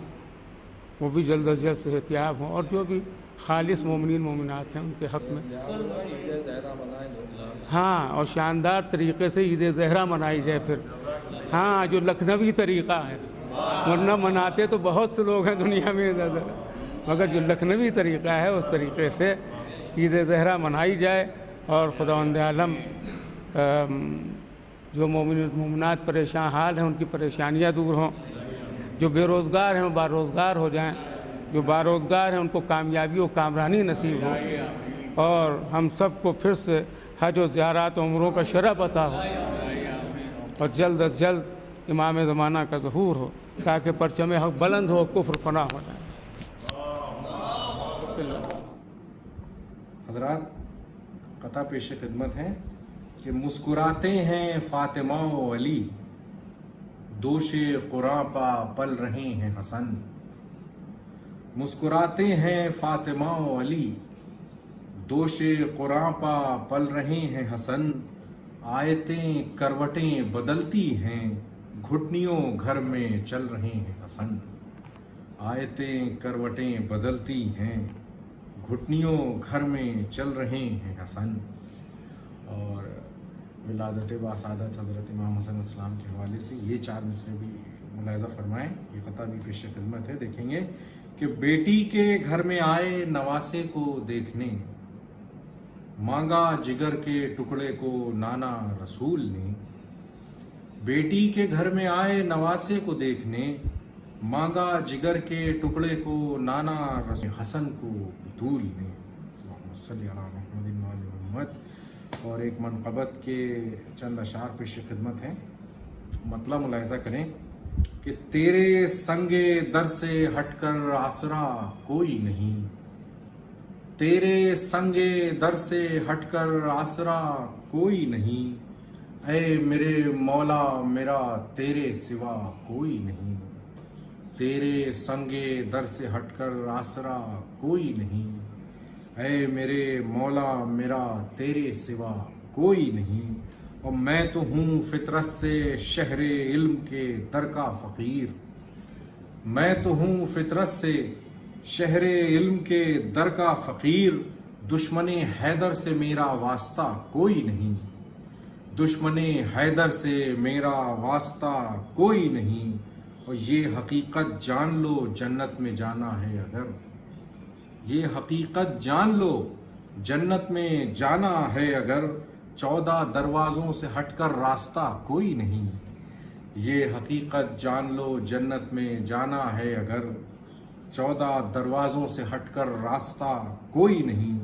وہ بھی جلد از جلد صحت یاب ہوں، اور جو بھی خالص مومنین مومنات ہیں ان کے حق میں ہاں اور شاندار طریقے سے عید زہرہ منائی جائے. پھر ہاں جو لکھنوی طریقہ ہے، ورنہ مناتے تو بہت سے لوگ ہیں دنیا میں، مگر جو لکھنوی طریقہ ہے اس طریقے سے عید زہرہ منائی جائے، اور خداوند عالم جو مومنات پریشان حال ہیں ان کی پریشانیاں دور ہوں، جو بے روزگار ہیں وہ باروزگار ہو جائیں، جو باروزگار ہیں ان کو کامیابی و کامرانی نصیب ہو، اور ہم سب کو پھر سے حج و زیارات و عمروں کا شرف عطا ہو، اور جلد از جلد امام زمانہ کا ظہور ہو، تاکہ پرچم حق بلند ہو، کفر فنا ہو جائے. حضرات قطع پیش خدمت ہیں کہ مسکراتے ہیں فاطمہ و علی، دوش قرآن پا پل رہے ہیں حسن. مسکراتے ہیں فاطمہ و علی، دوش قرآن پا پل رہے ہیں حسن. آیتیں کروٹیں بدلتی ہیں، گھٹنیوں گھر میں چل رہے ہیں حسن. آیتیں کروٹیں بدلتی ہیں، گھٹنیوں گھر میں چل رہے ہیں حسن. اور ولادت باسعادت حضرت امام حسن علیہ السلام کے حوالے سے یہ 4 مصرے بھی ملاحظہ فرمائیں. یہ قطع بھی پیش خدمت ہے. دیکھیں گے کہ بیٹی کے گھر میں آئے نواسے کو دیکھنے، مانگا جگر کے ٹکڑے کو نانا رسول نے. بیٹی کے گھر میں آئے نواسے کو دیکھنے، مانگا جگر کے ٹکڑے کو نانا رسول حسن کو بطول نے. اللہم صلی علی محمد و آل محمد. اور ایک منقبت کے چند اشعار پیش خدمت ہیں. مطلب ملاحظہ کریں کہ تیرے سنگ در سے ہٹ کر آسرا کوئی نہیں، تیرے سنگ در سے ہٹ کر آسرا کوئی نہیں. اے میرے مولا میرا تیرے سوا کوئی نہیں، تیرے سنگ در سے ہٹ کر آسرا کوئی نہیں. اے میرے مولا میرا تیرے سوا کوئی نہیں. اور میں تو ہوں فطرت سے شہر علم کے در کا فقیر، میں تو ہوں فطرت سے شہر علم کے در کا فقیر. دشمن حیدر سے میرا واسطہ کوئی نہیں، دشمن حیدر سے میرا واسطہ کوئی نہیں. اور یہ حقیقت جان لو جنت میں جانا ہے اگر، یہ حقیقت جان لو جنت میں جانا ہے اگر. 14 دروازوں سے ہٹ کر راستہ کوئی نہیں، یہ حقیقت جان لو جنت میں جانا ہے اگر. 14 دروازوں سے ہٹ کر راستہ کوئی نہیں.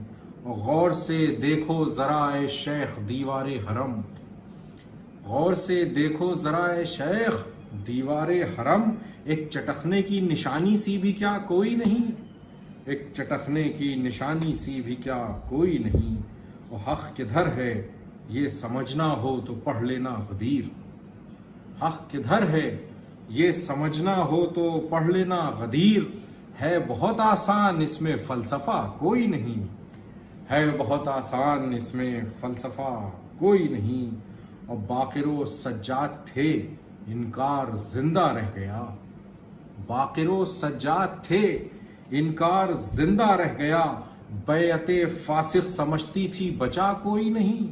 اور غور سے دیکھو ذرا اے شیخ دیوار حرم، غور سے دیکھو ذرا اے شیخ دیوار حرم. ایک چٹکنے کی نشانی سی بھی کیا کوئی نہیں، ایک چٹکنے کی نشانی سی بھی کیا کوئی نہیں. اور حق کدھر ہے یہ سمجھنا ہو تو پڑھ لینا غدیر، حق کدھر ہے یہ سمجھنا ہو تو پڑھ لینا غدیر. ہے بہت آسان اس میں فلسفہ کوئی نہیں، ہے بہت آسان اس میں فلسفہ کوئی نہیں. اور باقر و سجاد تھے انکار زندہ رہ گیا، باقر و سجاد تھے انکار زندہ رہ گیا. بیعت فاسق سمجھتی تھی بچا کوئی نہیں،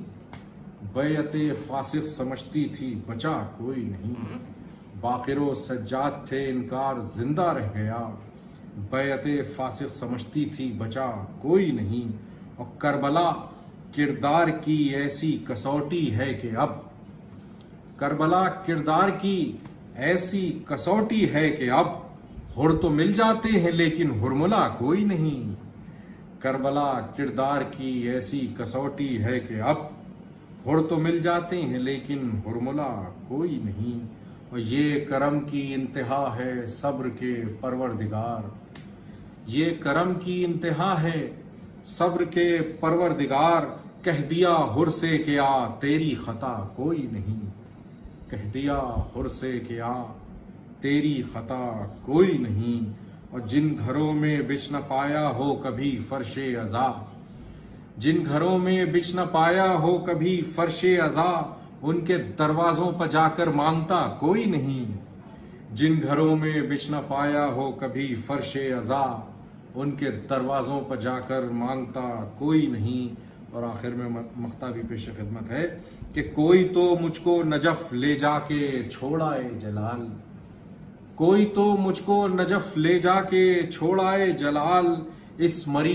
بیعت فاسق سمجھتی تھی بچا کوئی نہیں. باقر و سجاد تھے انکار زندہ رہ گیا، بیعت فاسق سمجھتی تھی بچا کوئی نہیں. اور کربلا کردار کی ایسی کسوٹی ہے کہ اب، کربلا کردار کی ایسی کسوٹی ہے کہ اب ہر تو مل جاتے ہیں لیکن ہرملا کوئی نہیں. کربلا کردار کی ایسی کسوٹی ہے کہ اب ہر تو مل جاتے ہیں لیکن ہرملا کوئی نہیں. اور یہ کرم کی انتہا ہے صبر کے پروردگار، یہ کرم کی انتہا ہے صبر کے پروردگار. کہہ دیا ہر سے کہ آ تیری خطا کوئی نہیں، کہہ دیا ہر سے کہ آ تیری خطا کوئی نہیں. اور جن گھروں میں بچھ نہ پایا ہو کبھی فرش عزا، جن گھروں میں بچھ نہ پایا ہو کبھی فرش عزا، ان کے دروازوں پر جا کر مانگتا کوئی نہیں، جن گھروں میں بچھ نہ پایا ہو کبھی فرش عزا، ان کے دروازوں پر جا کر مانگتا کوئی نہیں۔ اور آخر میں مقطع بھی پیش خدمت ہے کہ کوئی تو مجھ کو نجف لے جا کے چھوڑائے جلال، کوئی تو مجھ کو نجف لے جا کے چھوڑائے جلال، اس مریض